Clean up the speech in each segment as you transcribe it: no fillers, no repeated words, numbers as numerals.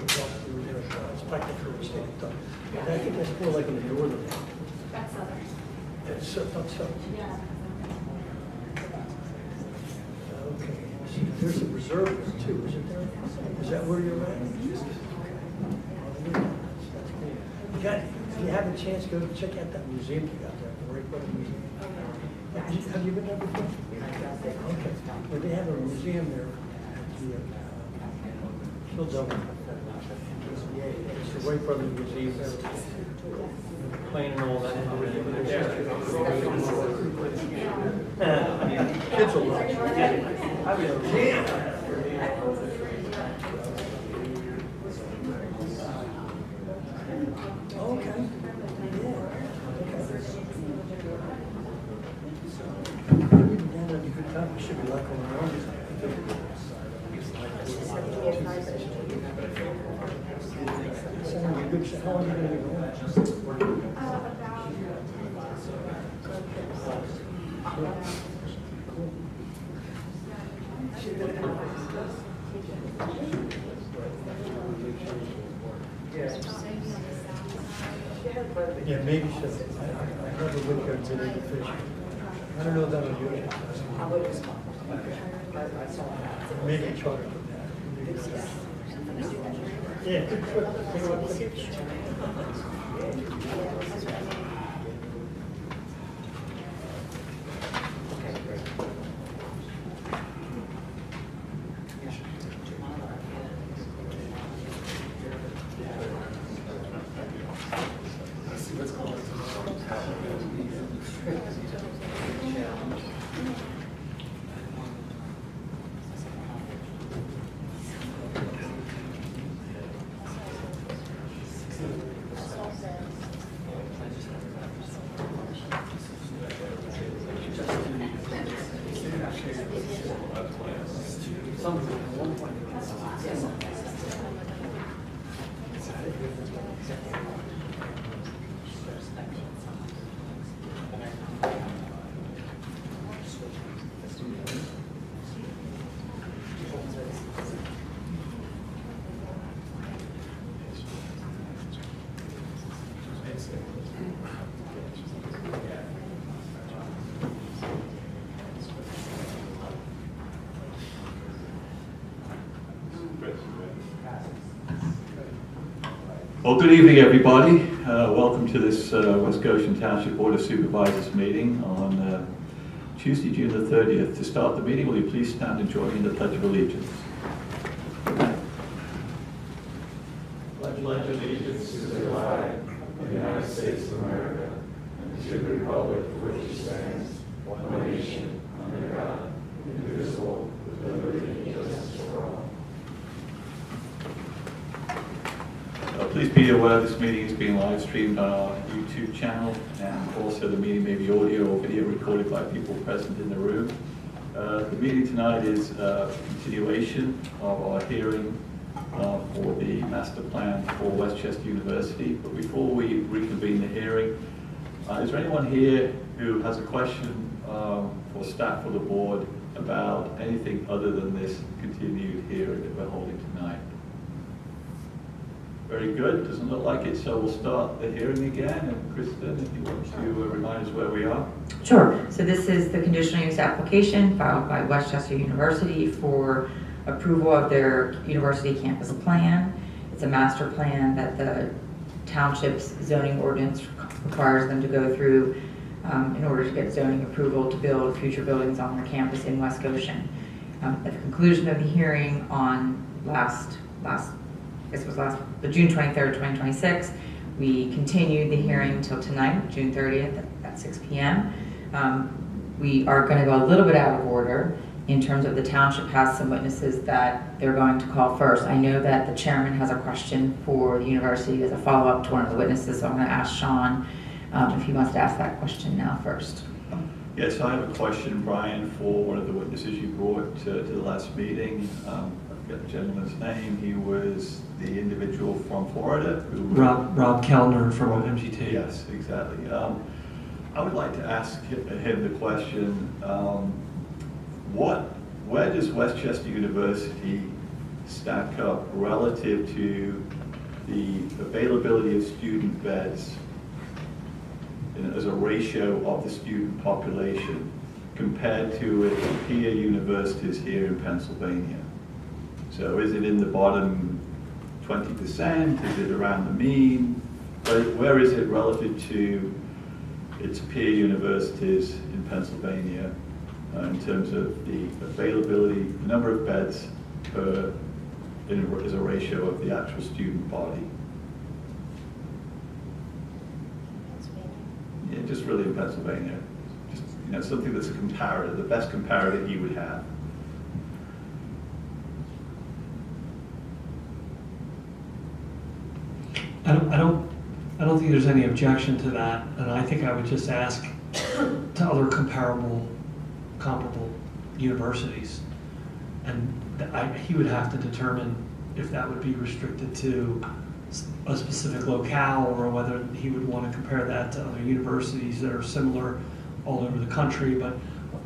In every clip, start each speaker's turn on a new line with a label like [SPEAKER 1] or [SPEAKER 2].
[SPEAKER 1] first walked through there, it's technically a state of time. And I think that's more like in the northern end.
[SPEAKER 2] That's southern.
[SPEAKER 1] It's up south.
[SPEAKER 2] Yeah.
[SPEAKER 1] Okay, so there's a reserve there too, isn't there? Is that where you're at? That's cool. If you have a chance, go check out that museum you got there, the Ray Brother Museum. Have you been there before? Okay. Well, they have a museum there at the Philadelphia. It's the Ray Brother Museum there. Plane and all that. Kids will love it. Okay. It should be like on the road. How long are you going to be going? Yeah, maybe so. I never went there and did any fishing. I don't know that on you. Maybe charter from that. Yeah, good trip.
[SPEAKER 3] Well, good evening, everybody. Welcome to this West Goshen Township Board of Supervisors meeting on Tuesday, June the 30th. To start the meeting, will you please stand and join me in the Pledge of Allegiance?
[SPEAKER 4] Pledge allegiance to the flag of the United States of America and to the republic for which it stands, one nation, under God, indivisible, with liberty and justice for all.
[SPEAKER 3] Please be aware this meeting is being live streamed on our YouTube channel, and also the meeting may be audio or video recorded by people present in the room. The meeting tonight is a continuation of our hearing for the master plan for Westchester University. But before we reconvene the hearing, is there anyone here who has a question for staff or the board about anything other than this continued hearing that we're holding tonight? Very good, doesn't look like it, so we'll start the hearing again. And Kristen, if you want to remind us where we are.
[SPEAKER 5] Sure, so this is the conditional use application filed by Westchester University for approval of their university campus plan. It's a master plan that the township's zoning ordinance requires them to go through in order to get zoning approval to build future buildings on their campus in West Goshen. At the conclusion of the hearing on the June 23rd, 2026, we continued the hearing until tonight, June 30th at 6 p.m. We are going to go a little bit out of order in terms of the township has some witnesses that they're going to call first. I know that the chairman has a question for the university as a follow-up to one of the witnesses, so I'm going to ask Sean if he wants to ask that question now first.
[SPEAKER 3] Yes, I have a question, Brian, for one of the witnesses you brought to the last meeting. I forget the gentleman's name. He was the individual from Florida.
[SPEAKER 6] Rob Kellner from MGT.
[SPEAKER 3] Yes, exactly. I would like to ask him the question, where does Westchester University stack up relative to the availability of student beds as a ratio of the student population compared to its peer universities here in Pennsylvania. So is it in the bottom 20%? Is it around the mean? Where is it relative to its peer universities in Pennsylvania in terms of the availability, the number of beds per, as a ratio of the actual student body? Yeah, just really in Pennsylvania. Just, something that's a comparator, the best comparator he would have.
[SPEAKER 6] I don't think there's any objection to that, and I think I would just ask to other comparable universities, and he would have to determine if that would be restricted to a specific locale or whether he would want to compare that to other universities that are similar all over the country. But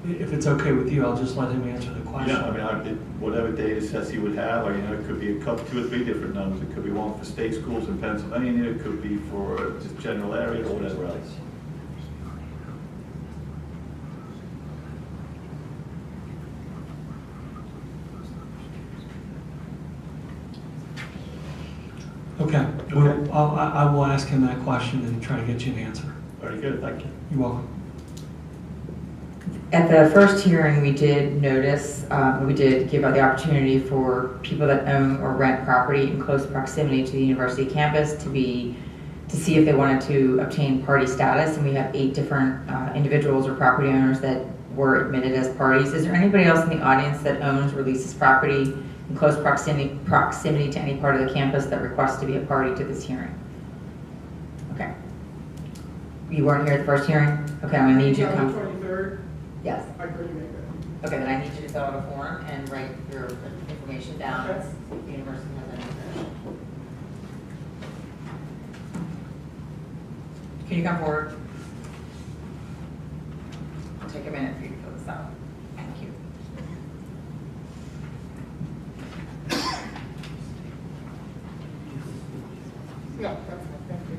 [SPEAKER 6] if it's okay with you, I'll just let him answer the question.
[SPEAKER 3] Yeah, I mean, whatever data sets he would have, or, it could be a couple, 2 or 3 different numbers. It could be one for state schools in Pennsylvania. It could be for just general area or whatever else.
[SPEAKER 6] Okay, well, I will ask him that question and try to get you an answer.
[SPEAKER 3] Very good, thank you.
[SPEAKER 6] You're welcome.
[SPEAKER 5] At the first hearing, we did notice, we did give out the opportunity for people that own or rent property in close proximity to the university campus to see if they wanted to obtain party status, and we have 8 different individuals or property owners that were admitted as parties. Is there anybody else in the audience that owns or leases property in close proximity to any part of the campus that requests to be a party to this hearing? Okay. You weren't here at the first hearing? Okay, I'm gonna need you to come.
[SPEAKER 2] 23rd?
[SPEAKER 5] Yes.
[SPEAKER 2] I couldn't make it.
[SPEAKER 5] Okay, then I need you to fill out a form and write your information down.
[SPEAKER 2] Okay.
[SPEAKER 5] If the university has any information. Can you come forward? It'll take a minute for you to fill this out. Thank you.
[SPEAKER 2] Yeah, that's fine, thank you.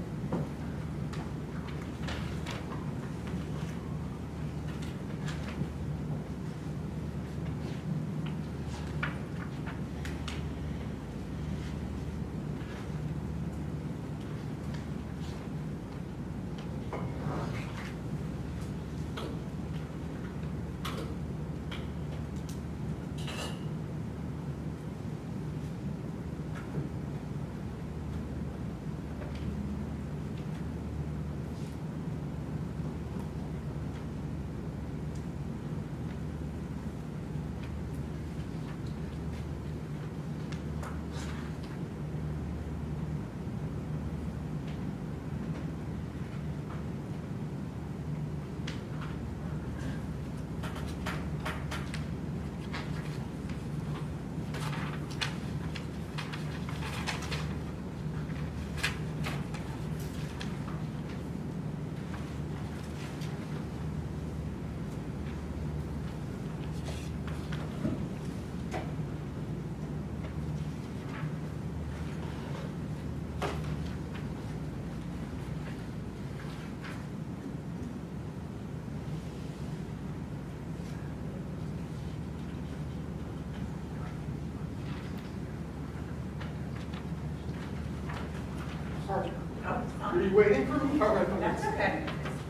[SPEAKER 2] Sorry.
[SPEAKER 5] Oh, it's
[SPEAKER 2] Are you waiting for me? All right.
[SPEAKER 5] That's okay.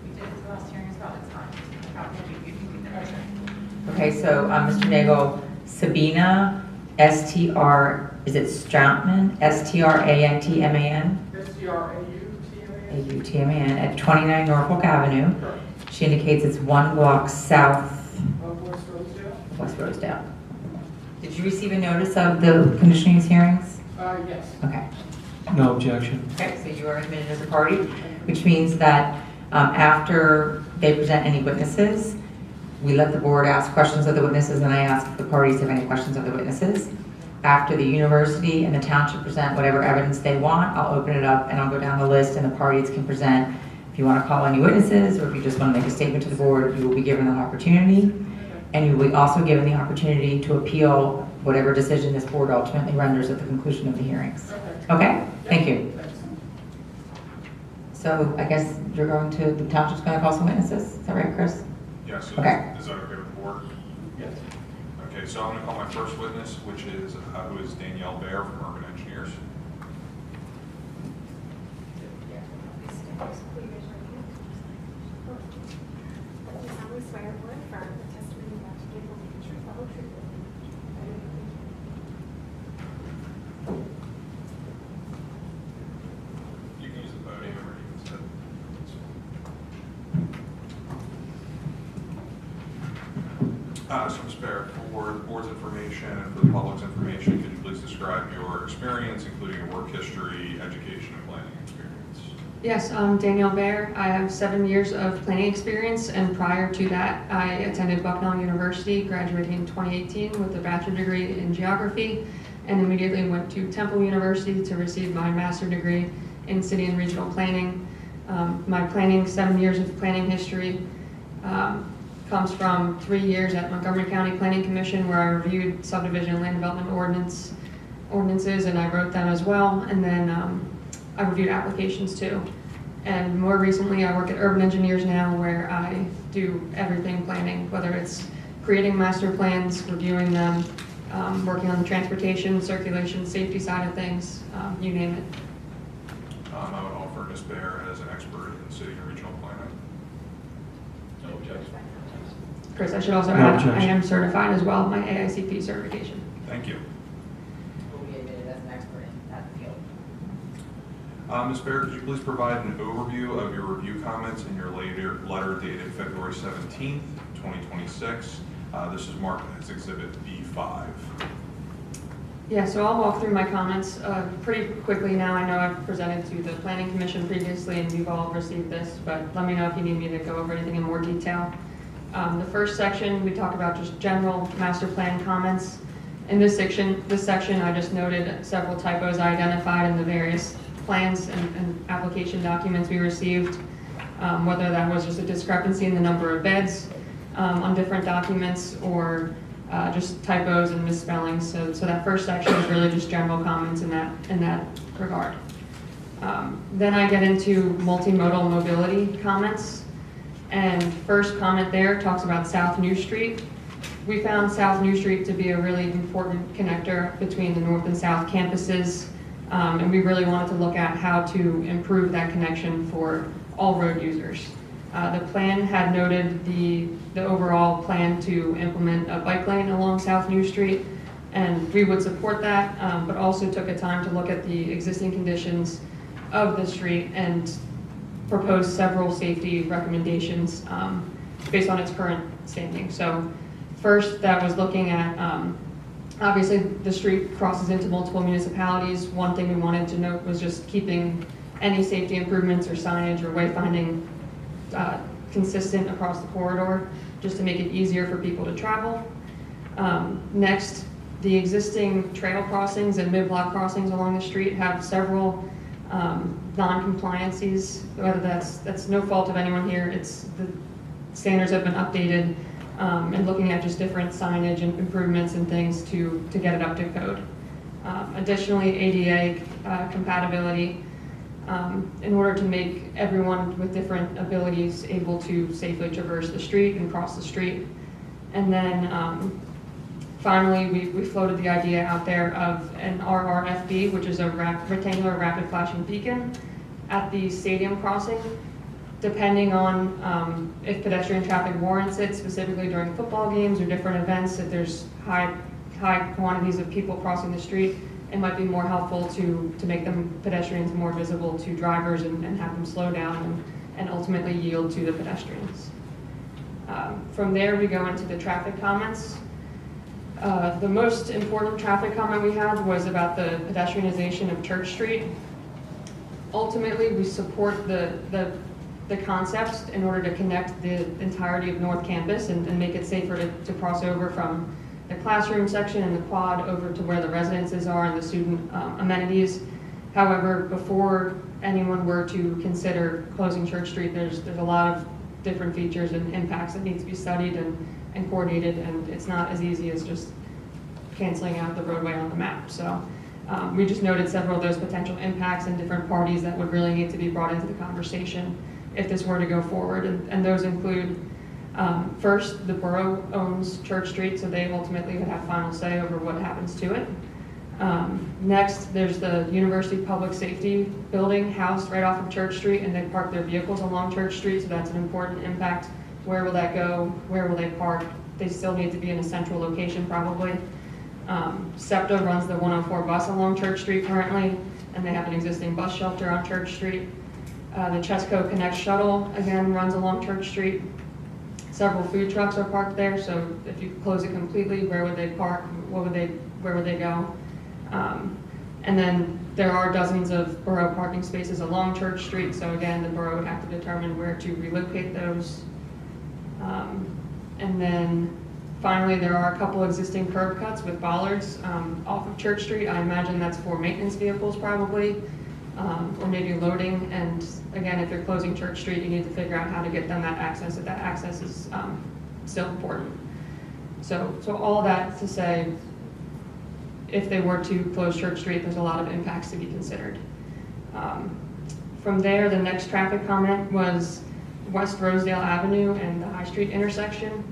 [SPEAKER 5] We did the last hearing as well, it's fine. Okay, so Mr. Nagel, Sabina, S-T-R, is it Strautman? S-T-R-A-N-T-M-A-N?
[SPEAKER 2] S-T-R-A-U-T-M-A-N.
[SPEAKER 5] A-U-T-M-A-N, at 29 Norfolk Avenue.
[SPEAKER 2] Correct.
[SPEAKER 5] She indicates it's 1 block south
[SPEAKER 2] West Rosedale?
[SPEAKER 5] of West Rosedale. Did you receive a notice of the conditional use hearings?
[SPEAKER 2] Yes.
[SPEAKER 5] Okay.
[SPEAKER 6] No objection.
[SPEAKER 5] Okay, so you are admitted as a party, which means that after they present any witnesses, we let the board ask questions of the witnesses, and I ask if the parties have any questions of the witnesses. After the university and the township present whatever evidence they want, I'll open it up and I'll go down the list, and the parties can present. If you want to call any witnesses, or if you just want to make a statement to the board, you will be given an opportunity. And you will be also given the opportunity to appeal whatever decision this board ultimately renders at the conclusion of the hearings.
[SPEAKER 2] Okay.
[SPEAKER 5] Okay? Thank you.
[SPEAKER 2] Thanks.
[SPEAKER 5] So I guess you're going to, the township's going to call some witnesses. Is that right, Chris?
[SPEAKER 7] Yes,
[SPEAKER 5] Okay.
[SPEAKER 7] is that okay with the board?
[SPEAKER 3] Yes.
[SPEAKER 7] Okay, so I'm going to call my first witness, which is, who is Danielle Baer from Urban Engineers.
[SPEAKER 8] Do solemnly swear or affirm the testimony you're about to give will be the truth, the whole truth.
[SPEAKER 7] You can use the podium or you can sit. So Ms. Baer, for the board's information and for the public's information, could you please describe your experience, including your work history, education, and planning experience?
[SPEAKER 9] Yes, I'm Danielle Baer. I have 7 years of planning experience, and prior to that, I attended Bucknell University, graduating in 2018 with a bachelor degree in geography, and immediately went to Temple University to receive my master's degree in city and regional planning. My 7 years of planning history comes from 3 years at Montgomery County Planning Commission, where I reviewed subdivision and land development ordinances, and I wrote them as well, and then I reviewed applications too. And more recently, I work at Urban Engineers now, where I do everything planning, whether it's creating master plans, reviewing them, working on the transportation, circulation, safety side of things, you name it.
[SPEAKER 7] I would offer Ms. Baer as an expert in city and regional planning.
[SPEAKER 3] No objection.
[SPEAKER 9] Chris, I should also
[SPEAKER 6] No
[SPEAKER 9] add, I
[SPEAKER 6] objection.
[SPEAKER 9] am certified as well, my AICP certification.
[SPEAKER 7] Thank you.
[SPEAKER 5] Will be admitted as an expert in that field.
[SPEAKER 7] Ms. Baer, could you please provide an overview of your review comments in your letter dated February 17th, 2026? This is marked as Exhibit B5.
[SPEAKER 9] Yeah, so I'll walk through my comments pretty quickly now. I know I've presented to the Planning Commission previously and you've all received this, but let me know if you need me to go over anything in more detail. The first section, we talk about just general master plan comments. In this section, I just noted several typos I identified in the various plans and application documents we received, whether that was just a discrepancy in the number of beds on different documents or just typos and misspellings. So that first section is really just general comments in that regard. Then I get into multimodal mobility comments. And first comment there talks about South New Street. We found South New Street to be a really important connector between the north and south campuses. And we really wanted to look at how to improve that connection for all road users. The plan had noted the overall plan to implement a bike lane along South New Street, and we would support that, but also took a time to look at the existing conditions of the street and propose several safety recommendations based on its current standing. So first, that was looking at, obviously the street crosses into multiple municipalities. One thing we wanted to note was just keeping any safety improvements or signage or wayfinding consistent across the corridor, just to make it easier for people to travel. Next, the existing trail crossings and mid-block crossings along the street have several non-compliances, whether that's no fault of anyone here. It's the standards have been updated and looking at just different signage and improvements and things to get it up to code. Additionally, ADA compatibility in order to make everyone with different abilities able to safely traverse the street and cross the street. And then finally, we floated the idea out there of an RRFB, which is a rectangular rapid flashing beacon at the stadium crossing, depending on if pedestrian traffic warrants it, specifically during football games or different events, if there's high quantities of people crossing the street, it might be more helpful to make them pedestrians more visible to drivers and have them slow down and ultimately yield to the pedestrians. From there, we go into the traffic comments. The most important traffic comment we had was about the pedestrianization of Church Street. Ultimately, we support the concept in order to connect the entirety of North Campus and make it safer to cross over from the classroom section and the quad over to where the residences are and the student amenities. However, before anyone were to consider closing Church Street, there's a lot of different features and impacts that need to be studied and coordinated, and it's not as easy as just canceling out the roadway on the map. So we just noted several of those potential impacts and different parties that would really need to be brought into the conversation if this were to go forward. And those include, first, the borough owns Church Street, so they ultimately would have final say over what happens to it. Next, there's the University Public Safety building housed right off of Church Street, and they park their vehicles along Church Street, so that's an important impact. Where will that go? Where will they park? They still need to be in a central location probably. SEPTA runs the 104 bus along Church Street currently, and they have an existing bus shelter on Church Street. The Chesco Connect shuttle, again, runs along Church Street. Several food trucks are parked there, so if you close it completely, where would they park? Where would they go? And then there are dozens of borough parking spaces along Church Street, so again, the borough would have to determine where to relocate those. And then finally, there are a couple existing curb cuts with bollards off of Church Street. I imagine that's for maintenance vehicles probably, or maybe loading. And again, if you're closing Church Street, you need to figure out how to get them that access, if that access is still important. So all that to say, if they were to close Church Street, there's a lot of impacts to be considered. From there, the next traffic comment was West Rosedale Avenue and the High Street intersection.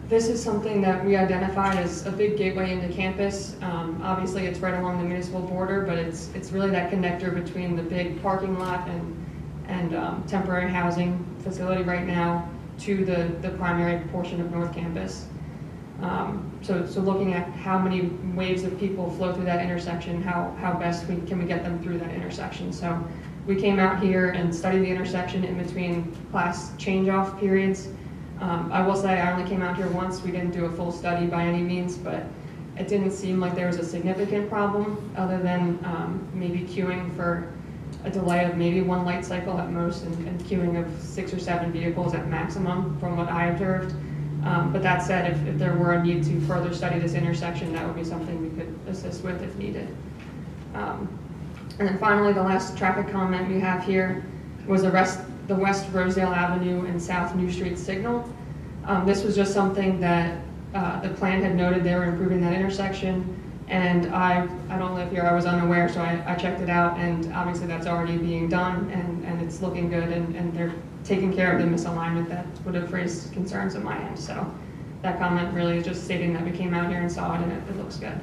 [SPEAKER 9] This is something that we identified as a big gateway into campus. Obviously, it's right along the municipal border, but it's really that connector between the big parking lot and temporary housing facility right now to the primary portion of North Campus. So looking at how many waves of people flow through that intersection, how best can we get them through that intersection. So we came out here and studied the intersection in between class change-off periods. I will say I only came out here once. We didn't do a full study by any means, but it didn't seem like there was a significant problem other than maybe queuing for a delay of maybe one light cycle at most and queuing of 6 or 7 vehicles at maximum from what I observed. But that said, if there were a need to further study this intersection, that would be something we could assist with if needed. And then finally, the last traffic comment we have here was the West Rosedale Avenue and South New Street signal. This was just something that the plan had noted they were improving that intersection, and I don't live here, I was unaware, so I checked it out, and obviously that's already being done, and it's looking good, and they're taking care of the misalignment that would have raised concerns on my end. So that comment really is just stating that we came out here and saw it, and it looks good.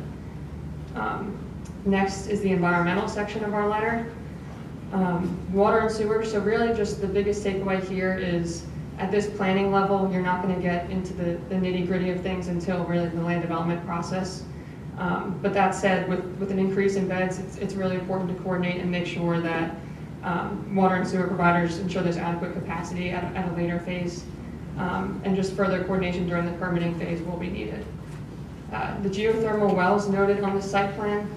[SPEAKER 9] Next is the environmental section of our letter. Water and sewer, so really just the biggest takeaway here is at this planning level, you're not going to get into the nitty-gritty of things until really the land development process. But that said, with an increase in beds, it's really important to coordinate and make sure that water and sewer providers ensure there's adequate capacity at a later phase. And just further coordination during the permitting phase will be needed. The geothermal wells noted on the site plan,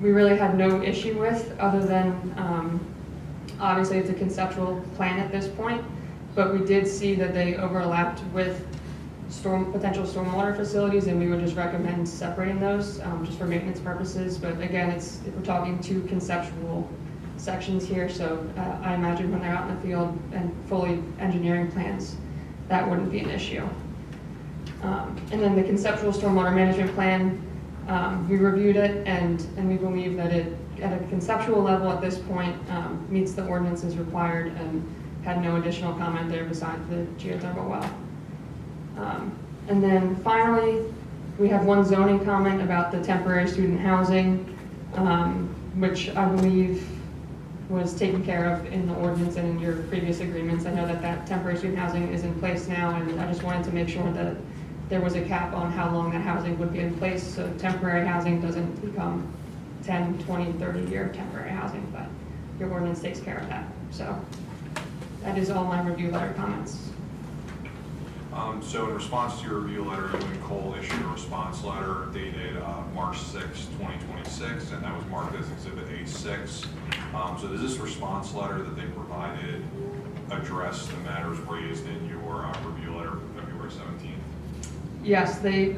[SPEAKER 9] we really had no issue with, other than obviously it's a conceptual plan at this point, but we did see that they overlapped with potential stormwater facilities, and we would just recommend separating those just for maintenance purposes. But again, we're talking 2 conceptual sections here, so I imagine when they're out in the field and fully engineering plans, that wouldn't be an issue. And then the conceptual stormwater management plan, we reviewed it, and we believe that it, at a conceptual level at this point, meets the ordinances required and had no additional comment there besides the geothermal well. And then finally, we have one zoning comment about the temporary student housing, which I believe was taken care of in the ordinance and in your previous agreements. I know that temporary student housing is in place now, and I just wanted to make sure that there was a cap on how long that housing would be in place, so temporary housing doesn't become 10, 20, 30-year temporary housing, but your ordinance takes care of that. So that is all my review letter comments.
[SPEAKER 7] So in response to your review letter, you and Cole issued a response letter dated March 6, 2026, and that was marked as Exhibit A6. So does this response letter that they provided address the matters raised in your review letter February 17th?
[SPEAKER 9] Yes, they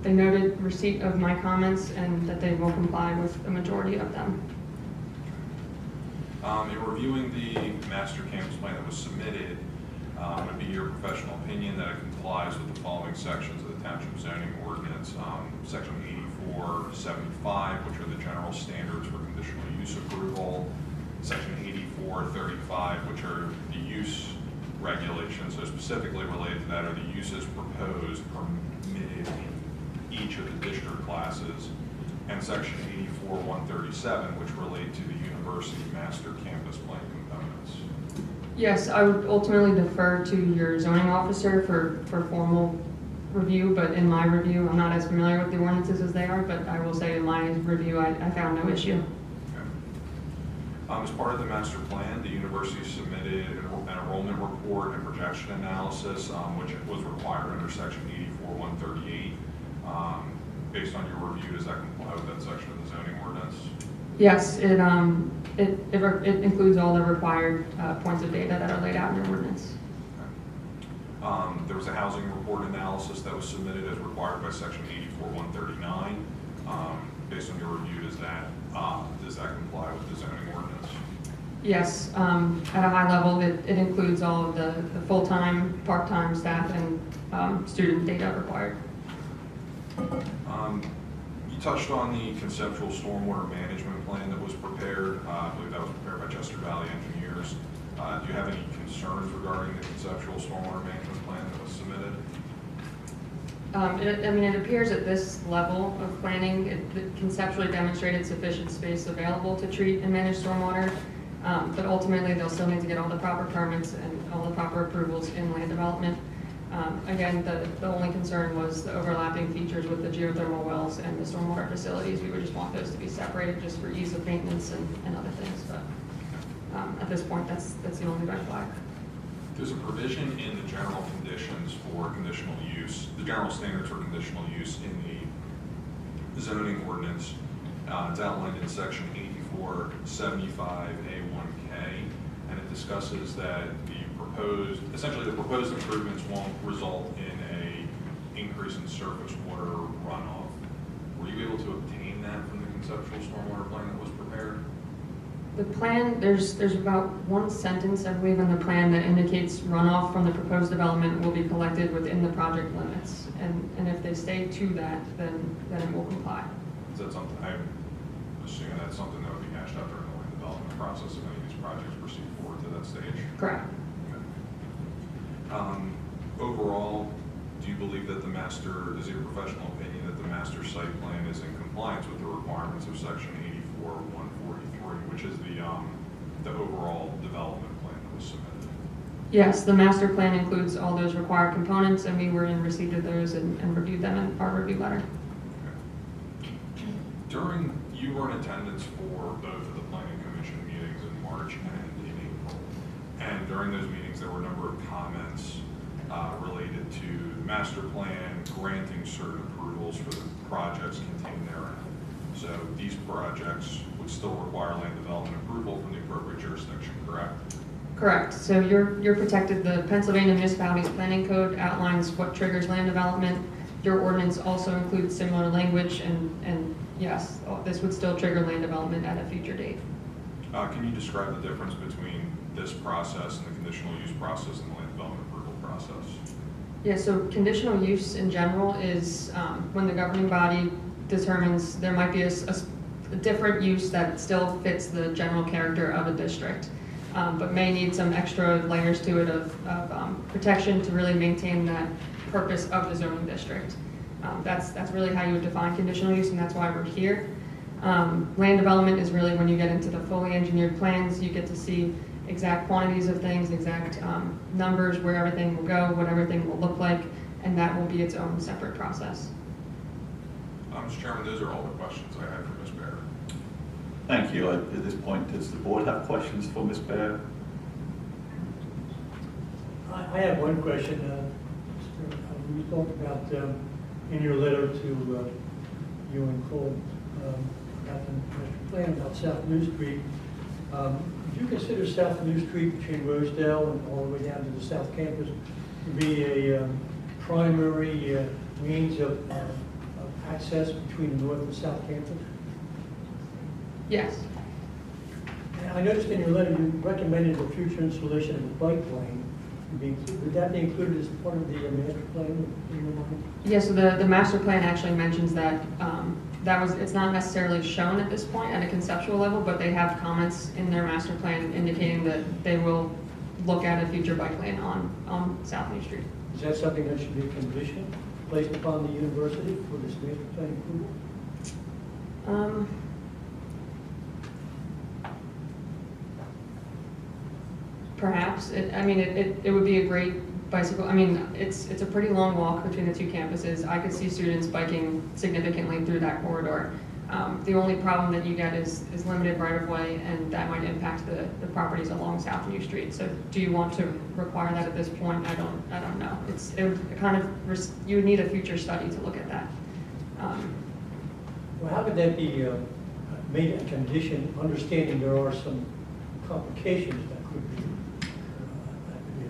[SPEAKER 9] noted receipt of my comments and that they will comply with the majority of them.
[SPEAKER 7] In reviewing the master campus plan that was submitted, Would be your professional opinion that it complies with the following sections of the Township Zoning Ordinance, Section 8475, which are the general standards for conditional use approval, Section 8435, which are the use regulations, so specifically related to that are the uses proposed permitted in each of the district classes, and Section 84137, which relate to the university master campus plan components.
[SPEAKER 9] Yes, I would ultimately defer to your zoning officer for formal review, but in my review, I'm not as familiar with the ordinances as they are, but I will say in my review, I found no issue.
[SPEAKER 7] As part of the master plan, the university submitted an enrollment report and projection analysis, which was required under Section 84138. Based on your review, does that comply with that section of the zoning ordinance?
[SPEAKER 9] Yes, it includes all the required points of data that are laid out in your ordinance.
[SPEAKER 7] Okay. There was a housing report analysis that was submitted as required by Section 84139. Based on your review, does that comply with the zoning ordinance?
[SPEAKER 9] Yes, at a high level, it includes all of the full-time, part-time staff and student data required.
[SPEAKER 7] You touched on the conceptual stormwater management plan that was prepared. I believe that was prepared by Chester Valley Engineers. Do you have any concerns regarding the conceptual stormwater management plan that was submitted?
[SPEAKER 9] It appears at this level of planning, it conceptually demonstrated sufficient space available to treat and manage stormwater, but ultimately they'll still need to get all the proper permits and all the proper approvals in land development. Again, the only concern was the overlapping features with the geothermal wells and the stormwater facilities. We would just want those to be separated just for ease of maintenance and other things, but at this point, that's the only red flag.
[SPEAKER 7] There's a provision in the general conditions for conditional use, the general standards for conditional use in the zoning ordinance. It's outlined in Section 8475A1K, and it discusses that essentially the proposed improvements won't result in a increase in surface water runoff. Were you able to obtain that from the conceptual stormwater plan that was prepared?
[SPEAKER 9] The plan, there's about one sentence, I believe, in the plan that indicates runoff from the proposed development will be collected within the project limits. And if they stay to that, then it will comply.
[SPEAKER 7] Is that something, I'm assuming that's something that would be hashed out during the land development process if any of these projects proceed forward to that stage?
[SPEAKER 9] Correct.
[SPEAKER 7] Overall, do you believe that is it your professional opinion that the master site plan is in compliance with the requirements of Section 84143, which is the overall development plan that was submitted? Yes,
[SPEAKER 9] the master plan includes all those required components, and we were in receipt of those and reviewed them in our review letter.
[SPEAKER 7] Okay. You were in attendance for both of the Planning Commission meetings in March and in April. And during those meetings, there were a number of comments related to the master plan, granting certain approvals for the projects contained therein. So these projects would still require land development approval from the appropriate jurisdiction, correct?
[SPEAKER 9] Correct. So you're protected. The Pennsylvania Municipalities Planning Code outlines what triggers land development. Your ordinance also includes similar language, and yes, this would still trigger land development at a future date.
[SPEAKER 7] Can you describe the difference between this process and the conditional use process and the land development approval process?
[SPEAKER 9] Yeah, so conditional use in general is when the governing body determines there might be a different use that still fits the general character of a district, but may need some extra layers to it of protection to really maintain that purpose of the zoning district. That's really how you would define conditional use, and that's why we're here. Land development is really when you get into the fully engineered plans, you get to see exact quantities of things, exact numbers, where everything will go, what everything will look like, and that will be its own separate process.
[SPEAKER 7] Mr. Chairman, those are all the questions I had for Ms. Baer.
[SPEAKER 3] Thank you. At this point, does the board have questions for Ms. Baer?
[SPEAKER 1] I have one question. You talked about in your letter to you and Cole about the master plan about South New Street. Do you consider South New Street between Rosedale and all the way down to the South Campus to be a primary means of access between the North and South Campus?
[SPEAKER 9] Yes.
[SPEAKER 1] I noticed in your letter you recommended the future installation of a bike lane Would that be included as part of the master plan in your mind?
[SPEAKER 9] Yeah, so the master plan actually mentions that, it's not necessarily shown at this point at a conceptual level, but they have comments in their master plan indicating that they will look at a future bike lane on South New Street.
[SPEAKER 1] Is that something that should be a condition placed upon the university for this master plan approval?
[SPEAKER 9] Perhaps. It would be a great bicycle. It's a pretty long walk between the two campuses. I could see students biking significantly through that corridor. The only problem that you get is limited right-of-way, and that might impact the properties along South New Street. So do you want to require that at this point? I don't know. It would kind of, you would need a future study to look at that.
[SPEAKER 1] Well, how could that be made a condition, understanding there are some complications that could be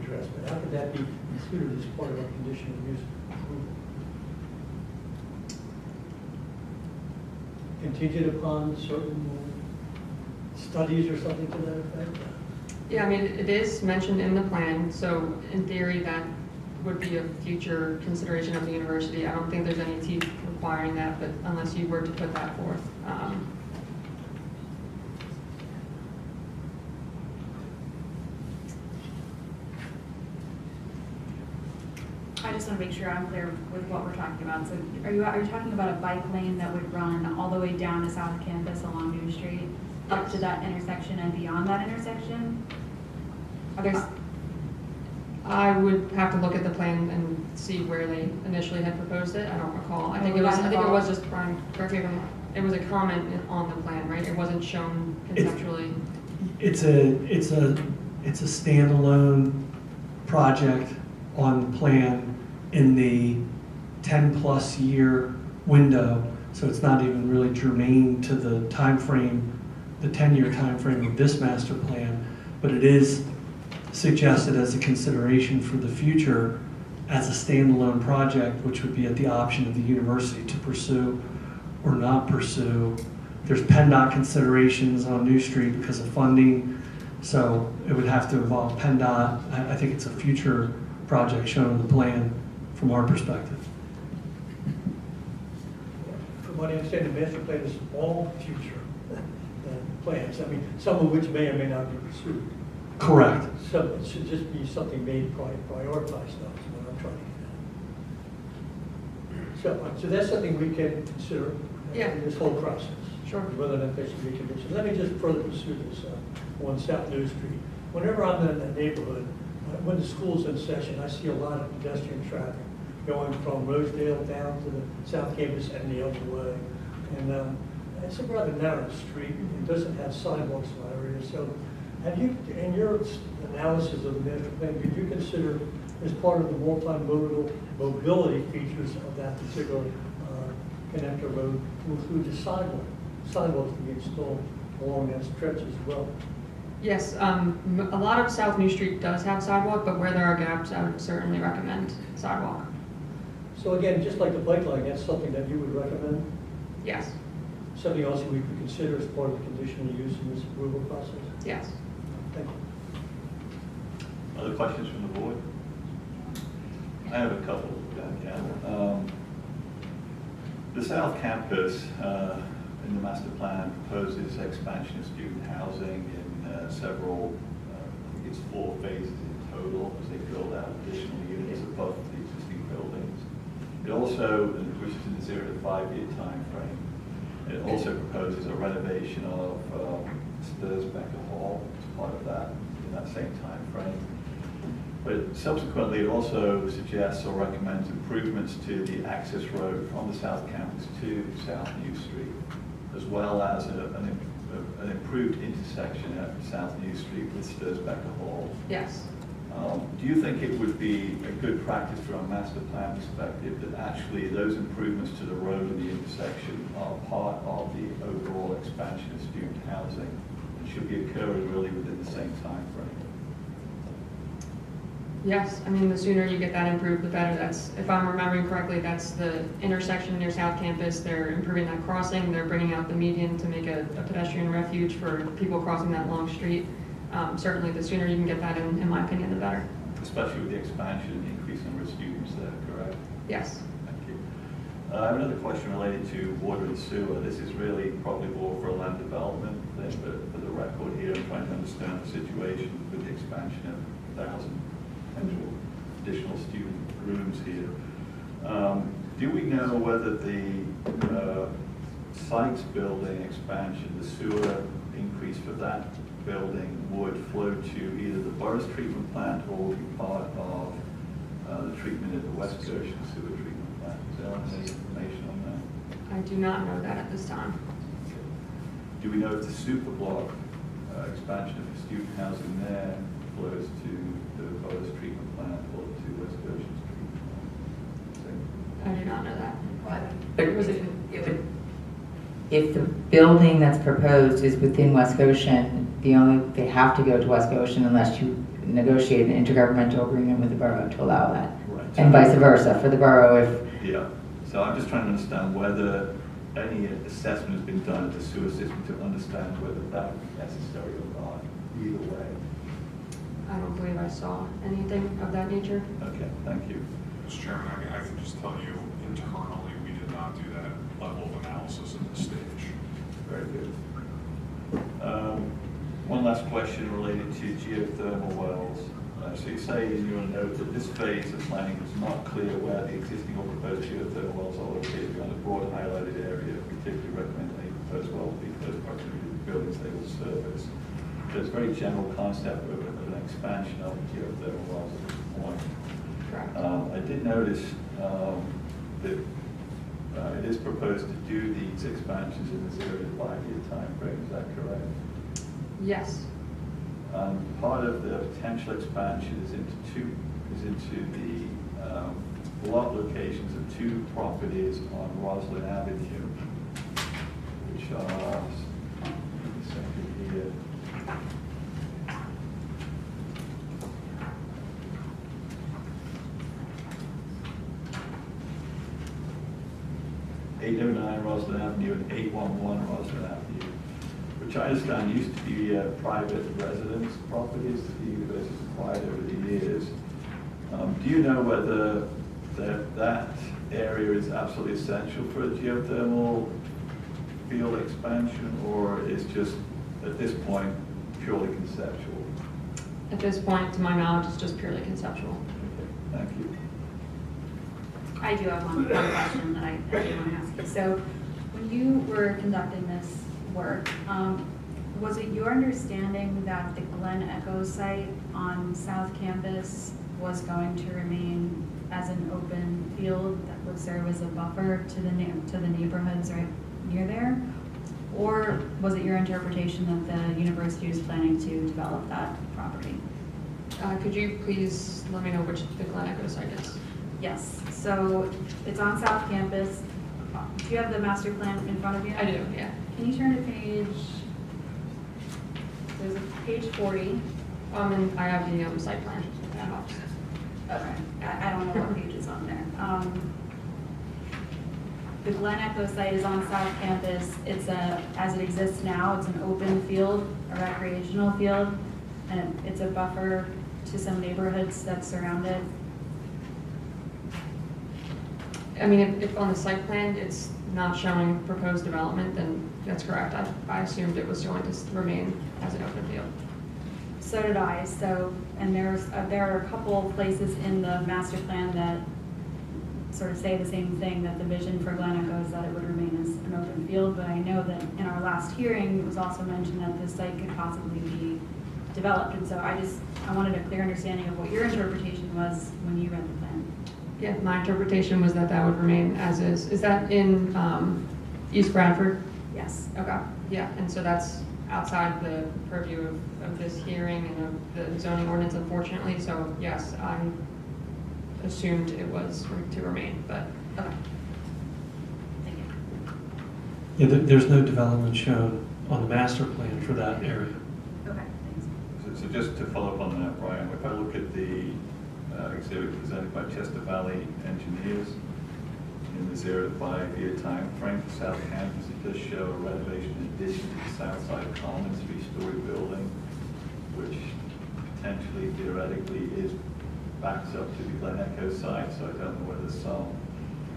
[SPEAKER 1] addressed, but how could that be included as part of our conditional use approval? Contingent upon certain studies or something to that effect?
[SPEAKER 9] Yeah, it is mentioned in the plan, so in theory, that would be a future consideration of the university. I don't think there's any teeth requiring that, but unless you were to put that forth.
[SPEAKER 10] I just want to make sure I'm clear with what we're talking about. So are you talking about a bike lane that would run all the way down to South Campus along New Street, up to that intersection and beyond that intersection? Are there...
[SPEAKER 9] I would have to look at the plan and see where they initially had proposed it. I don't recall. I think it was just prime. Correct me if I'm wrong. It was a comment on the plan, right? It wasn't shown conceptually.
[SPEAKER 6] It's a standalone project on the plan in the 10+ year window, so it's not even really germane to the time frame, the 10-year time frame of this master plan, but it is suggested as a consideration for the future as a standalone project, which would be at the option of the university to pursue or not pursue. There's PennDOT considerations on New Street because of funding, so it would have to involve PennDOT. I think it's a future project shown in the plan from our perspective.
[SPEAKER 1] From what I understand, the master plan is all future plans. Some of which may or may not be pursued.
[SPEAKER 6] Correct.
[SPEAKER 1] So it should just be something made prioritized, that's what I'm trying to get at. So that's something we can consider in this whole process.
[SPEAKER 9] Sure.
[SPEAKER 1] Whether or not there should be a condition. Let me just further pursue this on South New Street. Whenever I'm in that neighborhood, when the school's in session, I see a lot of pedestrian traffic going from Rosedale down to the South Campus and the other way. And it's a rather narrow street. It doesn't have sidewalks in my area. So have you, in your analysis of the master plan, did you consider as part of the multimodal mobility features of that particular connector road to include the sidewalks to be installed along that stretch as well?
[SPEAKER 9] Yes, a lot of South New Street does have sidewalk, but where there are gaps, I would certainly recommend sidewalk.
[SPEAKER 1] So again, just like the bike lane, that's something that you would recommend?
[SPEAKER 9] Yes.
[SPEAKER 1] Something else we could consider as part of the conditional use in this approval process?
[SPEAKER 9] Yes.
[SPEAKER 1] Thank you.
[SPEAKER 3] Other questions from the board? I have a couple, Ken. The South Campus in the master plan proposes expansion of student housing in several, I think it's 4 phases in total, as they build out additional units above the existing buildings. It also, which is in the 0 to 5 year time frame, it also proposes a renovation of Sturzbecker Hall as part of that in that same time frame. But subsequently, it also suggests or recommends improvements to the access road from the South Campus to South New Street, as well as an improved intersection at South New Street with Sturzbecker Hall.
[SPEAKER 9] Yes.
[SPEAKER 3] Do you think it would be a good practice from a master plan perspective that actually those improvements to the road and the intersection are part of the overall expansion of student housing and should be occurring really within the same time frame?
[SPEAKER 9] Yes, the sooner you get that improved, the better. That's, if I'm remembering correctly, that's the intersection near South Campus. They're improving that crossing. They're bringing out the median to make a pedestrian refuge for people crossing that long street. Certainly, the sooner you can get that in my opinion, the better.
[SPEAKER 3] especially with the expansion and the increased number of students there, correct?
[SPEAKER 9] Yes.
[SPEAKER 3] Thank you. I have another question related to water and sewer. This is really probably more for a land development thing, but for the record here, I'm trying to understand the situation with the expansion of 1,000 potential additional student rooms here. Do we know whether the Sykes building expansion, the sewer increase for that building would flow to either the borough's treatment plant or be part of the treatment at the West Goshen sewer treatment plant? Is there any information on that?
[SPEAKER 9] I do not know that at this time.
[SPEAKER 3] Do we know if the super block expansion of student housing there flows to the borough's treatment plant or to West Goshen's treatment plant?
[SPEAKER 9] I do not know that.
[SPEAKER 5] But if the building that's proposed is within West Goshen, they have to go to West Goshen unless you negotiate an intergovernmental agreement with the borough to allow that.
[SPEAKER 3] Right.
[SPEAKER 5] And vice versa for the borough if.
[SPEAKER 3] Yeah, so I'm just trying to understand whether any assessment has been done of the sewer system to understand whether that would be necessary or not, either way.
[SPEAKER 9] I don't believe I saw anything of that nature.
[SPEAKER 3] Okay, thank you.
[SPEAKER 7] Mr. Chairman, I can just tell you internally, we did not do that level of analysis at this stage.
[SPEAKER 3] Very good. One last question related to geothermal wells. So you say in your note that this phase of planning was not clear where the existing or proposed geothermal wells are located beyond the broad highlighted area, particularly recommend any proposed well be close proximity to the buildings they will service. So it's a very general concept of an expansion of geothermal wells at this point.
[SPEAKER 9] Correct.
[SPEAKER 3] I did notice that it is proposed to do these expansions in this area 5-year time frame. Is that correct?
[SPEAKER 9] Yes.
[SPEAKER 3] Part of the potential expansion is into the lot locations of 2 properties on Roslyn Avenue, which are here. 809 Roslyn Avenue and 811 Roslyn Avenue, which I understand used to be private residence properties that the university has acquired over the years. Do you know whether that area is absolutely essential for a geothermal field expansion, or is just, at this point, purely conceptual?
[SPEAKER 9] At this point, to my knowledge, it's just purely conceptual.
[SPEAKER 3] Okay, thank you.
[SPEAKER 10] I do have one question that I do want to ask you. So when you were conducting this work, was it your understanding that the Glen Echo site on South Campus was going to remain as an open field that would serve as a buffer to the neighborhoods right near there? Or was it your interpretation that the university was planning to develop that property?
[SPEAKER 9] Could you please let me know which the Glen Echo site is?
[SPEAKER 10] Yes, so it's on South Campus. Do you have the master plan in front of you?
[SPEAKER 9] I do, yeah.
[SPEAKER 10] Can you turn to there's a page 40.
[SPEAKER 9] And I have the site plan. That helps.
[SPEAKER 10] Okay, I don't know what page is on there. The Glen Echo site is on South Campus. It's as it exists now, it's an open field, a recreational field, and it's a buffer to some neighborhoods that surround it.
[SPEAKER 9] I mean, if on the site plan it's not showing proposed development, then that's correct. I assumed it was going to remain as an open field.
[SPEAKER 10] So did I. So, and there are a couple places in the master plan that sort of say the same thing, that the vision for Glen Echo is that it would remain as an open field. But I know that in our last hearing, it was also mentioned that the site could possibly be developed. And so I wanted a clear understanding of what your interpretation was when you read the plan.
[SPEAKER 9] Yeah, my interpretation was that that would remain as is. Is that in East Bradford?
[SPEAKER 10] Yes.
[SPEAKER 9] Okay, yeah, and so that's outside the purview of this hearing and of the zoning ordinance, unfortunately. So yes, I assumed it was to remain, but
[SPEAKER 10] Okay. Thank you.
[SPEAKER 6] Yeah, there's no development shown on the master plan for that area.
[SPEAKER 10] Okay, thanks.
[SPEAKER 3] So just to follow up on that, Brian, if I look at the exhibit presented by Chester Valley Engineers in this area 5-year time frame for South Campus, it does show a renovation addition to the south side common 3-story building, which potentially theoretically is backs up to the Glen Echo side, so I don't know whether some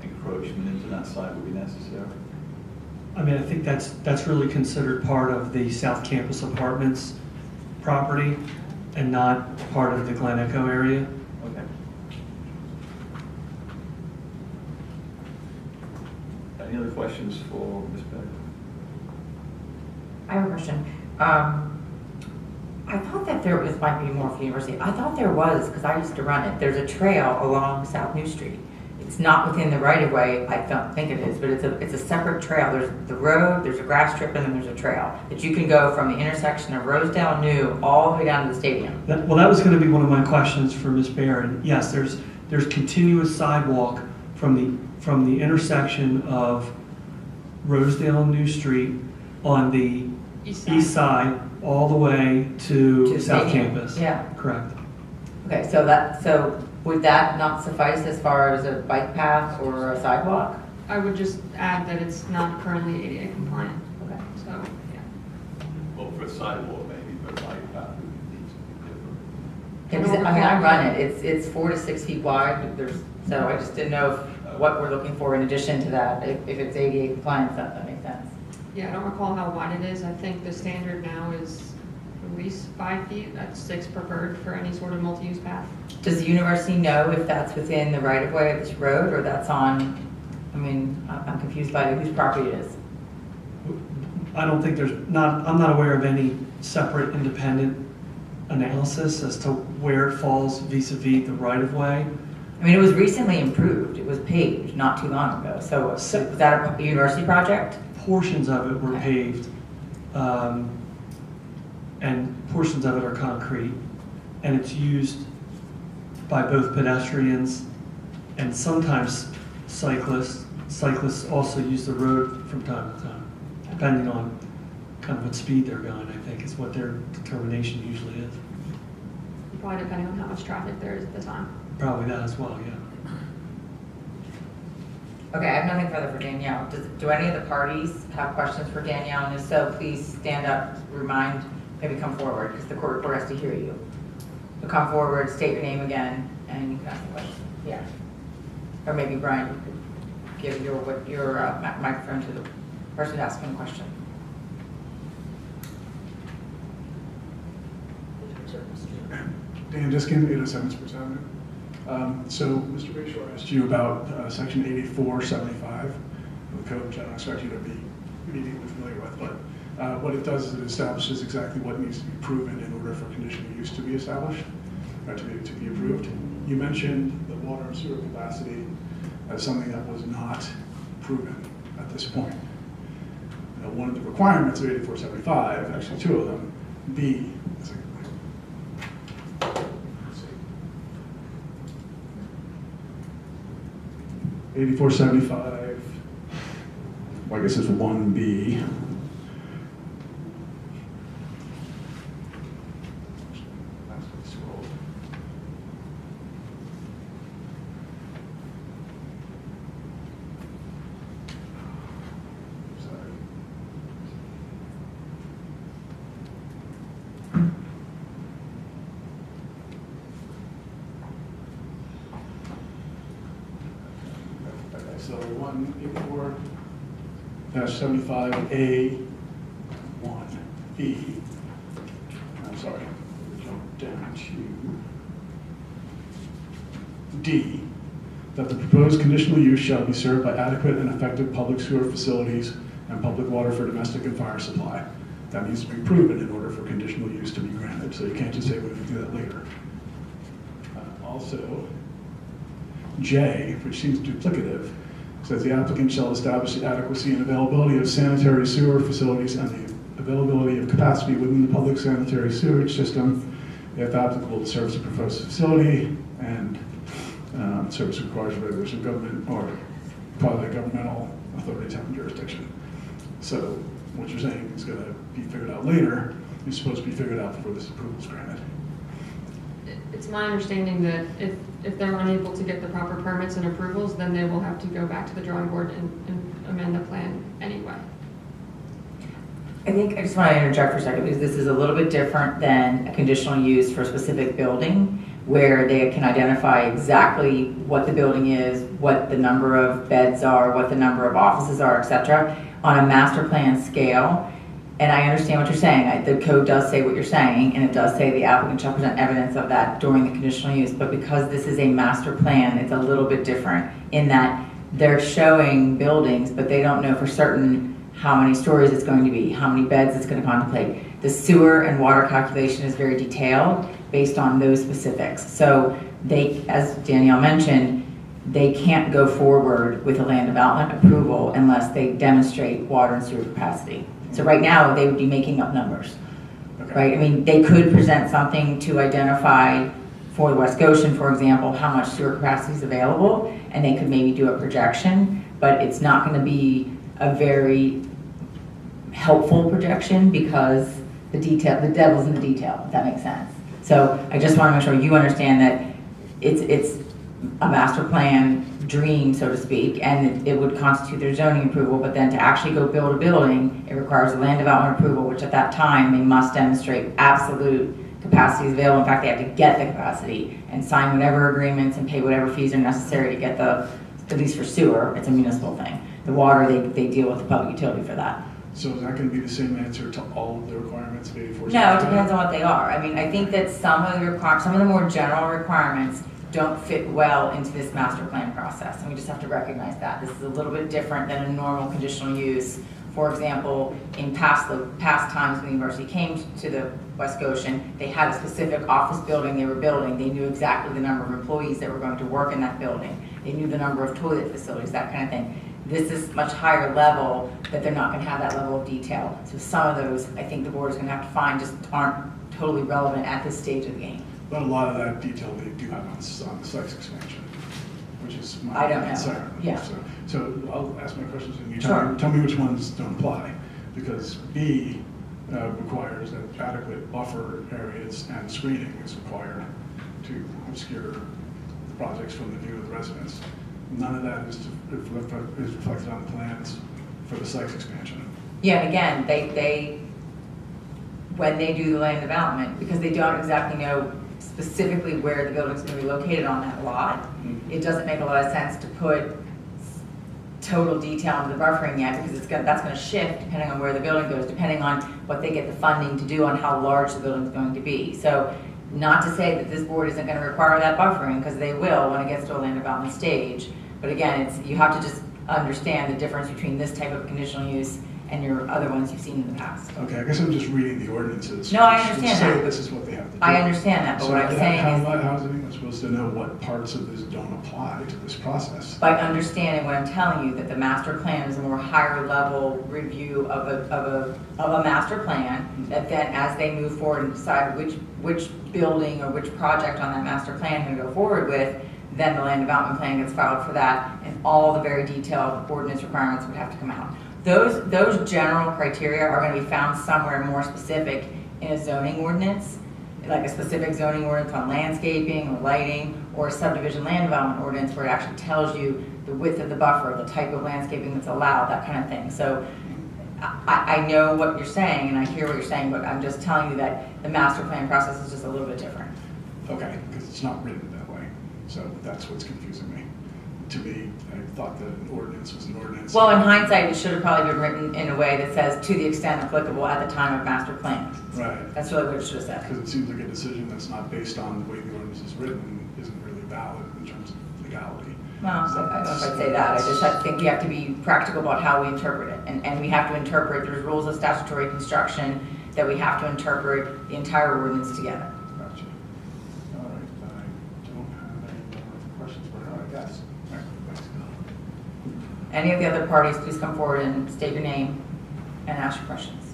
[SPEAKER 3] encroachment into that side would be necessary.
[SPEAKER 6] I mean, I think that's really considered part of the South Campus Apartments property and not part of the Glen Echo area.
[SPEAKER 3] Okay. Any other questions for Ms. Beck?
[SPEAKER 5] I have a question. I thought that there was, might be more for the university. I thought there was, because I used to run it, there's a trail along South New Street. It's not within the right of way, I don't think it is, but it's a separate trail. There's the road, there's a grass strip, and then there's a trail that you can go from the intersection of Rosedale and New all the way down to the stadium.
[SPEAKER 6] Well, that was going to be one of my questions for Ms. Barron. Yes, there's continuous sidewalk from the intersection of Rosedale and New Street on the east side all the way to South
[SPEAKER 5] stadium.
[SPEAKER 6] Campus.
[SPEAKER 5] Yeah.
[SPEAKER 6] Correct.
[SPEAKER 5] Okay, so would that not suffice as far as a bike path or a sidewalk?
[SPEAKER 9] I would just add that it's not currently ADA compliant,
[SPEAKER 5] Okay.
[SPEAKER 9] so, yeah.
[SPEAKER 3] Well, for a sidewalk maybe, but bike path would need to be different.
[SPEAKER 5] Yeah, 'cause, I mean, I run it. It's 4 to 6 feet wide. So I just didn't know what we're looking for in addition to that. If it's ADA compliant, that makes sense.
[SPEAKER 9] Yeah, I don't recall how wide it is. I think the standard now is at least 5 feet. That's 6 preferred for any sort of multi-use path.
[SPEAKER 5] Does the university know if that's within the right of way of this road or that's on? I mean, I'm confused by whose property it is.
[SPEAKER 6] I don't think I'm not aware of any separate independent analysis as to where it falls vis-a-vis the right of way.
[SPEAKER 5] I mean, it was recently improved. It was paved not too long ago. So was that a university project?
[SPEAKER 6] Portions of it were
[SPEAKER 5] Okay.
[SPEAKER 6] paved, and portions of it are concrete, and it's used by both pedestrians and sometimes cyclists. Cyclists also use the road from time to time, depending on kind of what speed they're going, I think is what their determination usually is.
[SPEAKER 9] Probably depending on how much traffic there is at the time.
[SPEAKER 6] Probably that as well, yeah.
[SPEAKER 5] Okay, I have nothing further for Danielle. Do any of the parties have questions for Danielle? And if so, please stand up, remind, maybe come forward, because the court reporter has to hear you. So come forward, state your name again, and you can ask the question. Yeah. Or maybe Brian, you could give your microphone to the person asking the question.
[SPEAKER 11] Dan Diskin, 807 Spruce Avenue. So Mr. Bayshore asked you about section 8475 of the code, which I don't expect you to be immediately familiar with, but what it does is it establishes exactly what needs to be proven in order for conditional use to be established, or to be approved. You mentioned the water and sewer capacity as something that was not proven at this point. One of the requirements of 8475, actually 2 of them, B, 8475, well, I guess it's 1B. So 184-75A1E. I'm sorry, jump down to D. That the proposed conditional use shall be served by adequate and effective public sewer facilities and public water for domestic and fire supply. That needs to be proven in order for conditional use to be granted. So you can't just say we're going to do that later. Also, J, which seems duplicative, says the applicant shall establish the adequacy and availability of sanitary sewer facilities and the availability of capacity within the public sanitary sewage system, if applicable, to service a proposed facility, and service requires regulars of government or quasi-governmental authorities having jurisdiction. So what you're saying is going to be figured out later. It's supposed to be figured out before this approval is granted.
[SPEAKER 9] It's my understanding that if they're unable to get the proper permits and approvals, then they will have to go back to the drawing board and amend the plan anyway.
[SPEAKER 5] I think I just want to interject for a second because this is a little bit different than a conditional use for a specific building where they can identify exactly what the building is, what the number of beds are, what the number of offices are, et cetera, on a master plan scale. And I understand what you're saying. The code does say what you're saying, and it does say the applicant shall present evidence of that during the conditional use. But because this is a master plan, it's a little bit different in that they're showing buildings, but they don't know for certain how many stories it's going to be, how many beds it's going to contemplate. The sewer and water calculation is very detailed based on those specifics. So they, as Danielle mentioned, they can't go forward with a land development approval unless they demonstrate water and sewer capacity. So right now, they would be making up numbers, right? I mean, they could present something to identify for the West Goshen, for example, how much sewer capacity is available, and they could maybe do a projection, but it's not going to be a very helpful projection because the devil's in the detail, if that makes sense. So I just want to make sure you understand that it's a master plan dream, so to speak, and it would constitute their zoning approval, but then to actually go build a building, it requires a land development approval, which at that time, they must demonstrate absolute capacity is available. In fact, they have to get the capacity and sign whatever agreements and pay whatever fees are necessary to get the, at least for sewer, it's a municipal thing. The water, they deal with the public utility for that.
[SPEAKER 11] So is that going to be the same answer to all of the requirements of 84?
[SPEAKER 5] No, it depends on what they are. I mean, I think that some of the more general requirements don't fit well into this master plan process, and we just have to recognize that. This is a little bit different than a normal conditional use. For example, in past times when the university came to the West Goshen, they had a specific office building they were building. They knew exactly the number of employees that were going to work in that building. They knew the number of toilet facilities, that kind of thing. This is much higher level that they're not going to have that level of detail. So some of those, I think the board is going to have to find just aren't totally relevant at this stage of the game.
[SPEAKER 11] But a lot of that detail they do have on the size expansion, which is my
[SPEAKER 5] I don't know.
[SPEAKER 11] concern.
[SPEAKER 5] Yeah.
[SPEAKER 11] So I'll ask my questions and you
[SPEAKER 5] Sure.
[SPEAKER 11] tell me which ones don't apply. Because B requires that adequate buffer areas and screening is required to obscure the projects from the view of the residents. None of that is reflected on the plans for the site expansion.
[SPEAKER 5] Yeah, and again, they when they do the land development, because they don't exactly know specifically where the building's going to be located on that lot, it doesn't make a lot of sense to put total detail into the buffering yet, because that's going to shift depending on where the building goes, depending on what they get the funding to do on how large the building's going to be. So not to say that this board isn't going to require that buffering, because they will when it gets to a land development stage. But again, you have to just understand the difference between this type of conditional use and your other ones you've seen in the past.
[SPEAKER 11] Okay, I guess I'm just reading the ordinances.
[SPEAKER 5] No, I understand
[SPEAKER 11] to say
[SPEAKER 5] that.
[SPEAKER 11] This is what they have to do.
[SPEAKER 5] I understand that, but
[SPEAKER 11] So
[SPEAKER 5] what I'm saying is,
[SPEAKER 11] how is anyone supposed to know what parts of this don't apply to this process?
[SPEAKER 5] by understanding what I'm telling you, that the master plan is a more higher level review of a master plan, that then as they move forward and decide which building or which project on that master plan to go forward with, then the land development plan gets filed for that, and all the very detailed ordinance requirements would have to come out. Those general criteria are going to be found somewhere more specific in a zoning ordinance, like a specific zoning ordinance on landscaping or lighting, or a subdivision land development ordinance where it actually tells you the width of the buffer, the type of landscaping that's allowed, that kind of thing. So I know what you're saying, and I hear what you're saying, but I'm just telling you that the master plan process is just a little bit different.
[SPEAKER 11] Okay, because it's not written that way. So that's what's confusing me. To me, I thought that an ordinance was an ordinance.
[SPEAKER 5] Well, in hindsight, it should have probably been written in a way that says, to the extent applicable at the time of master plan.
[SPEAKER 11] Right.
[SPEAKER 5] That's really what it should have said.
[SPEAKER 11] Because it seems like a decision that's not based on the way the ordinance is written isn't really valid in terms of legality.
[SPEAKER 5] Well, I don't know if I'd say that. I just think we have to be practical about how we interpret it. And we have to interpret, there's rules of statutory construction that we have to interpret the entire ordinance together.
[SPEAKER 11] Gotcha. All right, I don't have any more questions for her, I guess. All right, thanks.
[SPEAKER 5] Any of the other parties, please come forward and state your name and ask your questions.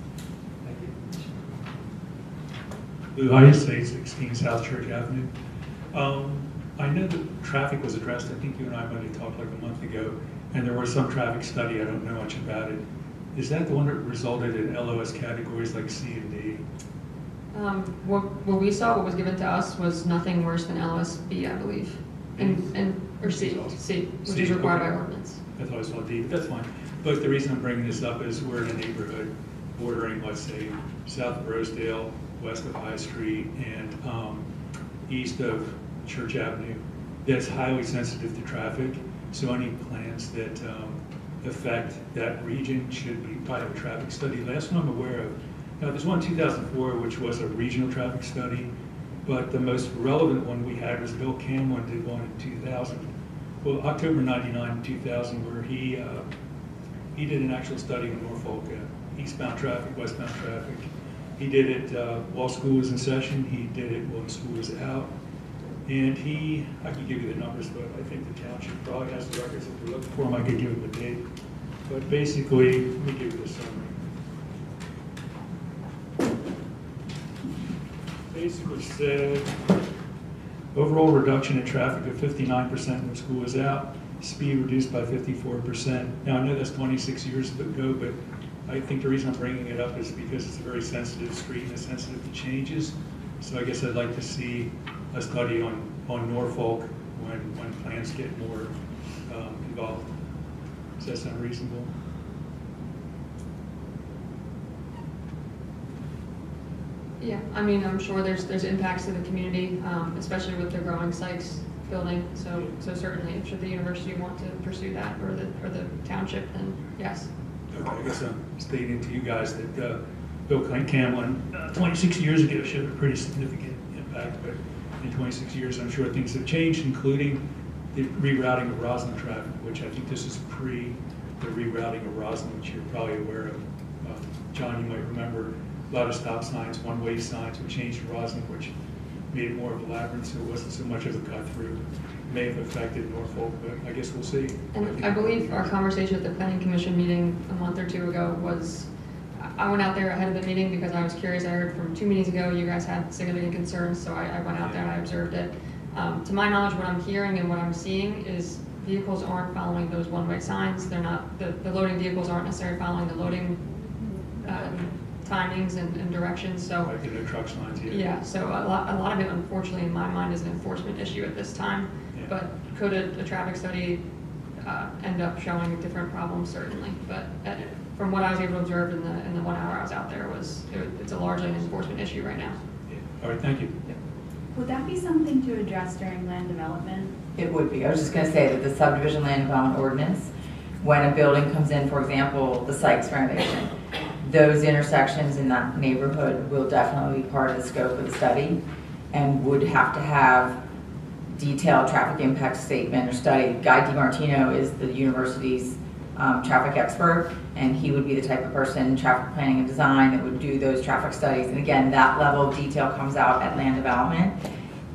[SPEAKER 12] Lou Heiss, 816 South Church Avenue. I know that traffic was addressed, I think you and I might have talked like a month ago, and there was some traffic study, I don't know much about it. Is that the one that resulted in LOS categories like C and D?
[SPEAKER 9] What we saw, what was given to us, was nothing worse than LSB, I believe, or C, which is required by ordinance.
[SPEAKER 12] I thought I saw D, but that's fine. But the reason I'm bringing this up is we're in a neighborhood bordering, let's say, south of Rosedale, west of High Street, and east of Church Avenue, that's highly sensitive to traffic. So any plans that affect that region should be part of a traffic study. Last one I'm aware of, now there's one in 2004 which was a regional traffic study, but the most relevant one we had was Bill Camlin did one in 2000. Well, October 99 and 2000, where he did an actual study in Norfolk, eastbound traffic, westbound traffic. He did it while school was in session. He did it when school was out. And I could give you the numbers, but I think the township probably has the records. If you're looking for them, I could give you the date. But basically, let me give you the summary. Basically said, overall reduction in traffic of 59% when school was out, speed reduced by 54%. Now, I know that's 26 years ago, but I think the reason I'm bringing it up is because it's a very sensitive street and it's sensitive to changes. So I guess I'd like to see a study on Norfolk when plans get more involved. Does that sound reasonable?
[SPEAKER 9] Yeah, I mean, I'm sure there's impacts to the community, especially with the growing Sykes building. So certainly, should the university want to pursue that, or the township, then yes.
[SPEAKER 12] Okay, I guess I'm stating to you guys that Bill Camlin, 26 years ago, showed a pretty significant impact, but in 26 years, I'm sure things have changed, including the rerouting of Roslyn traffic, which I think this is pre the rerouting of Roslyn, which you're probably aware of. John, you might remember a lot of stop signs, one-way signs were changed to Roslyn, which made it more of a labyrinth, so it wasn't so much of a cut-through. May have affected Norfolk, but I guess we'll see.
[SPEAKER 9] And I believe our conversation at the Planning Commission meeting a month or two ago was, I went out there ahead of the meeting because I was curious. I heard from 2 meetings ago you guys had significant concerns, so I went out there and I observed it. To my knowledge, what I'm hearing and what I'm seeing is vehicles aren't following those one-way signs. They're not, the loading vehicles aren't necessarily following the loading timings and directions. So
[SPEAKER 12] like the no truck signs,
[SPEAKER 9] yeah. So a lot of it, unfortunately, in my mind, is an enforcement issue at this time. Yeah. But could a traffic study end up showing different problems? Certainly. But from what I was able to observe in the 1 hour I was out there, it's a largely an enforcement issue right now.
[SPEAKER 12] Yeah. All right. Thank you.
[SPEAKER 9] Yeah.
[SPEAKER 10] Would that be something to address during land development?
[SPEAKER 5] It would be. I was just going to say that the subdivision land development ordinance, when a building comes in, for example, the Sykes renovation, those intersections in that neighborhood will definitely be part of the scope of the study and would have to have detailed traffic impact statement or study. Guy DiMartino is the university's traffic expert, and he would be the type of person, traffic planning and design, that would do those traffic studies. And again, that level of detail comes out at land development.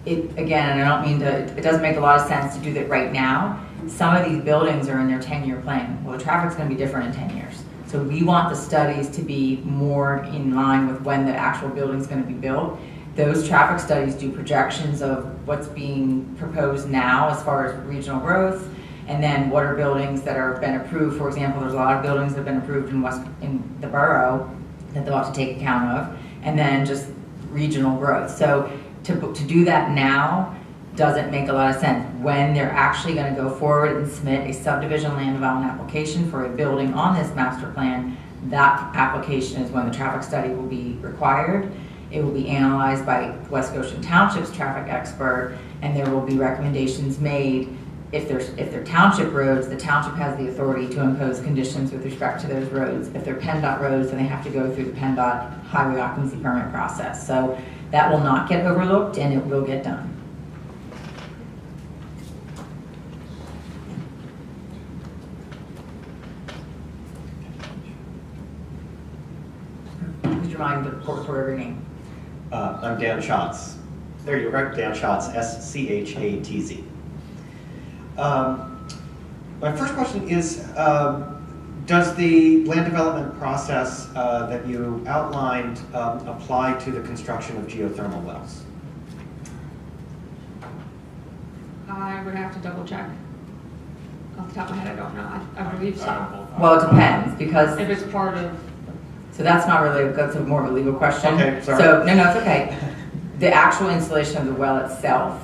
[SPEAKER 5] Again, and I don't mean to, it doesn't make a lot of sense to do that right now. Some of these buildings are in their 10-year plan. Well, the traffic's going to be different in 10 years. So we want the studies to be more in line with when the actual building's going to be built. Those traffic studies do projections of what's being proposed now as far as regional growth, and then what are buildings that are been approved. For example, there's a lot of buildings that have been approved in the borough that they'll have to take account of, and then just regional growth. So to do that now doesn't make a lot of sense. When they're actually going to go forward and submit a subdivision land development application for a building on this master plan, that application is when the traffic study will be required. It will be analyzed by West Goshen Township's traffic expert, and there will be recommendations made. If they're township roads, the township has the authority to impose conditions with respect to those roads. If they're PennDOT roads, then they have to go through the PennDOT highway occupancy permit process. So that will not get overlooked, and it will get done. Would you mind the report for every name?
[SPEAKER 13] I'm Dan Schatz. There you are, Dan Schatz, S-C-H-A-T-Z. My first question is, does the land development process that you outlined apply to the construction of geothermal wells?
[SPEAKER 9] I would have to double check. Off the top of my head, I don't know. I believe so.
[SPEAKER 5] Well, it depends, because
[SPEAKER 9] if it's part of.
[SPEAKER 5] So that's not really, that's more of a legal question.
[SPEAKER 13] Okay, sorry.
[SPEAKER 5] So, no, it's okay. The actual installation of the well itself,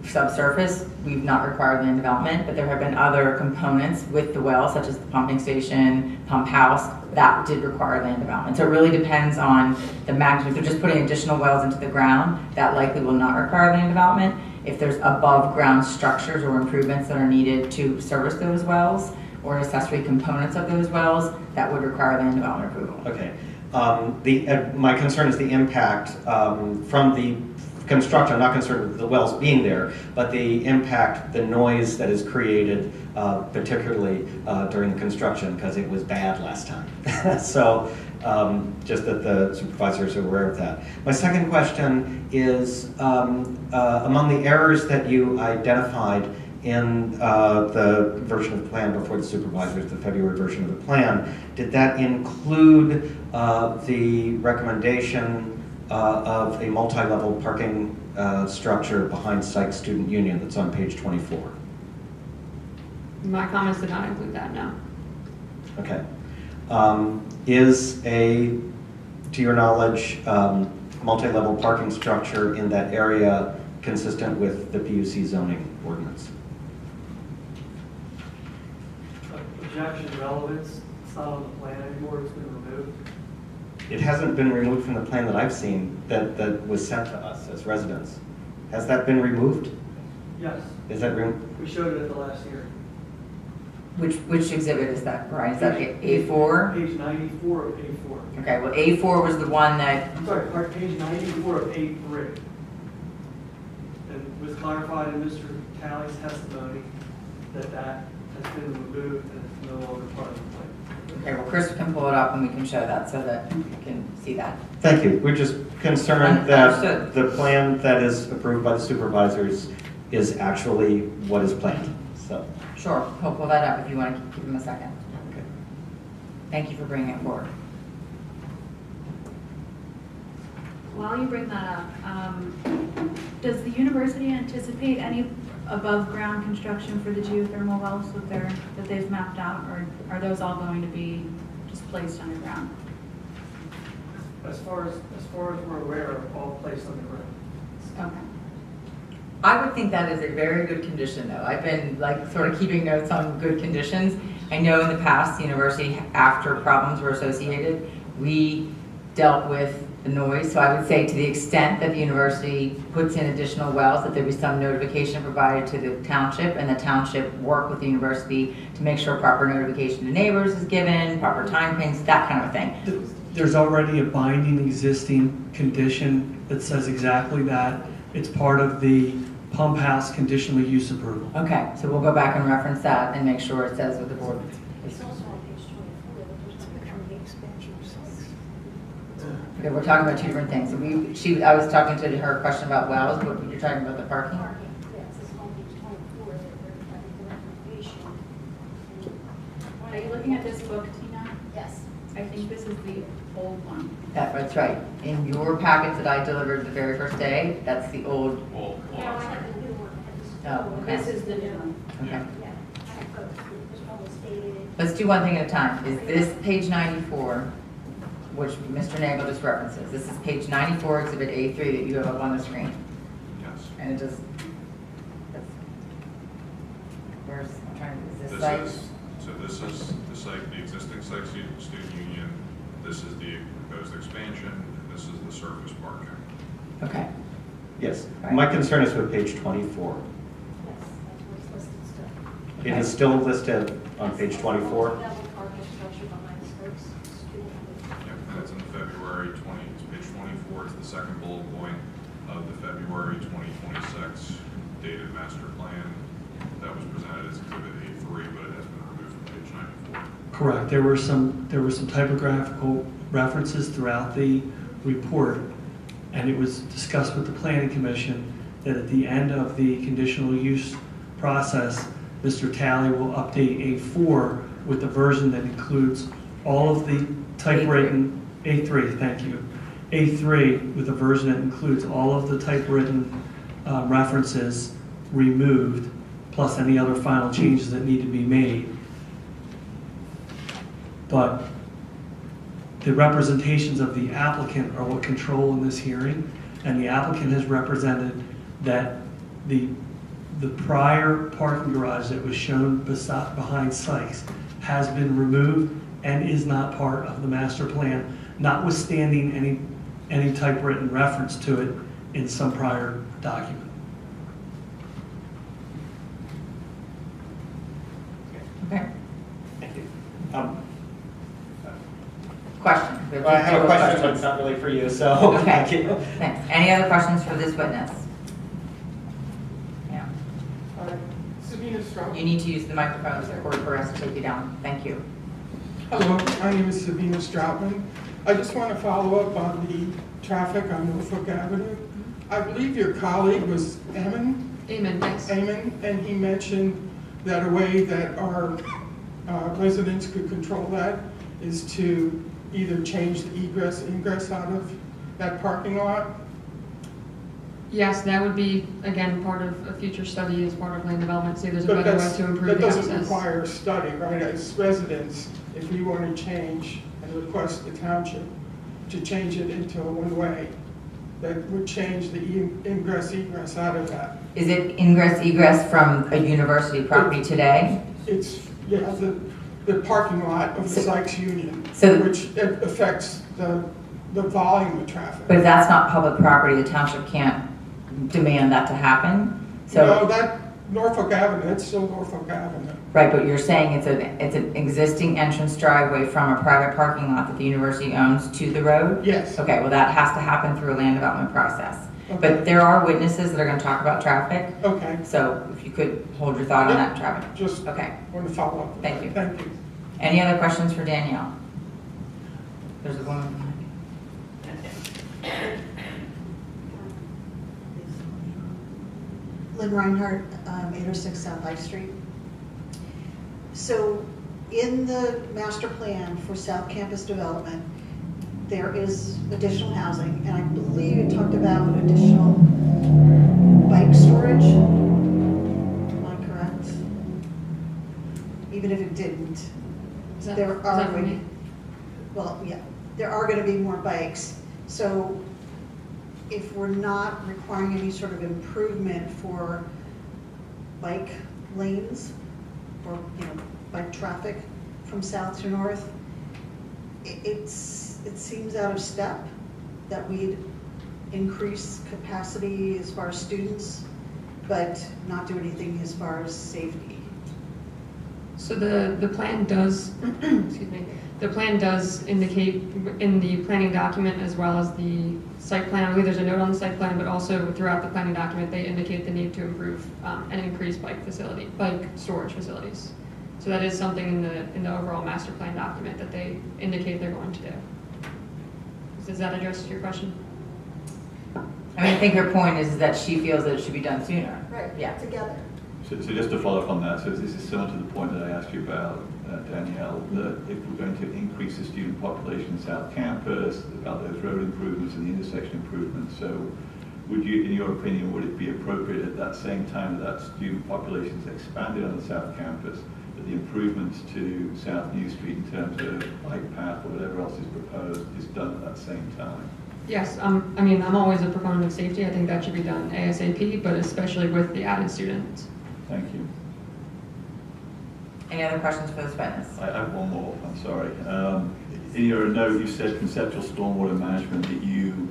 [SPEAKER 5] subsurface, we've not required land development, but there have been other components with the well, such as the pumping station, pump house, that did require land development. So it really depends on the magnitude. If they're just putting additional wells into the ground, that likely will not require land development. If there's above ground structures or improvements that are needed to service those wells or accessory components of those wells, that would require land development approval.
[SPEAKER 13] Okay. My concern is the impact from the construction. I'm not concerned with the wells being there, but the impact, the noise that is created, particularly during the construction, because it was bad last time. So just that the supervisors are aware of that. My second question is, among the errors that you identified in the version of the plan before the supervisors, the February version of the plan, did that include the recommendation of a multi-level parking structure behind Sykes Student Union that's on page 24?
[SPEAKER 9] My comments did not include that, no.
[SPEAKER 13] Okay. Is a, to your knowledge, multi-level parking structure in that area consistent with the PUC zoning ordinance?
[SPEAKER 6] Objection relevance, it's not on the plan anymore, it's been removed.
[SPEAKER 13] It hasn't been removed from the plan that I've seen that was sent to us as residents. Has that been removed?
[SPEAKER 6] Yes,
[SPEAKER 13] Is that
[SPEAKER 6] we showed it at the last hearing.
[SPEAKER 5] Which exhibit is that, Brian? Is that A4?
[SPEAKER 6] Page 94 of A4.
[SPEAKER 5] Okay, well, A4 was the one that,
[SPEAKER 6] I'm sorry, page 94 of A3. And it was clarified in Mr. Talley's testimony that that has been removed and it's no longer part of the plan.
[SPEAKER 5] okay, well, Chris can pull it up and we can show that so that you can see that.
[SPEAKER 13] Thank you. We're just concerned that
[SPEAKER 5] Understood.
[SPEAKER 13] the plan that is approved by the supervisors is actually what is planned. So,
[SPEAKER 5] Sure, he'll pull that up if you want to give him a second.
[SPEAKER 13] okay.
[SPEAKER 5] Thank you for bringing it forward.
[SPEAKER 10] While you bring that up, does the university anticipate any above-ground construction for the geothermal wells that they've mapped out, or are those all going to be just placed underground?
[SPEAKER 6] As far as we're aware, all placed on the ground.
[SPEAKER 10] Okay.
[SPEAKER 5] I would think that is a very good condition, though. I've been like sort of keeping notes on good conditions. I know in the past, the university, after problems were associated, we dealt with the noise. So I would say to the extent that the university puts in additional wells, that there be some notification provided to the township, and the township work with the university to make sure proper notification to neighbors is given, proper time frames, that kind of thing.
[SPEAKER 6] There's already a binding existing condition that says exactly that. It's part of the pump house conditional use approval.
[SPEAKER 5] Okay, so we'll go back and reference that and make sure it says what the board.
[SPEAKER 8] It's also on page 24, there's a picture of the expansion of sites.
[SPEAKER 5] Okay, we're talking about two different things. I was talking to her question about wells, but you're talking about the parking?
[SPEAKER 8] Yeah, it says on page 24, that we're having the recommendation.
[SPEAKER 10] Are you looking at this book, Tina?
[SPEAKER 8] Yes.
[SPEAKER 10] I think this is the old one.
[SPEAKER 5] That's right. In your packets that I delivered the very first day, that's the old.
[SPEAKER 8] No, I have the new one. I have
[SPEAKER 5] Oh, okay.
[SPEAKER 10] This is the new one.
[SPEAKER 5] Okay.
[SPEAKER 8] Yeah, I have both. This one was dated.
[SPEAKER 5] Let's do one thing at a time. Is this page 94, which Mr. Nagel just references? This is page 94, exhibit A3 that you have up on the screen.
[SPEAKER 7] Yes.
[SPEAKER 5] And it just, where's, I'm trying to, is this
[SPEAKER 7] This
[SPEAKER 5] site?
[SPEAKER 7] is, so this is the site, the existing site student union. This is the proposed expansion, and this is the surface parking.
[SPEAKER 5] Okay.
[SPEAKER 13] Yes.
[SPEAKER 5] Right.
[SPEAKER 13] My concern is with page 24.
[SPEAKER 8] Yes, that's where it's listed still.
[SPEAKER 13] It is still listed on page 24.
[SPEAKER 8] Level parking structure behind Stokes Student Union.
[SPEAKER 7] Yep, and it's in the February 20, it's page 24, it's the second bullet point of the February 2026 dated master plan that was presented as exhibit A3, but it has been removed from page 94.
[SPEAKER 6] Correct. There were some typographical references throughout the report, and it was discussed with the planning commission that at the end of the conditional use process, Mr. Talley will update A4 with a version that includes all of the typewritten, A3, thank you, A3 with a version that includes all of the typewritten references removed, plus any other final changes that need to be made. But the representations of the applicant are what control in this hearing, and the applicant has represented that the prior parking garage that was shown behind Sykes has been removed and is not part of the master plan, notwithstanding any typewritten reference to it in some prior document.
[SPEAKER 5] Okay.
[SPEAKER 13] Thank you.
[SPEAKER 5] Question?
[SPEAKER 13] Well, I have a question, but it's not really for you, so thank
[SPEAKER 5] Okay,
[SPEAKER 13] you.
[SPEAKER 5] thanks. Any other questions for this witness? Yeah.
[SPEAKER 2] Sabina Strout.
[SPEAKER 5] You need to use the microphone or for us to take you down. Thank you.
[SPEAKER 2] Hello, my name is Sabina Stroutman. I just want to follow up on the traffic on Norfolk Avenue. I believe your colleague was Eamon,
[SPEAKER 9] Yes.
[SPEAKER 2] and he mentioned that a way that our residents could control that is to either change the egress, ingress out of that parking lot.
[SPEAKER 9] Yes, that would be, again, part of a future study as part of land development, see if there's a
[SPEAKER 2] But
[SPEAKER 9] better way to improve
[SPEAKER 2] that
[SPEAKER 9] the
[SPEAKER 2] doesn't
[SPEAKER 9] access.
[SPEAKER 2] require a study, right? As residents, if we want to change and request the township to change it into a one-way, that would change the ingress, egress out of that.
[SPEAKER 5] Is it ingress egress from a university property today?
[SPEAKER 2] It's, yeah, the parking lot of the Sykes Union,
[SPEAKER 5] So-
[SPEAKER 2] which affects the volume of traffic.
[SPEAKER 5] But if that's not public property, the township can't demand that to happen?
[SPEAKER 2] No,
[SPEAKER 5] So,
[SPEAKER 2] that Norfolk Avenue, it's still Norfolk Avenue.
[SPEAKER 5] right, but you're saying it's an existing entrance driveway from a private parking lot that the university owns to the road?
[SPEAKER 2] Yes.
[SPEAKER 5] Okay, well, that has to happen through a land development process.
[SPEAKER 2] Okay.
[SPEAKER 5] But there are witnesses that are gonna talk about traffic,
[SPEAKER 2] Okay,
[SPEAKER 5] so if you could hold your thought on that traffic.
[SPEAKER 2] just
[SPEAKER 5] Okay,
[SPEAKER 2] want to follow up. with
[SPEAKER 5] Thank
[SPEAKER 2] that.
[SPEAKER 5] you.
[SPEAKER 2] Thank you.
[SPEAKER 5] any other questions for Danielle? There's a woman behind you.
[SPEAKER 14] Lynn Reinhardt, 806 South High Street. So in the master plan for South Campus development, there is additional housing, and I believe it talked about additional bike storage. Am I correct? Even if it didn't,
[SPEAKER 9] Is that
[SPEAKER 14] there are
[SPEAKER 9] for me?
[SPEAKER 14] well, yeah, there are going to be more bikes. So if we're not requiring any sort of improvement for bike lanes or, bike traffic from south to north, it seems out of step that we'd increase capacity as far as students, but not do anything as far as safety.
[SPEAKER 9] So the plan does, excuse me, the plan does indicate in the planning document as well as the site plan, I believe there's a note on the site plan, but also throughout the planning document, they indicate the need to improve and increase bike storage facilities. So that is something in the overall master plan document that they indicate they're going to do. Does that address your question?
[SPEAKER 5] I mean, I think her point is that she feels that it should be done sooner.
[SPEAKER 14] Right,
[SPEAKER 5] Yeah.
[SPEAKER 14] together.
[SPEAKER 3] So just to follow up on that, so this is similar to the point that I asked you about, Danielle, that if we're going to increase the student population in South Campus, about those road improvements and the intersection improvements, so would you, in your opinion, would it be appropriate at that same time that student population is expanded on the South Campus, that the improvements to South New Street in terms of bike path or whatever else is proposed is done at that same time?
[SPEAKER 9] Yes, I mean, I'm always a proponent of safety. I think that should be done ASAP, but especially with the added students.
[SPEAKER 3] Thank you.
[SPEAKER 5] Any other questions for this witness?
[SPEAKER 3] I have one more, I'm sorry. In your note, you said conceptual stormwater management, that you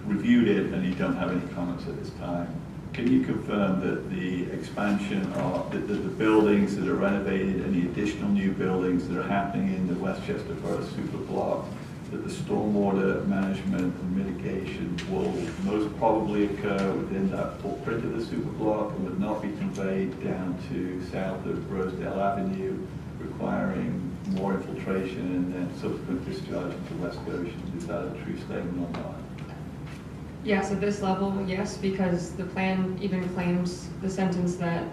[SPEAKER 3] reviewed it and you don't have any comments at this time. Can you confirm that the expansion of the buildings that are renovated, any additional new buildings that are happening in the Westchester Borough super block, that the stormwater management and mitigation will most probably occur within that footprint of the super block and would not be conveyed down to south of Rosedale Avenue, requiring more infiltration and then subsequent discharge into West Goshen? Is that a true statement or not?
[SPEAKER 9] Yes, at this level, yes, because the plan even claims the sentence that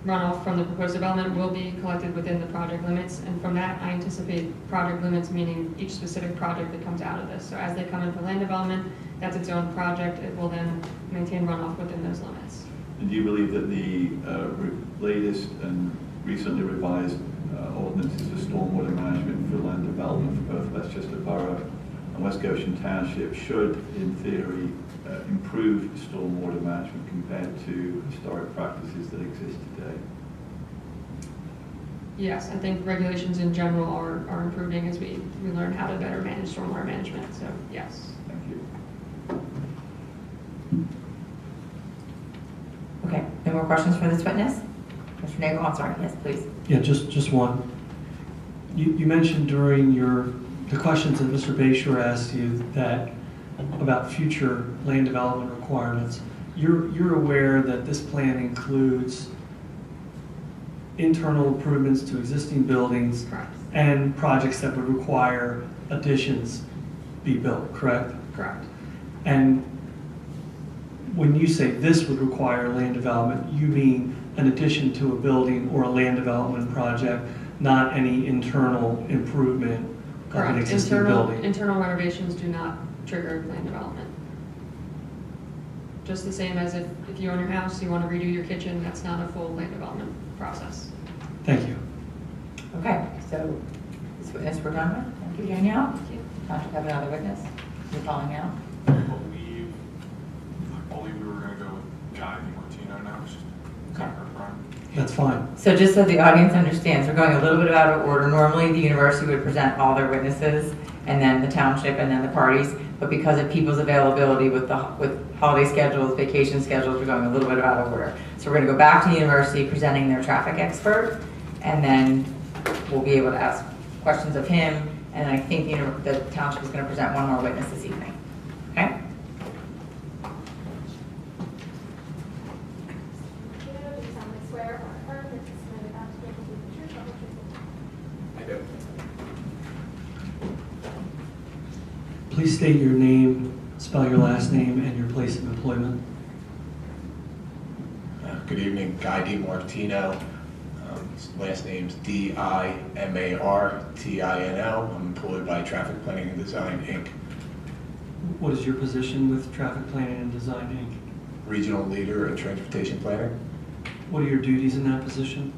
[SPEAKER 9] runoff from the proposed development will be collected within the project limits, and from that, I anticipate project limits meaning each specific project that comes out of this. So as they come in for land development, that's its own project. It will then maintain runoff within those limits.
[SPEAKER 3] And do you believe that the latest and recently revised ordinances for stormwater management for land development for both Westchester Borough and West Goshen Township should, in theory, improve stormwater management compared to historic practices that exist today?
[SPEAKER 9] Yes, I think regulations in general are improving as we learn how to better manage stormwater management, so yes.
[SPEAKER 3] Thank you.
[SPEAKER 5] Okay, no more questions for this witness? Mr. Nagel, I'm sorry, yes, please.
[SPEAKER 6] Yeah, just one. You mentioned during the questions that Mr. Bayshore asked you that about future land development requirements. You're aware that this plan includes internal improvements to existing buildings.
[SPEAKER 9] Correct.
[SPEAKER 6] And projects that would require additions be built, correct?
[SPEAKER 9] Correct.
[SPEAKER 6] And when you say this would require land development, you mean an addition to a building or a land development project, not any internal improvement of an
[SPEAKER 9] Correct.
[SPEAKER 6] existing building?
[SPEAKER 9] Internal renovations do not trigger land development. Just the same as if you own your house, you want to redo your kitchen, that's not a full land development process.
[SPEAKER 6] Thank you.
[SPEAKER 5] Okay, so this witness we're done with. Thank you, Danielle.
[SPEAKER 9] Thank you.
[SPEAKER 5] Township have another witness? You're calling out?
[SPEAKER 7] I believe we were going to go with Guy DiMartino now. Is that correct, Brian?
[SPEAKER 6] That's fine.
[SPEAKER 5] So just so the audience understands, we're going a little bit out of order. Normally, the university would present all their witnesses, and then the township, and then the parties. But because of people's availability with holiday schedules, vacation schedules, we're going a little bit out of order. So we're going to go back to the university presenting their traffic expert, and then we'll be able to ask questions of him. And I think the township is going to present one more witness this evening. Okay?
[SPEAKER 8] Do you solemnly swear or affirm that the testimony about to give will be the truth, the whole truth, and nothing but the truth?
[SPEAKER 6] Please state your name, spell your last name, and your place of employment.
[SPEAKER 15] Good evening, Guy DiMartino. Last name's D-I-M-A-R-T-I-N-O. I'm employed by Traffic Planning and Design, Inc.
[SPEAKER 6] What is your position with Traffic Planning and Design, Inc.?
[SPEAKER 15] Regional Leader in Transportation Planning.
[SPEAKER 6] What are your duties in that position?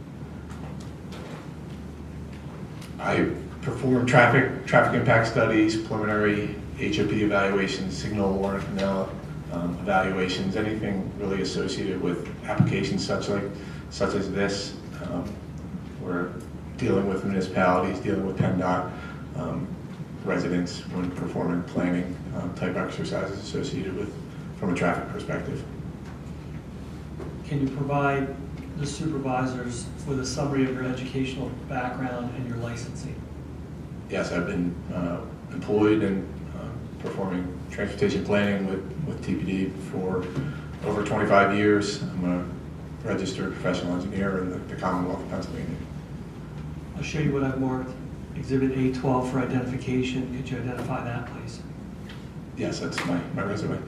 [SPEAKER 15] I perform traffic impact studies, preliminary HOP evaluations, signal warrant canal evaluations, anything really associated with applications such as this. We're dealing with municipalities, dealing with PennDOT residents when performing planning type exercises associated with from a traffic perspective.
[SPEAKER 6] Can you provide the supervisors with a summary of your educational background and your licensing?
[SPEAKER 15] Yes, I've been employed and performing transportation planning with TPD for over 25 years. I'm a registered professional engineer in the Commonwealth of Pennsylvania.
[SPEAKER 6] I'll show you what I've marked. Exhibit A12 for identification. Could you identify that, please?
[SPEAKER 15] Yes, that's my resume.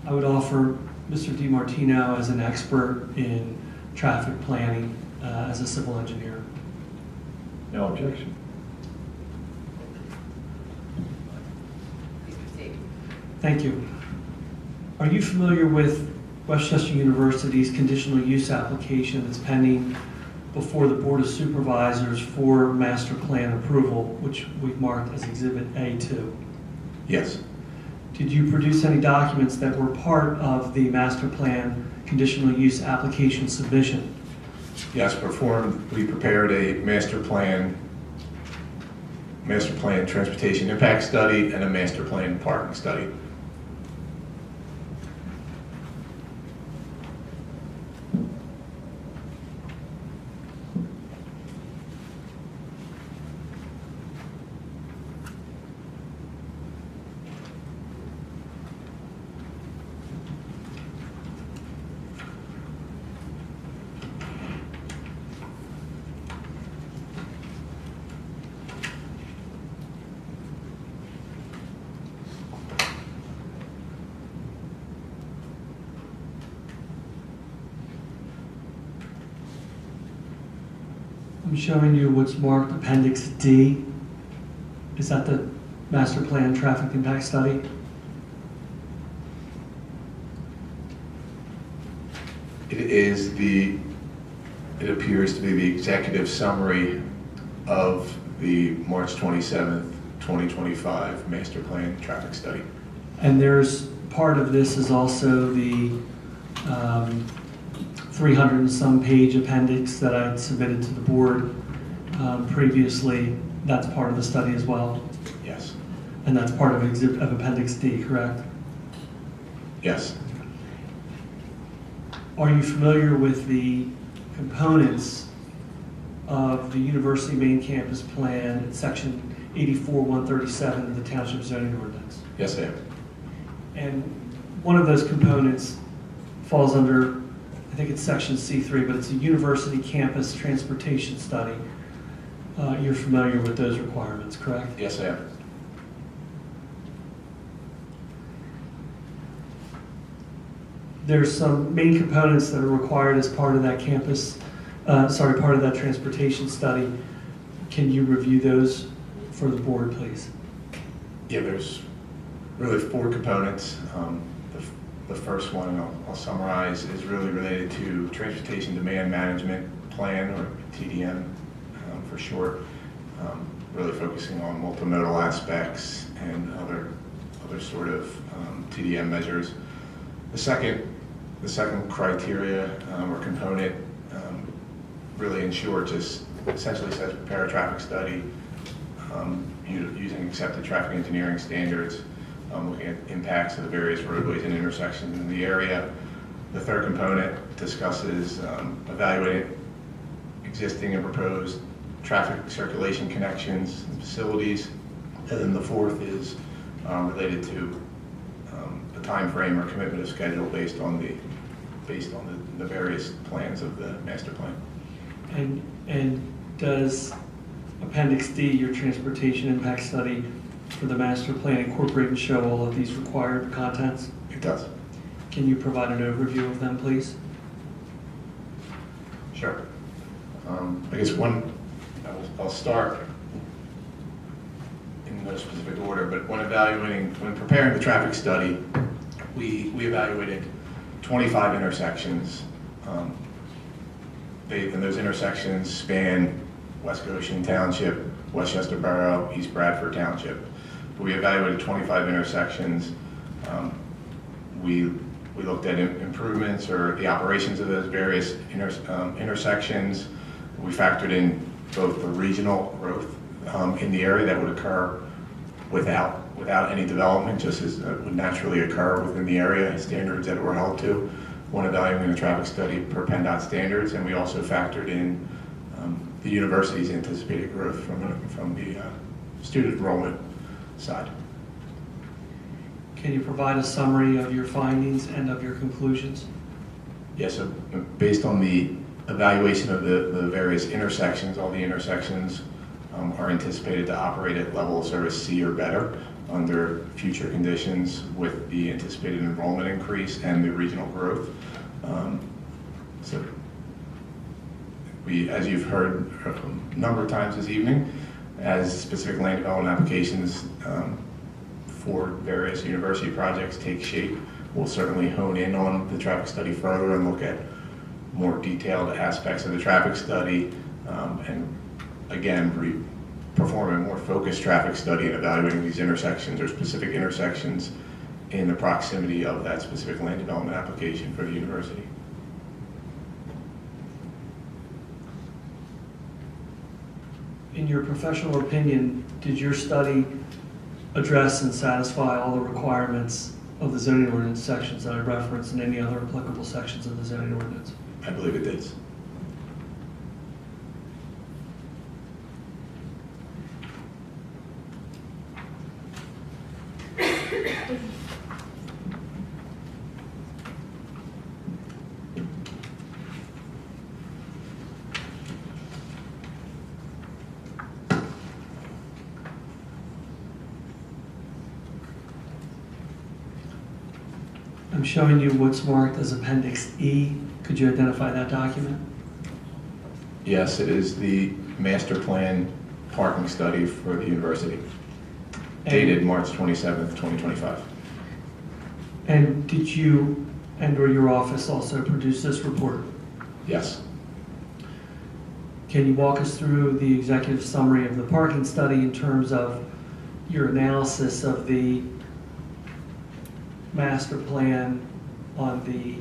[SPEAKER 6] I would offer Mr. DiMartino as an expert in traffic planning as a civil engineer.
[SPEAKER 3] No objection.
[SPEAKER 6] Thank you. Are you familiar with Westchester University's conditional use application that's pending before the Board of Supervisors for master plan approval, which we've marked as Exhibit A2?
[SPEAKER 15] Yes.
[SPEAKER 6] Did you produce any documents that were part of the master plan conditional use application submission?
[SPEAKER 15] Yes, we prepared a master plan transportation impact study and a master plan parking study.
[SPEAKER 6] I'm showing you what's marked Appendix D. Is that the master plan traffic impact study?
[SPEAKER 15] It appears to be the executive summary of the March 27th, 2025 master plan traffic study.
[SPEAKER 6] And there's part of this is also the 300 and some page appendix that I submitted to the board previously, that's part of the study as well?
[SPEAKER 15] Yes.
[SPEAKER 6] And that's part of Appendix D, correct?
[SPEAKER 15] Yes.
[SPEAKER 6] Are you familiar with the components of the University Main Campus Plan in Section 84-137 of the Township Zoning Ordinance?
[SPEAKER 15] Yes, I am.
[SPEAKER 6] And one of those components falls under, I think it's Section C3, but it's a University Campus Transportation Study. You're familiar with those requirements, correct?
[SPEAKER 15] Yes, I am.
[SPEAKER 6] There's some main components that are required as part of that part of that transportation study. Can you review those for the board, please?
[SPEAKER 15] Yeah, there's really 4 components. The first one I'll summarize is really related to Transportation Demand Management Plan, or TDM for short, really focusing on multimodal aspects and other sort of TDM measures. The second criteria or component, really in short, just essentially says prepare a traffic study using accepted traffic engineering standards, looking at impacts of the various roadways and intersections in the area. The third component discusses evaluating existing and proposed traffic circulation connections and facilities. And then the fourth is related to the time frame or commitment of schedule based on the various plans of the master plan.
[SPEAKER 6] And does Appendix D, your transportation impact study for the master plan, incorporate and show all of these required contents?
[SPEAKER 15] It does.
[SPEAKER 6] Can you provide an overview of them, please?
[SPEAKER 15] Sure. I guess I'll start in no specific order, but when preparing the traffic study, we evaluated 25 intersections. And those intersections span West Goshen Township, Westchester Borough, East Bradford Township. We evaluated 25 intersections. We looked at improvements or the operations of those various intersections. We factored in both the regional growth in the area that would occur without any development, just as would naturally occur within the area, standards that were held to when evaluating the traffic study per PennDOT standards. And we also factored in the university's anticipated growth from the student enrollment side.
[SPEAKER 6] Can you provide a summary of your findings and of your conclusions?
[SPEAKER 15] Yes, so based on the evaluation of the various intersections, all the intersections are anticipated to operate at level of service C or better under future conditions with the anticipated enrollment increase and the regional growth. So we, as you've heard a number of times this evening, as specific land development applications for various university projects take shape, we'll certainly hone in on the traffic study further and look at more detailed aspects of the traffic study, and again, perform a more focused traffic study and evaluating these intersections or specific intersections in the proximity of that specific land development application for the university.
[SPEAKER 6] In your professional opinion, did your study address and satisfy all the requirements of the zoning ordinance sections that I referenced and any other applicable sections of the zoning ordinance?
[SPEAKER 15] I believe it is.
[SPEAKER 6] I'm showing you what's marked as Appendix E. Could you identify that document?
[SPEAKER 15] Yes, it is the master plan parking study for the university, dated March 27th, 2025.
[SPEAKER 6] And did you and/or your office also produce this report?
[SPEAKER 15] Yes.
[SPEAKER 6] Can you walk us through the executive summary of the parking study in terms of your analysis of the master plan on the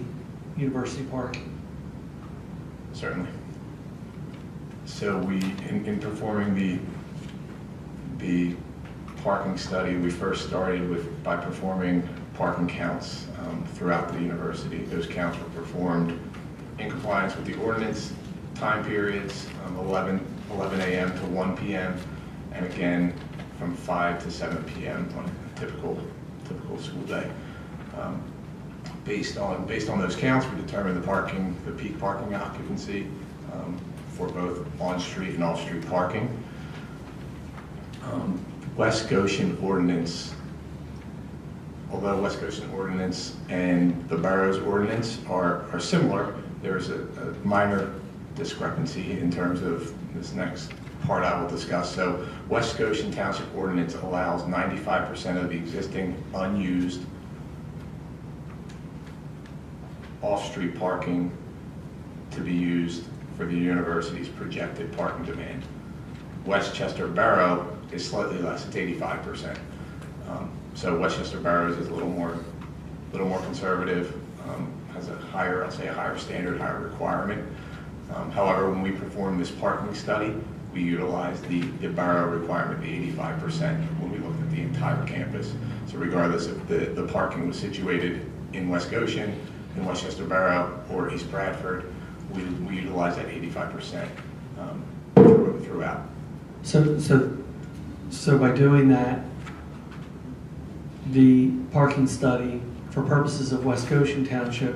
[SPEAKER 6] university parking?
[SPEAKER 15] Certainly. So in performing the parking study, we first started by performing parking counts throughout the university. Those counts were performed in compliance with the ordinance, time periods, 11 a.m. to 1 p.m., and again from 5 to 7 p.m. on a typical school day. Based on those counts, we determined the peak parking occupancy for both on-street and off-street parking. West Goshen ordinance, although West Goshen ordinance and the borough's ordinance are similar, there's a minor discrepancy in terms of this next part I will discuss. So West Goshen Township ordinance allows 95% of the existing unused off-street parking to be used for the university's projected parking demand. Westchester Borough is slightly less, it's 85%. So Westchester Borough is a little more conservative, has a higher, I'll say a higher standard, higher requirement. However, when we performed this parking study, we utilized the borough requirement, the 85%, when we looked at the entire campus. So regardless if the parking was situated in West Goshen, in Westchester Borough, or East Bradford, we utilize that 85% throughout.
[SPEAKER 6] So by doing that, the parking study for purposes of West Goshen Township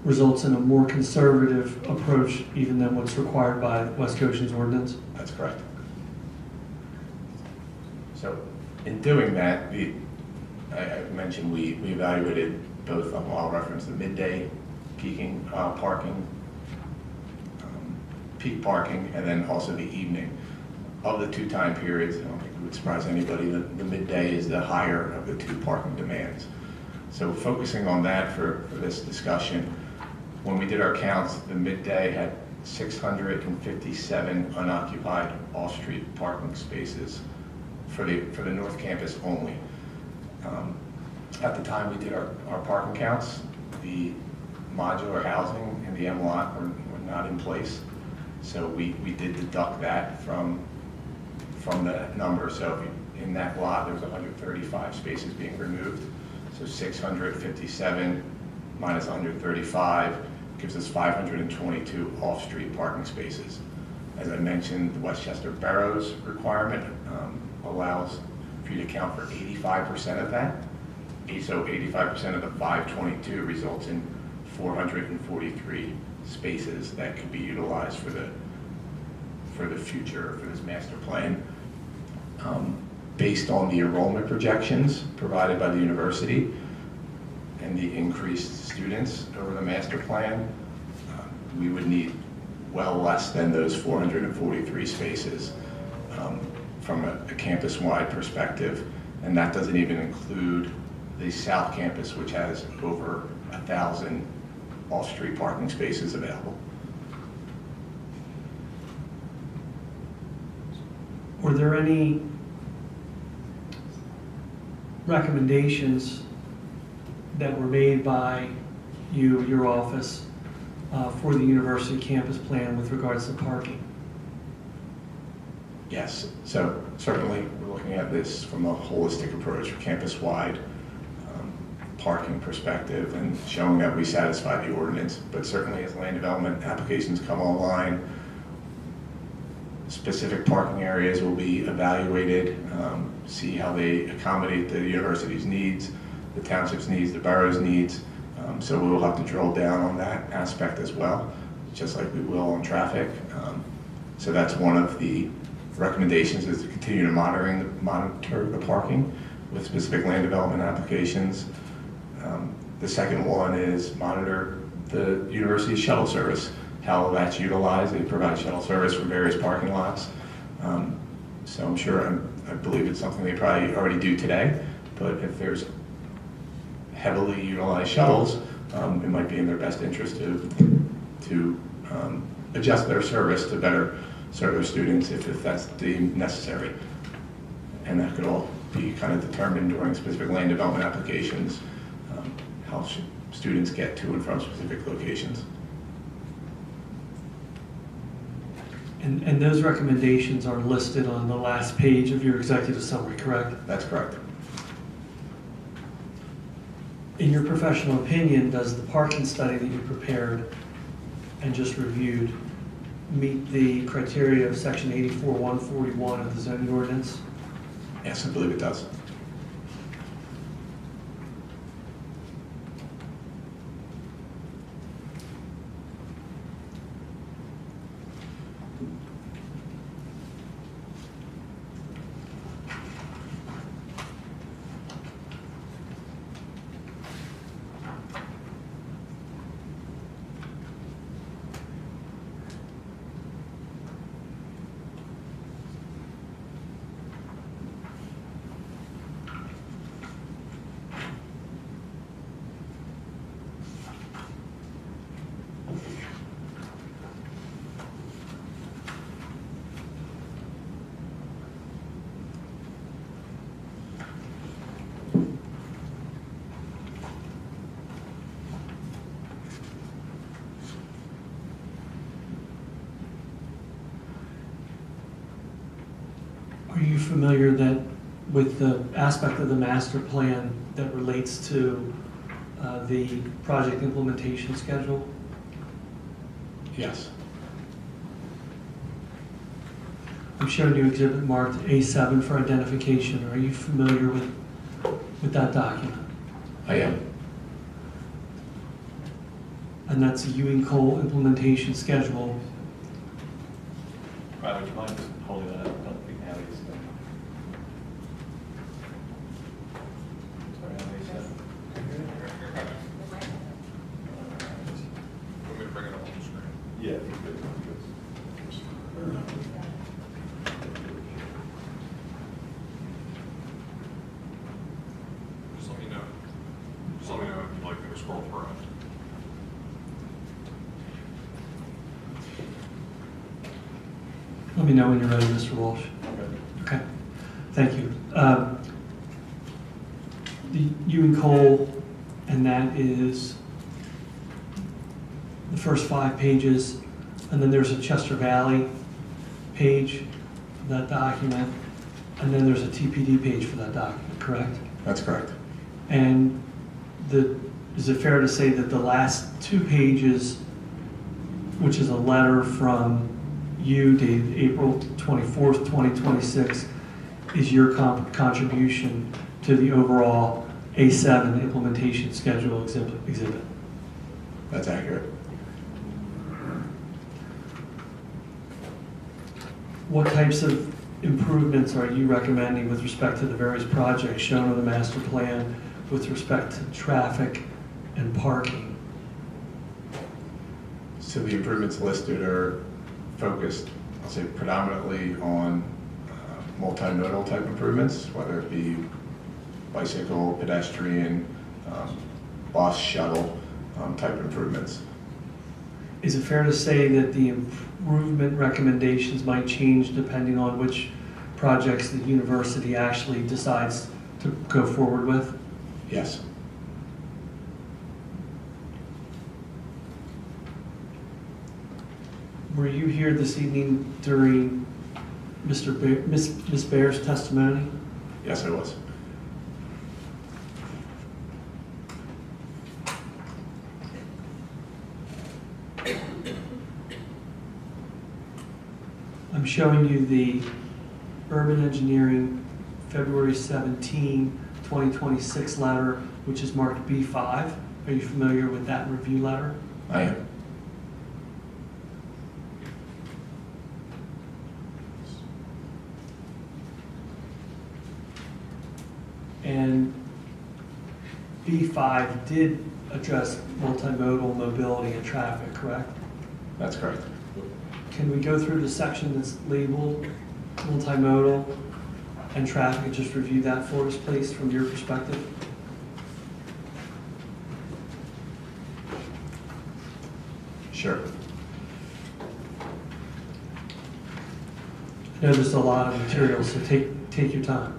[SPEAKER 6] results in a more conservative approach even than what's required by West Goshen's ordinance?
[SPEAKER 15] That's correct. So in doing that, I mentioned we evaluated both, I'll reference the midday peaking parking, peak parking, and then also the evening. Of the two time periods, I don't think it would surprise anybody that the midday is the higher of the two parking demands. So focusing on that for this discussion, when we did our counts, the midday had 657 unoccupied off-street parking spaces for the North Campus only. At the time we did our parking counts, the modular housing and the M lot were not in place. So we did deduct that from that number. So in that lot, there was 135 spaces being removed. So 657 minus 135 gives us 522 off-street parking spaces. As I mentioned, the Westchester Borough's requirement allows for you to count for 85% of that. So 85% of the 522 results in 443 spaces that could be utilized for the future, for this master plan. Based on the enrollment projections provided by the university and the increased students over the master plan, we would need well less than those 443 spaces from a campus-wide perspective. And that doesn't even include the South Campus, which has over 1,000 off-street parking spaces available.
[SPEAKER 6] Were there any recommendations that were made by your office, for the university campus plan with regards to parking?
[SPEAKER 15] Yes, so certainly we're looking at this from a holistic approach, campus-wide parking perspective, and showing that we satisfy the ordinance. But certainly as land development applications come online, specific parking areas will be evaluated, see how they accommodate the university's needs, the township's needs, the borough's needs. So we will have to drill down on that aspect as well, just like we will on traffic. So that's one of the recommendations, is to continue to monitor the parking with specific land development applications. The second one is monitor the university's shuttle service, how that's utilized. They provide shuttle service for various parking lots. So I'm sure, I believe it's something they probably already do today, but if there's heavily utilized shuttles, it might be in their best interest to adjust their service to better serve their students if that's deemed necessary. And that could all be kind of determined during specific land development applications, how students get to and from specific locations.
[SPEAKER 6] And those recommendations are listed on the last page of your executive summary, correct?
[SPEAKER 15] That's correct.
[SPEAKER 6] In your professional opinion, does the parking study that you prepared and just reviewed meet the criteria of section 84-141 of the zoning ordinance?
[SPEAKER 15] Yes, I believe it does.
[SPEAKER 6] Are you familiar that with the aspect of the master plan that relates to the project implementation schedule?
[SPEAKER 15] Yes.
[SPEAKER 6] I'm showing you exhibit marked A7 for identification. Are you familiar with that document?
[SPEAKER 15] I am.
[SPEAKER 6] And that's a Ewing Cole implementation schedule.
[SPEAKER 3] Right, would you mind just holding that up? I don't think Allie's sorry, Allie's
[SPEAKER 7] Want me to bring it up on the screen?
[SPEAKER 3] yeah, if you could.
[SPEAKER 7] Just let me know. Just let me know if you'd like me to scroll through it.
[SPEAKER 6] Let me know when you're ready, Mr. Walsh. Okay, thank you. The Ewing Cole, and that is the first 5 pages, and then there's a Chester Valley page of that document, and then there's a TPD page for that document, correct?
[SPEAKER 15] That's correct.
[SPEAKER 6] And is it fair to say that the last 2 pages, which is a letter from you dated April 24th, 2026, is your contribution to the overall A7 implementation schedule exhibit?
[SPEAKER 15] That's accurate.
[SPEAKER 6] What types of improvements are you recommending with respect to the various projects shown on the master plan with respect to traffic and parking?
[SPEAKER 15] So the improvements listed are focused, I'll say, predominantly on multimodal type improvements, whether it be bicycle, pedestrian, bus, shuttle type improvements.
[SPEAKER 6] Is it fair to say that the improvement recommendations might change depending on which projects the university actually decides to go forward with?
[SPEAKER 15] Yes.
[SPEAKER 6] Were you here this evening during Ms. Baer's testimony?
[SPEAKER 15] Yes, I was.
[SPEAKER 6] I'm showing you the Urban Engineering February 17, 2026 letter, which is marked B5. Are you familiar with that review letter?
[SPEAKER 15] I am.
[SPEAKER 6] And B5 did address multimodal mobility and traffic, correct?
[SPEAKER 15] That's correct.
[SPEAKER 6] Can we go through the section that's labeled multimodal and traffic and just review that for us, please, from your perspective?
[SPEAKER 15] Sure.
[SPEAKER 6] I know there's a lot of material, so take your time.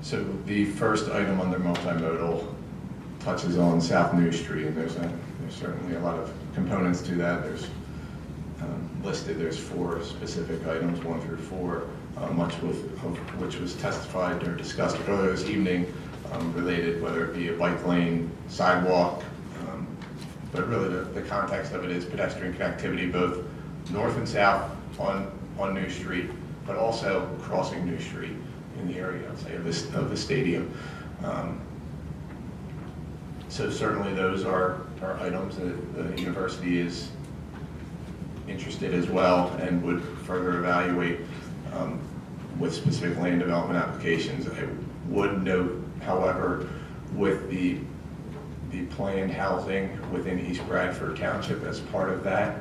[SPEAKER 15] So the first item under multimodal touches on South New Street, and there's certainly a lot of components to that. There's listed, there's 4 specific items, 1 through 4, much of which was testified or discussed earlier this evening, related, whether it be a bike lane, sidewalk, but really the context of it is pedestrian connectivity, both north and south on New Street, but also crossing New Street in the area, I'd say, of the stadium. So certainly those are items that the university is interested as well and would further evaluate with specific land development applications. I would note, however, with the planned housing within East Bradford Township, as part of that,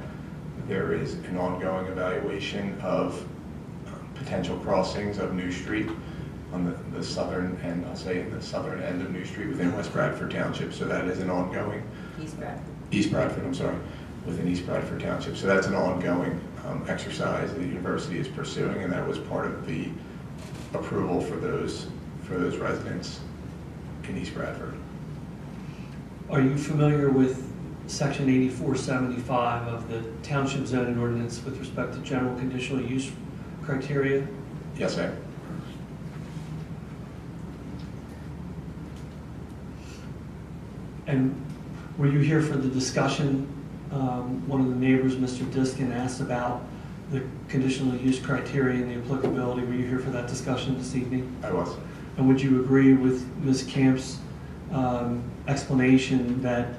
[SPEAKER 15] there is an ongoing evaluation of potential crossings of New Street on the southern end, I'll say the southern end of New Street within West Bradford Township. So that is an ongoing. East Bradford, I'm sorry, within East Bradford Township. So that's an ongoing exercise the university is pursuing, and that was part of the approval for those residents in East Bradford.
[SPEAKER 6] Are you familiar with Section 8475 of the Township Zoning Ordinance with respect to general conditional use criteria?
[SPEAKER 15] Yes, I am.
[SPEAKER 6] And were you here for the discussion? One of the neighbors, Mr. Diskin, asked about the conditional use criteria and the applicability. Were you here for that discussion this evening?
[SPEAKER 15] I was.
[SPEAKER 6] And would you agree with Ms. Camp's explanation that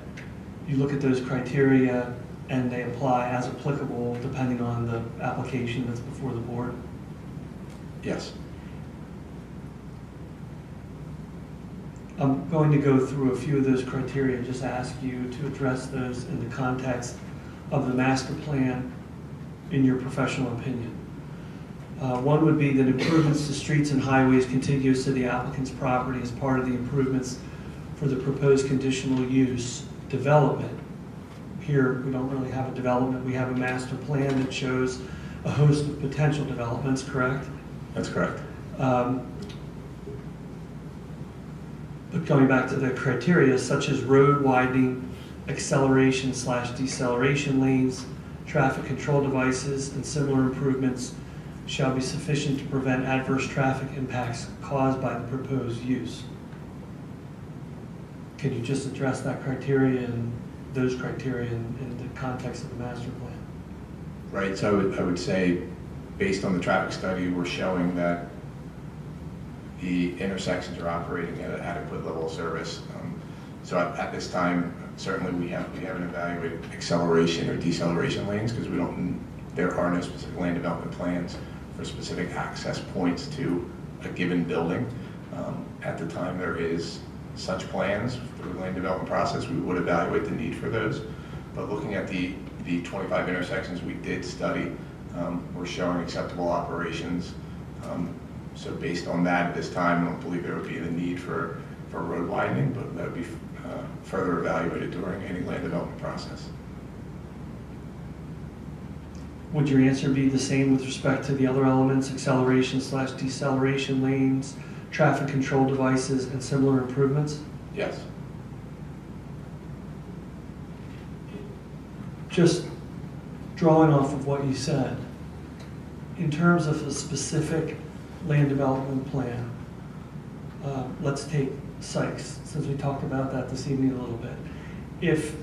[SPEAKER 6] you look at those criteria and they apply as applicable depending on the application that's before the board?
[SPEAKER 15] Yes.
[SPEAKER 6] I'm going to go through a few of those criteria and just ask you to address those in the context of the master plan in your professional opinion. One would be that improvements to streets and highways contiguous to the applicant's property as part of the improvements for the proposed conditional use development. Here, we don't really have a development. We have a master plan that shows a host of potential developments, correct?
[SPEAKER 15] That's correct.
[SPEAKER 6] But going back to the criteria, such as road widening, acceleration/deceleration lanes, traffic control devices, and similar improvements shall be sufficient to prevent adverse traffic impacts caused by the proposed use. Can you just address that criteria and those criteria in the context of the master plan?
[SPEAKER 15] Right, so I would say, based on the traffic study, we're showing that the intersections are operating at an adequate level of service. So at this time, certainly we haven't evaluated acceleration or deceleration lanes because there are no specific land development plans for specific access points to a given building. At the time there is such plans through the land development process, we would evaluate the need for those. But looking at the 25 intersections we did study, we're showing acceptable operations. So based on that, at this time, I don't believe there would be the need for road widening, but that would be further evaluated during any land development process.
[SPEAKER 6] Would your answer be the same with respect to the other elements, acceleration/deceleration lanes, traffic control devices, and similar improvements?
[SPEAKER 15] Yes.
[SPEAKER 6] Just drawing off of what you said, in terms of a specific land development plan, let's take Sykes, since we talked about that this evening a little bit. If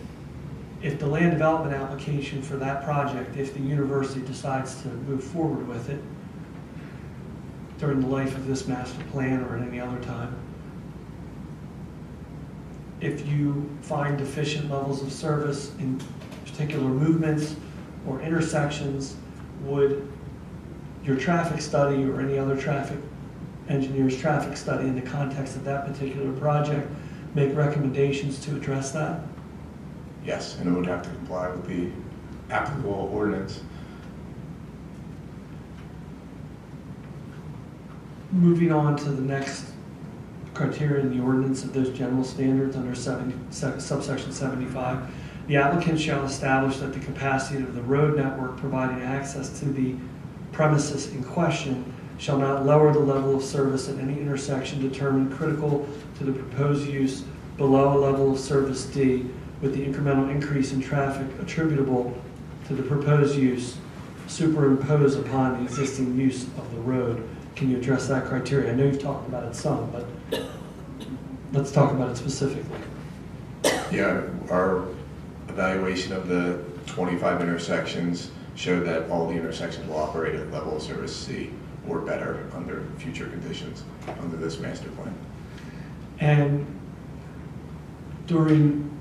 [SPEAKER 6] the land development application for that project, if the university decides to move forward with it during the life of this master plan or at any other time, if you find deficient levels of service in particular movements or intersections, would your traffic study or any other traffic engineer's traffic study in the context of that particular project make recommendations to address that?
[SPEAKER 15] Yes, and it would have to comply with the applicable ordinance.
[SPEAKER 6] Moving on to the next criteria in the ordinance of those general standards under subsection 75, the applicant shall establish that the capacity of the road network providing access to the premises in question shall not lower the level of service at any intersection determined critical to the proposed use below a level of service D, with the incremental increase in traffic attributable to the proposed use superimposed upon the existing use of the road. Can you address that criteria? I know you've talked about it some, but let's talk about it specifically.
[SPEAKER 15] Yeah, our evaluation of the 25 intersections showed that all the intersections will operate at level of service C or better under future conditions under this master plan.
[SPEAKER 6] And during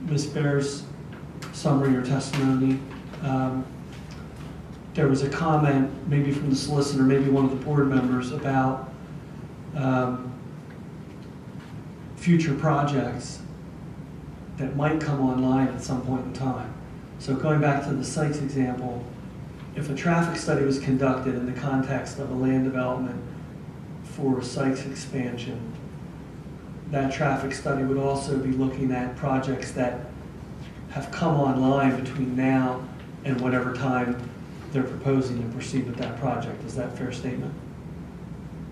[SPEAKER 6] Ms. Baer's summary or testimony, there was a comment, maybe from the solicitor, maybe one of the board members, about future projects that might come online at some point in time. So going back to the Sykes example, if a traffic study was conducted in the context of a land development for Sykes expansion, that traffic study would also be looking at projects that have come online between now and whatever time they're proposing to proceed with that project. Is that a fair statement?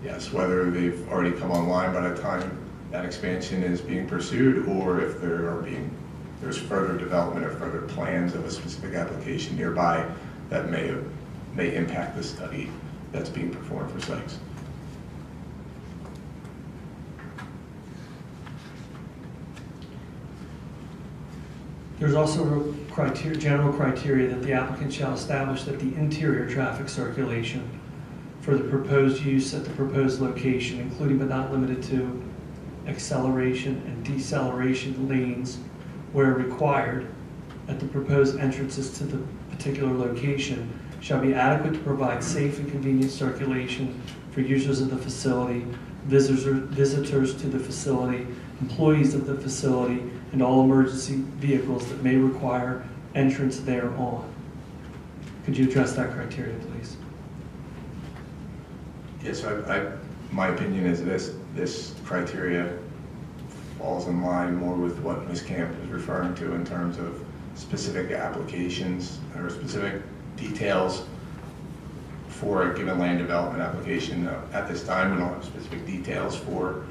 [SPEAKER 15] Yes, whether they've already come online by the time that expansion is being pursued, or if there's further development or further plans of a specific application nearby that may impact the study that's being performed for Sykes.
[SPEAKER 6] There's also a general criteria that the applicant shall establish that the interior traffic circulation for the proposed use at the proposed location, including but not limited to acceleration and deceleration lanes where required at the proposed entrances to the particular location, shall be adequate to provide safe and convenient circulation for users of the facility, visitors to the facility, employees of the facility, and all emergency vehicles that may require entrance thereon. Could you address that criteria, please?
[SPEAKER 15] Yes, my opinion is this criteria falls in line more with what Ms. Camp is referring to in terms of specific applications or specific details for a given land development application. At this time, we don't have specific details for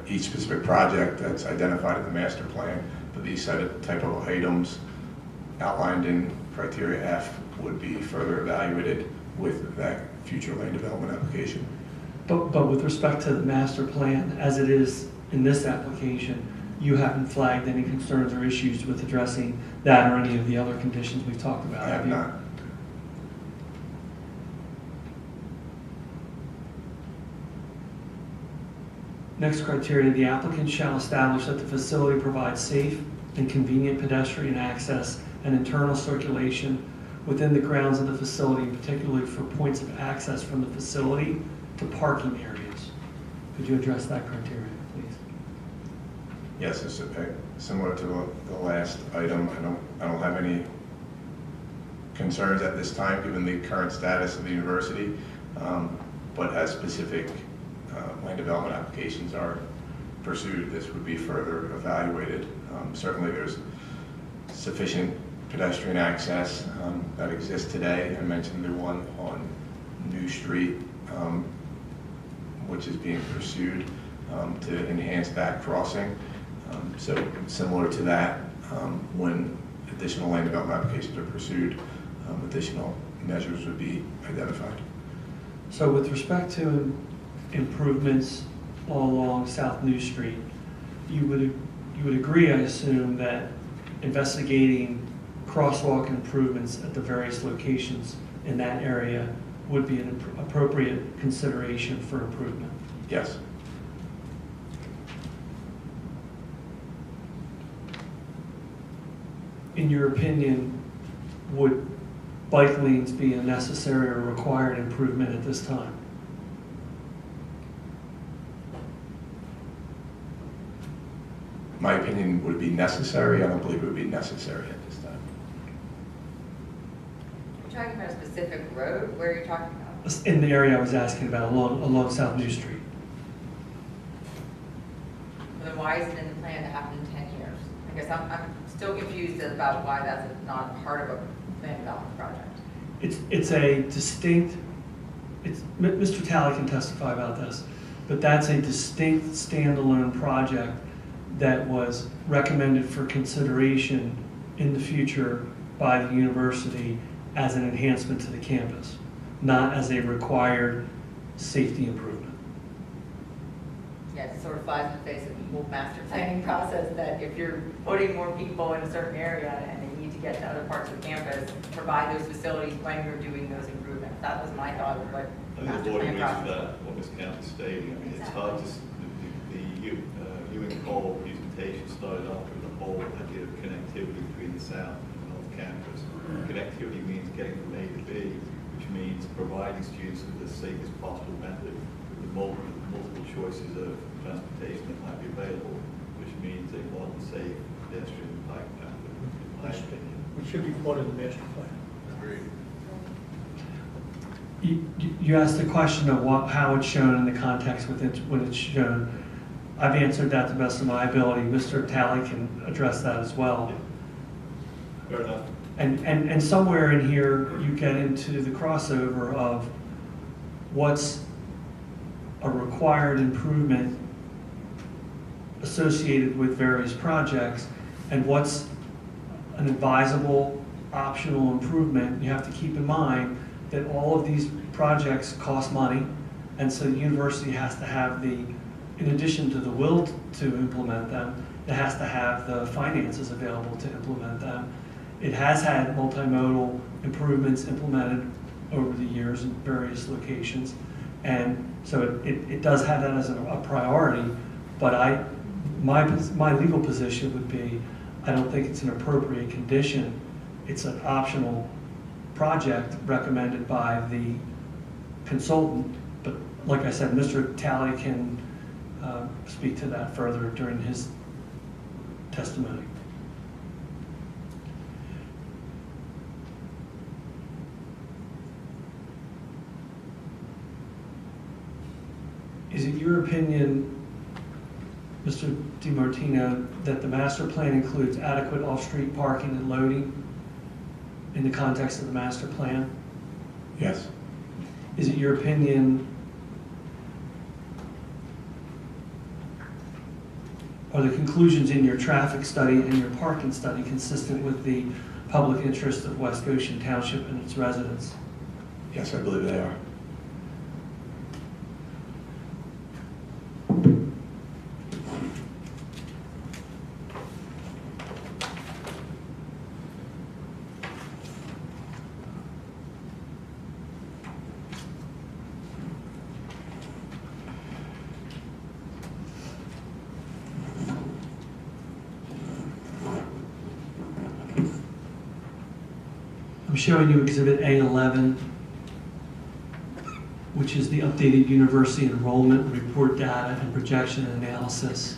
[SPEAKER 15] each specific project that's identified in the master plan, but these type of items outlined in criteria F would be further evaluated with that future land development application.
[SPEAKER 6] But with respect to the master plan, as it is in this application, you haven't flagged any concerns or issues with addressing that or any of the other conditions we've talked about,
[SPEAKER 15] I have not.
[SPEAKER 6] Next criteria, the applicant shall establish that the facility provides safe and convenient pedestrian access and internal circulation within the grounds of the facility, particularly for points of access from the facility to parking areas. Could you address that criteria, please?
[SPEAKER 15] Yes, it's similar to the last item. I don't have any concerns at this time, given the current status of the university, but as specific land development applications are pursued, this would be further evaluated. Certainly there's sufficient pedestrian access that exists today. I mentioned the one on New Street, which is being pursued to enhance that crossing. So similar to that, when additional land development applications are pursued, additional measures would be identified.
[SPEAKER 6] So with respect to improvements all along South New Street, you would agree, I assume, that investigating crosswalk improvements at the various locations in that area would be an appropriate consideration for improvement?
[SPEAKER 15] Yes.
[SPEAKER 6] In your opinion, would bike lanes be a necessary or required improvement at this time?
[SPEAKER 15] My opinion would be necessary. I don't believe it would be necessary at this time.
[SPEAKER 5] You're talking about a specific road? Where are you talking about?
[SPEAKER 6] In the area I was asking about, along South New Street.
[SPEAKER 5] Well, then why is it in the plan to happen in 10 years? I guess I'm still confused about why that's not part of a land development project.
[SPEAKER 6] it's a distinct, Mr. Talley can testify about this, but that's a distinct standalone project that was recommended for consideration in the future by the university as an enhancement to the campus, not as a required safety improvement.
[SPEAKER 5] Yeah, it sort of flies in the face of the whole master planning process that if you're putting more people in a certain area and they need to get to other parts of the campus, provide those facilities when you're doing those improvements. That was my thought of what
[SPEAKER 3] I think
[SPEAKER 5] master
[SPEAKER 3] the board
[SPEAKER 5] plan
[SPEAKER 3] agrees with
[SPEAKER 5] process.
[SPEAKER 3] that, what Ms. Camp is stating. I mean, it's hard to, you and Cole presentation started off with the whole idea of connectivity between the south and the north campus. Connectivity means getting from A to B, which means providing students with the safest possible method with the multiple choices of transportation that might be available, which means a modern, safe, pedestrian bike path, in my opinion.
[SPEAKER 1] Which should be part of the master plan.
[SPEAKER 3] Agreed.
[SPEAKER 6] You asked the question of how it's shown in the context when it's shown. I've answered that to the best of my ability. Mr. Talley can address that as well.
[SPEAKER 3] Fair enough.
[SPEAKER 6] And somewhere in here, you get into the crossover of what's a required improvement associated with various projects and what's an advisable, optional improvement. You have to keep in mind that all of these projects cost money, and so the university has to have in addition to the will to implement them, it has to have the finances available to implement them. It has had multimodal improvements implemented over the years in various locations, and so it does have that as a priority, but my legal position would be, I don't think it's an appropriate condition. It's an optional project recommended by the consultant, but like I said, Mr. Talley can speak to that further during his testimony. Is it your opinion, Mr. DiMartino, that the master plan includes adequate off-street parking and loading in the context of the master plan?
[SPEAKER 15] Yes.
[SPEAKER 6] Is it your opinion, are the conclusions in your traffic study and your parking study consistent with the public interest of West Goshen Township and its residents?
[SPEAKER 15] Yes, I believe they are.
[SPEAKER 6] I'm showing you Exhibit A11, which is the updated university enrollment report data and projection analysis.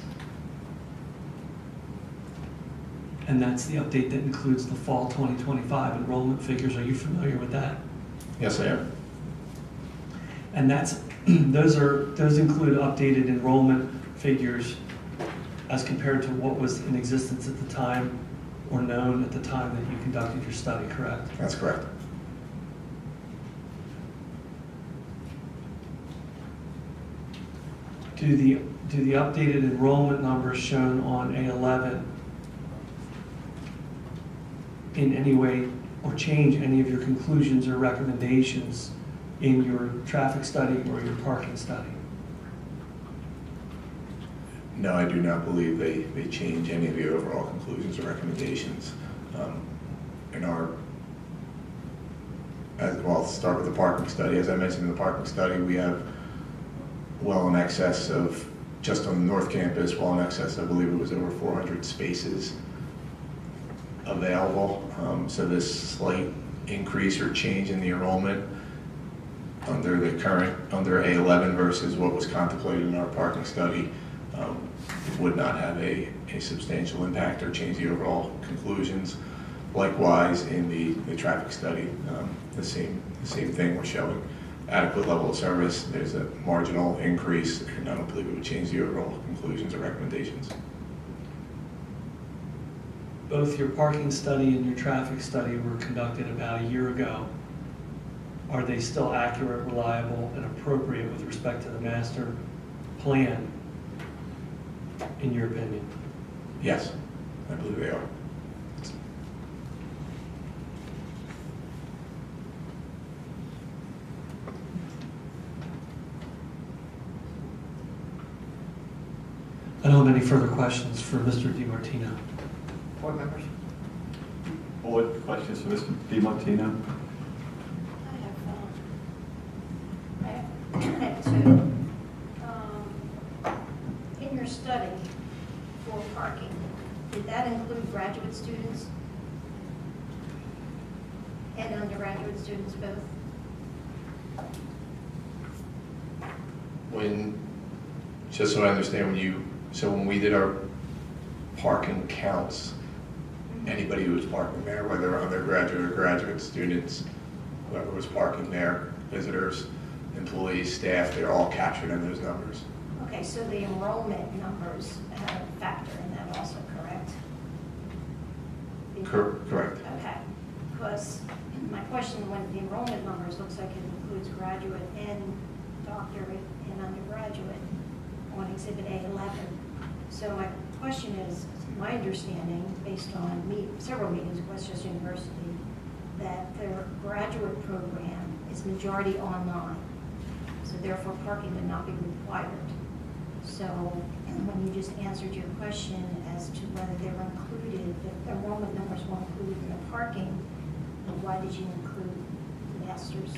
[SPEAKER 6] And that's the update that includes the fall 2025 enrollment figures. Are you familiar with that?
[SPEAKER 15] Yes, I am.
[SPEAKER 6] And those include updated enrollment figures as compared to what was in existence at the time or known at the time that you conducted your study, correct?
[SPEAKER 15] That's correct.
[SPEAKER 6] Do the updated enrollment numbers shown on A11 in any way or change any of your conclusions or recommendations in your traffic study or your parking study?
[SPEAKER 15] No, I do not believe they change any of the overall conclusions or recommendations. I'll start with the parking study. As I mentioned in the parking study, we have well in excess of, just on the North Campus, well in excess, I believe it was over 400 spaces available. So this slight increase or change in the enrollment under A11 versus what was contemplated in our parking study would not have a substantial impact or change the overall conclusions. Likewise, in the traffic study, the same thing. We're showing adequate level of service. There's a marginal increase, and I don't believe it would change the overall conclusions or recommendations.
[SPEAKER 6] Both your parking study and your traffic study were conducted about a year ago, are they still accurate, reliable, and appropriate with respect to the master plan, in your opinion?
[SPEAKER 15] Yes, I believe they are.
[SPEAKER 6] I don't have any further questions for Mr. DiMartino. Board members?
[SPEAKER 3] Board questions for Mr. DiMartino?
[SPEAKER 16] I have two. In your study for parking, did that include graduate students and undergraduate students both?
[SPEAKER 15] Just so I understand, when we did our parking counts, anybody who was parking there, whether undergraduate or graduate students, whoever was parking there, visitors, employees, staff, they're all captured in those numbers.
[SPEAKER 16] Okay, so the enrollment numbers have a factor in that also, correct?
[SPEAKER 15] Correct.
[SPEAKER 16] Okay, because my question, when the enrollment numbers, looks like it includes graduate and doctorate and undergraduate on Exhibit A11. So my question is, my understanding, based on several meetings with Westchester University, that their graduate program is majority online. So therefore, parking would not be required. So when you just answered your question as to whether they were included, the enrollment numbers were included in the parking, then why did you include the master's,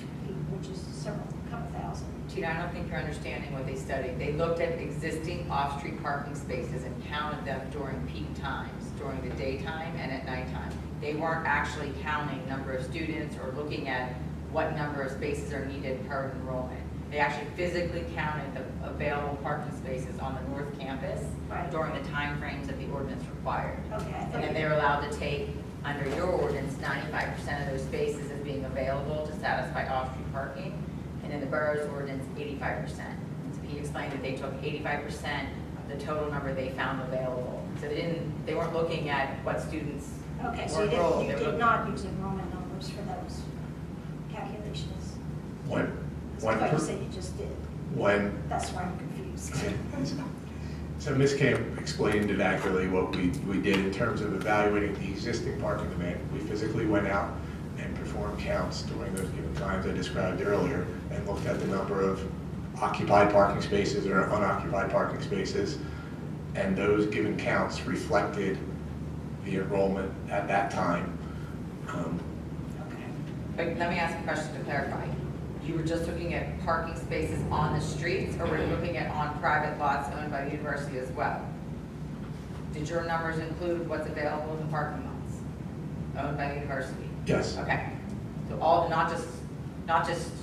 [SPEAKER 16] which is a couple thousand?
[SPEAKER 5] Tina, I don't think you're understanding what they studied. They looked at existing off-street parking spaces and counted them during peak times, during the daytime and at nighttime. They weren't actually counting number of students or looking at what number of spaces are needed per enrollment. They actually physically counted the available parking spaces on the North Campus during the time frames that the ordinance required.
[SPEAKER 16] Okay.
[SPEAKER 5] And then they were allowed to take, under your ordinance, 95% of those spaces as being available to satisfy off-street parking, and in the borough's ordinance, 85%. So he explained that they took 85% of the total number they found available. So they weren't looking at what students
[SPEAKER 16] Okay, so
[SPEAKER 5] were enrolled.
[SPEAKER 16] you did not use enrollment numbers for those calculations? I thought you said you just did. That's why I'm confused.
[SPEAKER 15] So Ms. Camp explained it accurately what we did in terms of evaluating the existing parking demand. We physically went out and performed counts during those given times I described earlier and looked at the number of occupied parking spaces or unoccupied parking spaces, and those given counts reflected the enrollment at that time.
[SPEAKER 5] But let me ask a question to clarify. You were just looking at parking spaces on the streets, or were you looking at on private lots owned by the university as well? Did your numbers include what's available in the parking lots owned by the university?
[SPEAKER 15] Yes.
[SPEAKER 5] Okay. So all, not just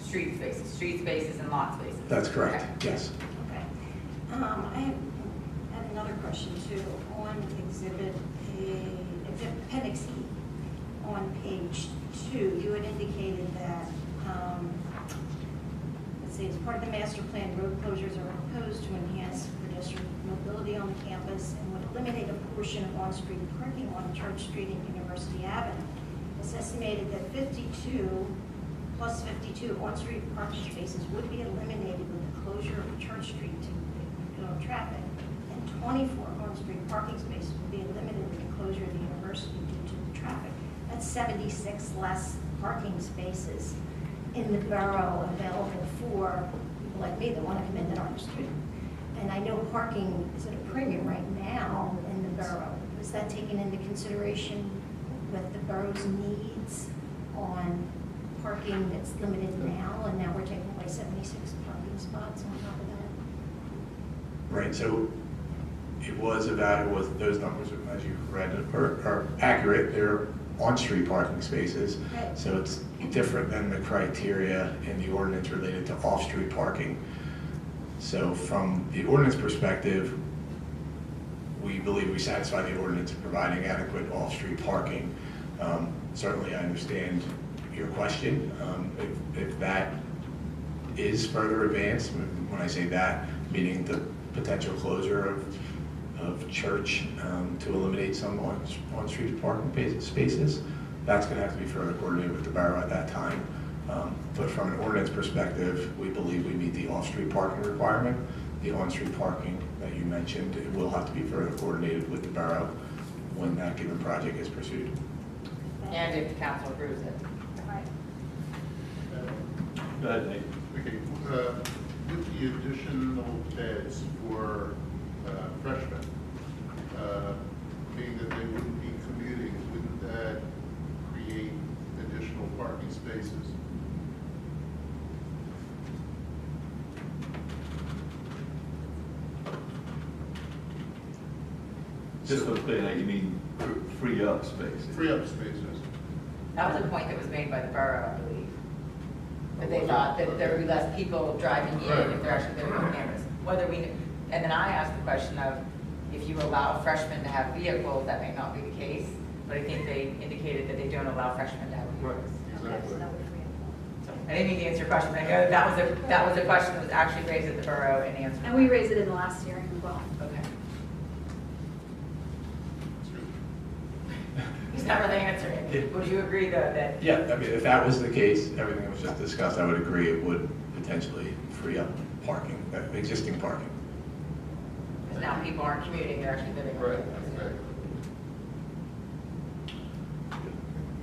[SPEAKER 5] street spaces and lot spaces.
[SPEAKER 15] That's correct.
[SPEAKER 5] Okay.
[SPEAKER 15] Yes.
[SPEAKER 16] Okay. I have another question too. On Appendix E, on page 2, you had indicated that, let's see, as part of the master plan, road closures are proposed to enhance pedestrian mobility on the campus and would eliminate a portion of on-street parking on Church Street and University Avenue. It's estimated that 52 plus 52 on-street parking spaces would be eliminated with the closure of Church Street to traffic, and 24 on-street parking spaces would be eliminated with the closure of the university due to the traffic. That's 76 less parking spaces in the borough available for people like me that want to come in that aren't a student. And I know parking is at a premium right now in the borough. Was that taken into consideration with the borough's needs on parking that's limited now, and now we're taking away 76 parking spots on top of that?
[SPEAKER 15] Right, so it was evaluated with those numbers, as you read, are accurate. They're on-street parking spaces,
[SPEAKER 16] right.
[SPEAKER 15] So it's different than the criteria in the ordinance related to off-street parking. So from the ordinance perspective, we believe we satisfy the ordinance in providing adequate off-street parking. Certainly I understand your question. If that is further advanced, when I say that, meaning the potential closure of Church to eliminate some on-street parking spaces, that's going to have to be further coordinated with the borough at that time. But from an ordinance perspective, we believe we meet the off-street parking requirement. The on-street parking that you mentioned, it will have to be further coordinated with the borough when that given project is pursued.
[SPEAKER 5] And if the council approves it.
[SPEAKER 8] Right.
[SPEAKER 3] Go ahead, Nate.
[SPEAKER 4] Okay, with the additional beds for freshmen, being that they wouldn't be commuting, wouldn't that create additional parking spaces?
[SPEAKER 3] Just so clear, you mean free up space?
[SPEAKER 4] Free up spaces.
[SPEAKER 5] That was a point that was made by the borough, I believe. That they thought that there would be less people driving in if they're actually living on campus. Whether we, and then I asked the question of, if you allow freshmen to have vehicles, that may not be the case, but I think they indicated that they don't allow freshmen to have vehicles.
[SPEAKER 4] Exactly.
[SPEAKER 5] I didn't mean to answer your question, but I know that was a question that was actually raised at the borough and answered.
[SPEAKER 10] And we raised it in the last hearing as well.
[SPEAKER 5] Okay. He's not really answering it. Would you agree, though, that?
[SPEAKER 15] Yeah, I mean, if that was the case, everything that was just discussed, I would agree it would potentially free up parking, existing parking.
[SPEAKER 5] Because now people aren't commuting, they're actually living on campus.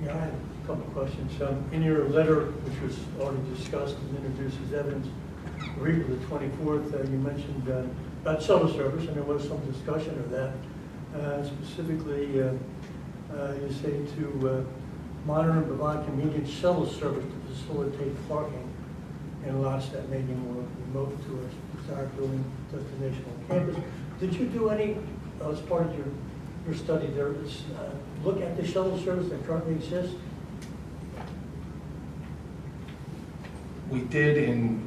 [SPEAKER 1] Yeah, I had a couple of questions. In your letter, which was already discussed and introduced as evidence, read of the 24th, you mentioned about shuttle service, and there was some discussion of that. Specifically, you say to monitor and provide convenient shuttle service to facilitate parking in lots that may be more remote to a desired building destination on campus. Did you do any, as part of your study there, look at the shuttle service that currently exists?
[SPEAKER 15] We did,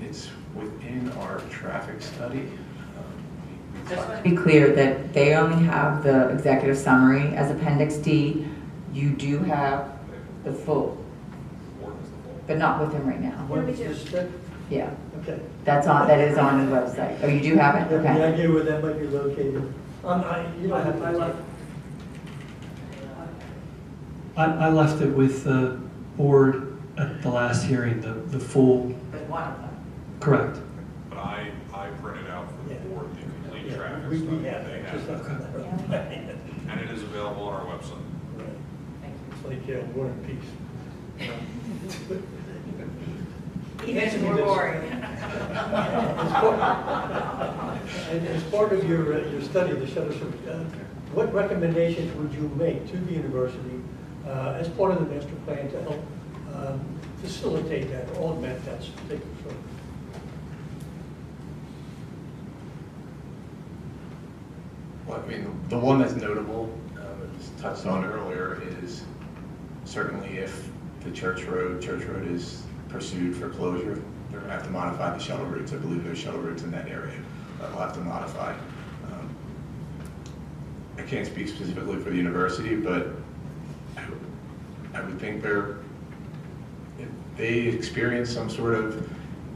[SPEAKER 15] it's within our traffic study.
[SPEAKER 5] Just want to be clear that they only have the executive summary as Appendix D. You do have the full, but not with them right now.
[SPEAKER 1] What is this?
[SPEAKER 5] Yeah,
[SPEAKER 1] Okay.
[SPEAKER 5] that is on the website. Oh, you do have it?
[SPEAKER 1] You have any
[SPEAKER 5] Okay.
[SPEAKER 1] idea where that might be located? You don't have to.
[SPEAKER 6] I left it with the board at the last hearing, the full,
[SPEAKER 5] But one of them.
[SPEAKER 6] correct.
[SPEAKER 7] But I printed out for the board the complete
[SPEAKER 1] Yeah,
[SPEAKER 7] traffic
[SPEAKER 1] we
[SPEAKER 7] study
[SPEAKER 1] have
[SPEAKER 7] they
[SPEAKER 1] it.
[SPEAKER 7] have.
[SPEAKER 1] Just not-
[SPEAKER 7] And it is available on our website.
[SPEAKER 5] Thank
[SPEAKER 1] It's like War and Peace.
[SPEAKER 5] you. Even more boring.
[SPEAKER 1] As part of your study, the shuttle service, what recommendations would you make to the university as part of the master plan to help facilitate that, augment that particular service?
[SPEAKER 15] Well, I mean, the one that's notable, that was touched on earlier, is certainly if the Church Road is pursued for closure, they're going to have to modify the shuttle routes. I believe there's shuttle routes in that area that will have to modify. I can't speak specifically for the university, but I would think if they experience some sort of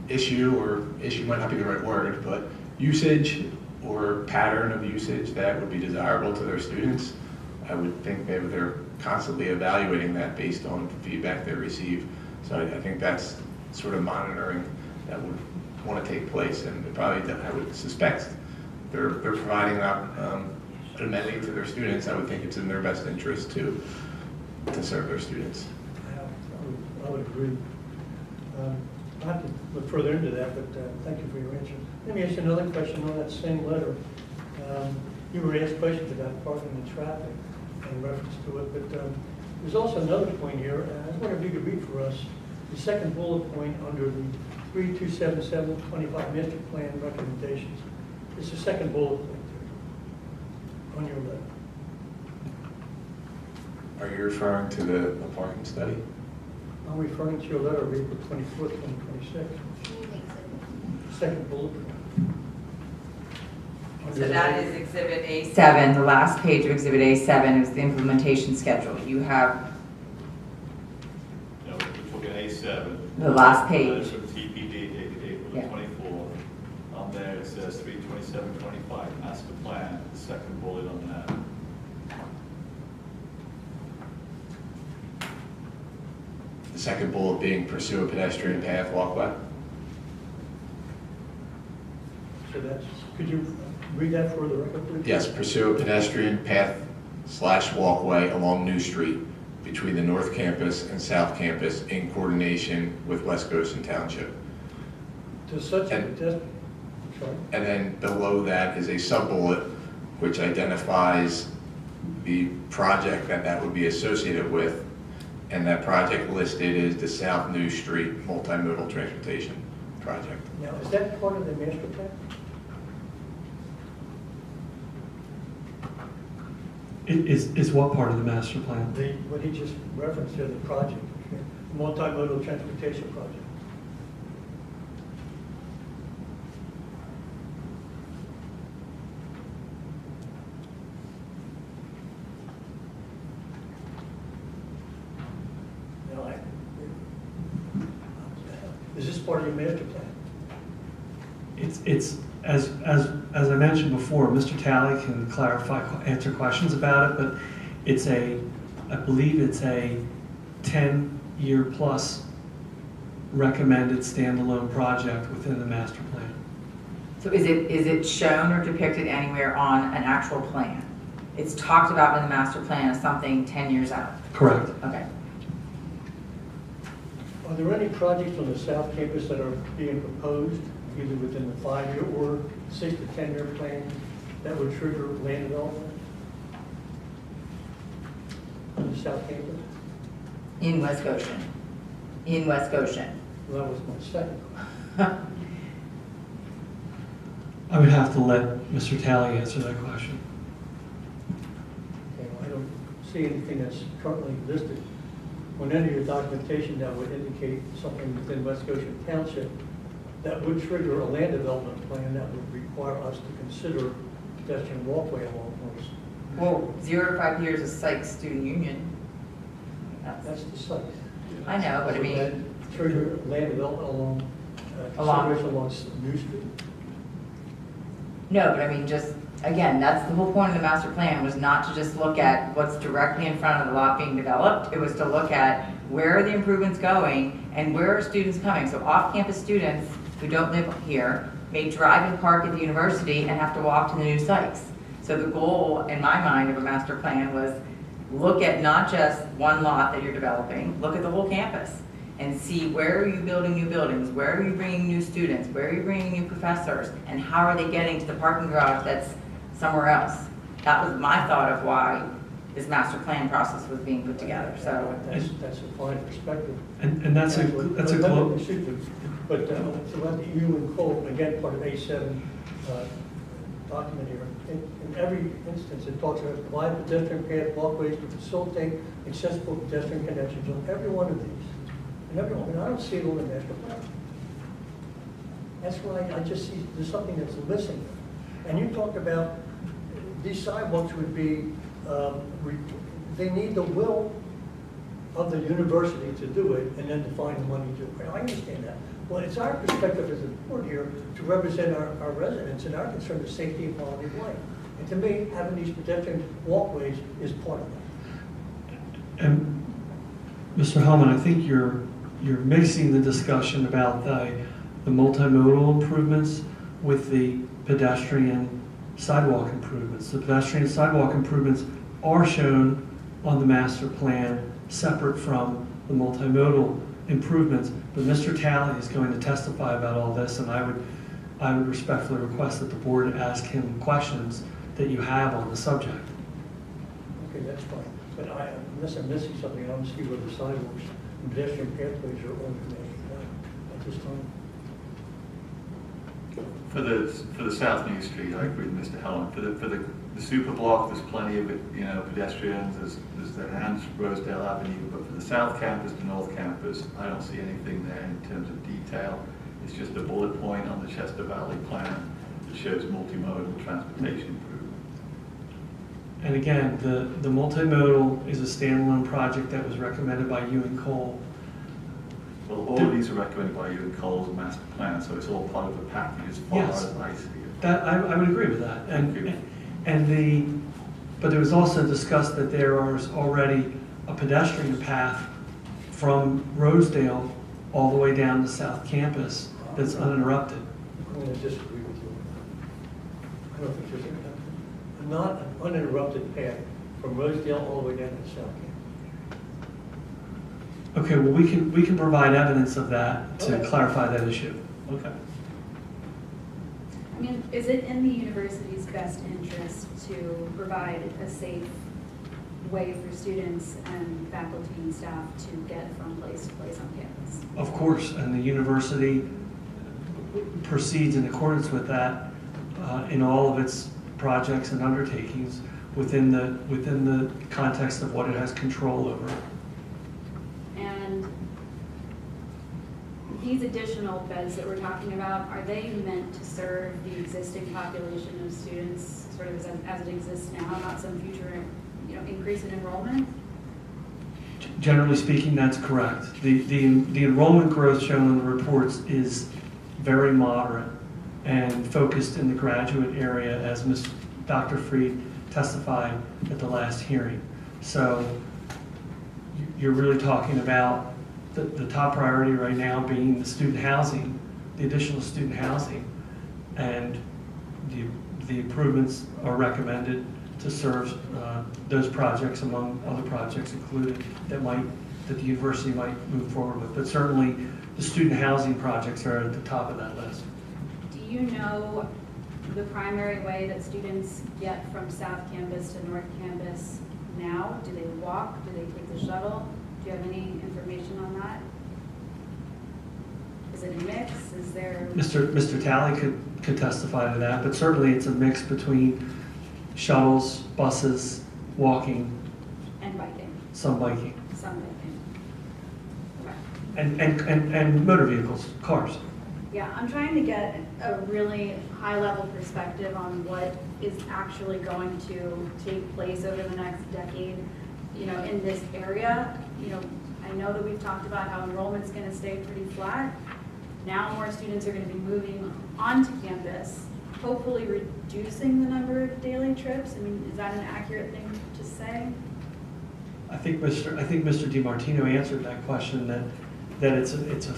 [SPEAKER 15] issue, or issue might not be the right word, but usage or pattern of usage that would be desirable to their students, I would think they're constantly evaluating that based on feedback they receive. So I think that's sort of monitoring that would want to take place, and probably, I would suspect, they're providing an amenity to their students. I would think it's in their best interest to serve their students.
[SPEAKER 1] I would agree. I'll have to look further into that, but thank you for your answer. Let me ask you another question on that same letter. You were asked questions about parking and traffic in reference to it, but there's also another point here. I wonder if you could read for us the second bullet point under the 327725 master plan recommendations. It's the second bullet point there on your letter.
[SPEAKER 15] Are you referring to the parking study?
[SPEAKER 1] I'm referring to your letter of April 24th, 2026. Second bullet point.
[SPEAKER 5] So that is Exhibit A7, the last page of Exhibit A7 is the implementation schedule. You have
[SPEAKER 3] No, we're talking A7.
[SPEAKER 5] the last page.
[SPEAKER 3] Letter from TPD dated April
[SPEAKER 5] Yeah.
[SPEAKER 3] 24th. On there it says 32725, master plan, the second bullet on that.
[SPEAKER 15] The the second bullet being pursue a pedestrian path walkway.
[SPEAKER 1] So that's, could you read that for the record, please?
[SPEAKER 15] Yes, pursue a pedestrian path / walkway along New Street between the North Campus and South Campus in coordination with West Goshen Township.
[SPEAKER 1] To such a pedestrian, sorry?
[SPEAKER 15] And then below that is a sub-bullet which identifies the project that would be associated with, and that project listed is the South New Street Multimodal Transportation Project.
[SPEAKER 1] Now, is that part of the master plan?
[SPEAKER 6] Is what part of the master plan?
[SPEAKER 1] What he just referenced there, the project, multimodal transportation project. Now, is this part of your master plan?
[SPEAKER 6] It's as I mentioned before, Mr. Talley can clarify, answer questions about it, but it's I believe it's a 10-year plus recommended standalone project within the master plan.
[SPEAKER 5] So is it shown or depicted anywhere on an actual plan? It's talked about in the master plan as something 10 years out?
[SPEAKER 6] Correct.
[SPEAKER 5] Okay.
[SPEAKER 1] Are there any projects on the South Campus that are being proposed, either within the 5-year or 6 to 10-year plan, that would trigger land development on the South Campus?
[SPEAKER 5] In West Goshen. In West Goshen.
[SPEAKER 1] Well, that was my second question.
[SPEAKER 6] I would have to let Mr. Talley answer that question.
[SPEAKER 1] Okay, well, I don't see anything that's currently listed on any of your documentation that would indicate something within West Goshen Township that would trigger a land development plan that would require us to consider pedestrian walkway along those.
[SPEAKER 5] Well, 0 to 5 years is Sykes Student Union.
[SPEAKER 1] That's the site.
[SPEAKER 5] I know, but I mean.
[SPEAKER 1] Would that trigger land development along, consideration along New Street?
[SPEAKER 5] No, but I mean, just, again, that's the whole point of the master plan, was not to just look at what's directly in front of the lot being developed. It was to look at where are the improvements going and where are students coming. So off-campus students who don't live here may drive and park at the university and have to walk to the new sites. So the goal, in my mind, of a master plan was look at not just one lot that you're developing, look at the whole campus and see where are you building new buildings, where are you bringing new students, where are you bringing new professors, and how are they getting to the parking garage that's somewhere else. That was my thought of why this master plan process was being put together. So
[SPEAKER 1] that's a fine perspective.
[SPEAKER 6] And that's a global.
[SPEAKER 1] But throughout you and Cole, again, part of A7 document here, in every instance, it talks about provide pedestrian path walkways to facilitate accessible pedestrian connections on every one of these. And every one, I don't see it on the master plan. That's why I just see there's something that's missing. And you talked about these sidewalks would be, they need the will of the university to do it and then to find the money to do it. I understand that. Well, it's our perspective as a board here to represent our residents, and our concern is safety and quality of life. And to me, having these pedestrian walkways is part of that.
[SPEAKER 6] And Mr. Hellman, I think you're mixing the discussion about the multimodal improvements with the pedestrian sidewalk improvements. The pedestrian sidewalk improvements are shown on the master plan separate from the multimodal improvements, but Mr. Talley is going to testify about all this, and I would respectfully request that the board ask him questions that you have on the subject.
[SPEAKER 1] Okay, that's fine. But unless I'm missing something, I don't see where the sidewalks and pedestrian pathways are on the master plan at this time.
[SPEAKER 3] For the South New Street, I agree with Mr. Helen. For the super block, there's plenty of pedestrians. There's the Hans Rosedale Avenue, but for the South Campus, the North Campus, I don't see anything there in terms of detail. It's just a bullet point on the Chester Valley plan that shows multimodal transportation improvement.
[SPEAKER 6] And again, the multimodal is a standalone project that was recommended by you and Cole.
[SPEAKER 3] Well, all of these are recommended by you and Cole's master plan, so it's all part of the package as far as I see it.
[SPEAKER 6] That I would agree with that. But it was also discussed that there is already a pedestrian path from Rosedale all the way down to South Campus that's uninterrupted.
[SPEAKER 1] I'm going to disagree with you. I don't think there's not an uninterrupted path from Rosedale all the way down to South Campus.
[SPEAKER 6] Okay, well, we can provide evidence of that to
[SPEAKER 1] Okay.
[SPEAKER 6] clarify that issue. Okay.
[SPEAKER 10] I mean, is it in the university's best interest to provide a safe way for students and faculty and staff to get from place to place on campus?
[SPEAKER 6] Of course, and the university proceeds in accordance with that in all of its projects and undertakings within the context of what it has control over.
[SPEAKER 10] And these additional beds that we're talking about, are they meant to serve the existing population of students sort of as it exists now, not some future, increase in enrollment?
[SPEAKER 6] Generally speaking, that's correct. The enrollment growth shown in the reports is very moderate and focused in the graduate area, as Dr. Freed testified at the last hearing. So you're really talking about the top priority right now being the student housing, the additional student housing, and the improvements are recommended to serve those projects among other projects included that the university might move forward with. But certainly the student housing projects are at the top of that list.
[SPEAKER 10] Do you know the primary way that students get from South Campus to North Campus now? Do they walk? Do they take the shuttle? Do you have any information on that? Is it a mix? Is there...
[SPEAKER 6] Mr. Talley could testify to that, but certainly it's a mix between shuttles, buses, walking.
[SPEAKER 10] And biking.
[SPEAKER 6] Some biking.
[SPEAKER 10] Some biking. Okay.
[SPEAKER 6] And motor vehicles, cars.
[SPEAKER 10] Yeah, I'm trying to get a really high-level perspective on what is actually going to take place over the next decade, in this area. I know that we've talked about how enrollment's going to stay pretty flat. Now more students are going to be moving onto campus, hopefully reducing the number of daily trips. I mean, is that an accurate thing to say?
[SPEAKER 6] I think Mr. DiMartino answered that question, that it's a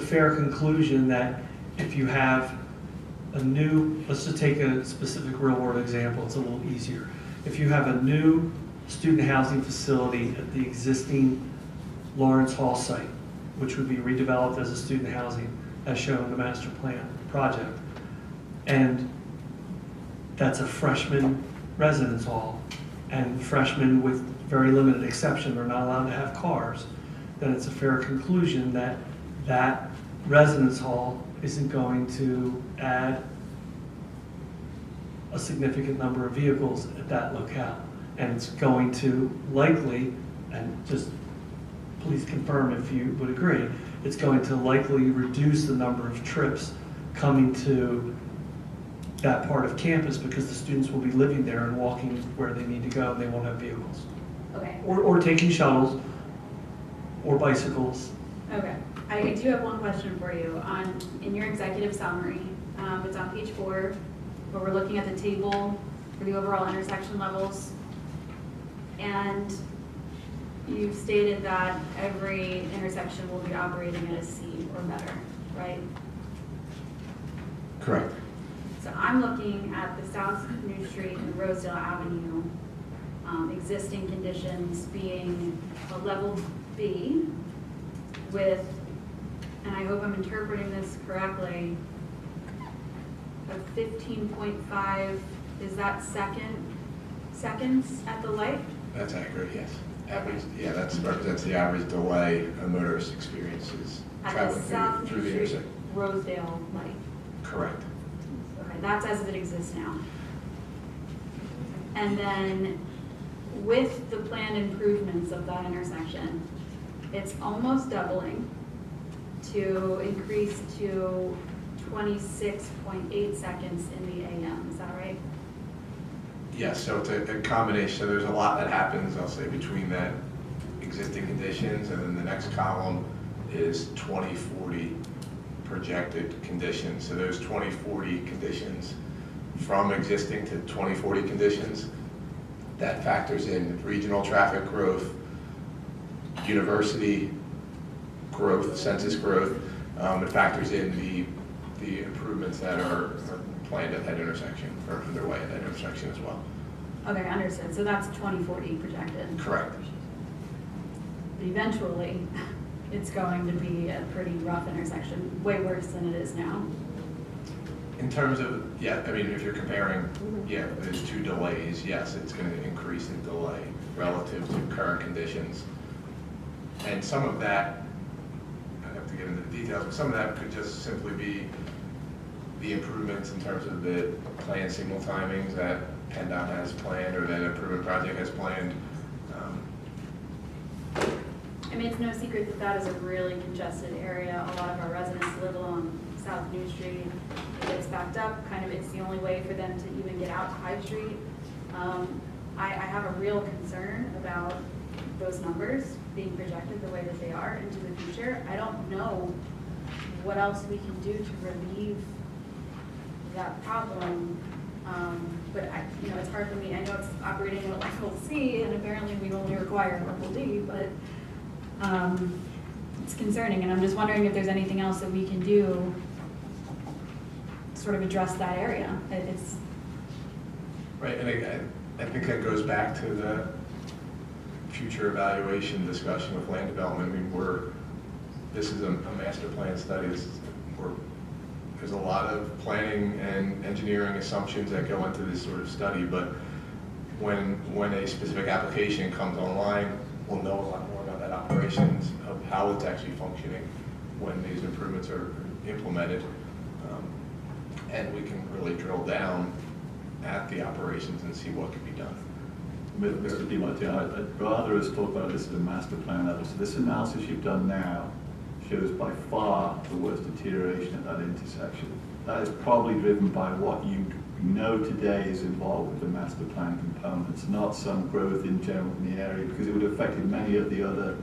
[SPEAKER 6] fair conclusion that if you have a new, let's just take a specific real world example, it's a little easier. If you have a new student housing facility at the existing Lawrence Hall site, which would be redeveloped as a student housing as shown in the master plan project, and that's a freshman residence hall, and freshmen with very limited exception are not allowed to have cars, then it's a fair conclusion that that residence hall isn't going to add a significant number of vehicles at that locale. And it's going to likely, and just please confirm if you would agree, it's going to likely reduce the number of trips coming to that part of campus because the students will be living there and walking where they need to go and they won't have vehicles.
[SPEAKER 10] Okay.
[SPEAKER 6] Or taking shuttles or bicycles.
[SPEAKER 10] Okay. I do have one question for you. In your executive summary, it's on page 4, where we're looking at the table for the overall intersection levels. And you've stated that every intersection will be operating at a C or better, right?
[SPEAKER 15] Correct.
[SPEAKER 10] So I'm looking at the South New Street and Rosedale Avenue existing conditions being a level B with, and I hope I'm interpreting this correctly, a 15.5, is that seconds at the light?
[SPEAKER 15] That's accurate, yes. Average, yeah, that represents the average delay a motorist experiences
[SPEAKER 10] At the
[SPEAKER 15] traveling
[SPEAKER 10] South
[SPEAKER 15] through the
[SPEAKER 10] New Street,
[SPEAKER 15] intersection.
[SPEAKER 10] Rosedale light.
[SPEAKER 15] Correct.
[SPEAKER 10] Okay, that's as it exists now. And then with the planned improvements of that intersection, it's almost doubling to increase to 26.8 seconds in the AM, is that right?
[SPEAKER 15] Yes, so it's a combination. So there's a lot that happens, I'll say, between that existing conditions and then the next column is 2040 projected conditions. So those 2040 conditions from existing to 2040 conditions, that factors in regional traffic growth, university growth, census growth. It factors in the improvements that are planned at that intersection, or underway at that intersection as well.
[SPEAKER 10] Okay, understood. So that's 2040 projected.
[SPEAKER 15] Correct.
[SPEAKER 10] But eventually, it's going to be a pretty rough intersection, way worse than it is now.
[SPEAKER 15] In terms of, yeah, I mean, if you're comparing, yeah, there's two delays, yes, it's going to increase in delay relative to current conditions. And some of that, I have to get into the details, but some of that could just simply be the improvements in terms of the planned signal timings that PennDOT has planned or that improvement project has planned.
[SPEAKER 10] I mean, it's no secret that that is a really congested area. A lot of our residents live along South New Street. It gets backed up, kind of it's the only way for them to even get out to High Street. I have a real concern about those numbers being projected the way that they are into the future. I don't know what else we can do to relieve that problem. But it's hard for me. I know it's operating at level C, and apparently we only require level D, but it's concerning, and I'm just wondering if there's anything else that we can do to sort of address that area. It's
[SPEAKER 15] right, and I think that goes back to the future evaluation discussion with land development. I mean, this is a master plan study. There's a lot of planning and engineering assumptions that go into this sort of study, but when a specific application comes online, we'll know a lot more about that operations, of how it's actually functioning when these improvements are implemented. And we can really drill down at the operations and see what can be done.
[SPEAKER 3] Mr. DiMatteo, I'd rather us talk about this at a master plan level. So this analysis you've done now shows by far the worst deterioration at that intersection. That is probably driven by what you know today is involved with the master plan components, not some growth in general in the area, because it would have affected many of the other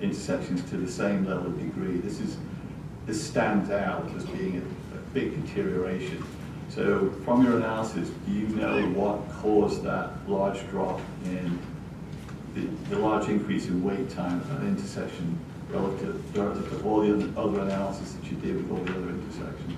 [SPEAKER 3] intersections to the same level of degree. This stands out as being a big deterioration. So from your analysis, do you know what caused that large drop in the large increase in wait time at that intersection relative to all the other analysis that you did with all the other intersections?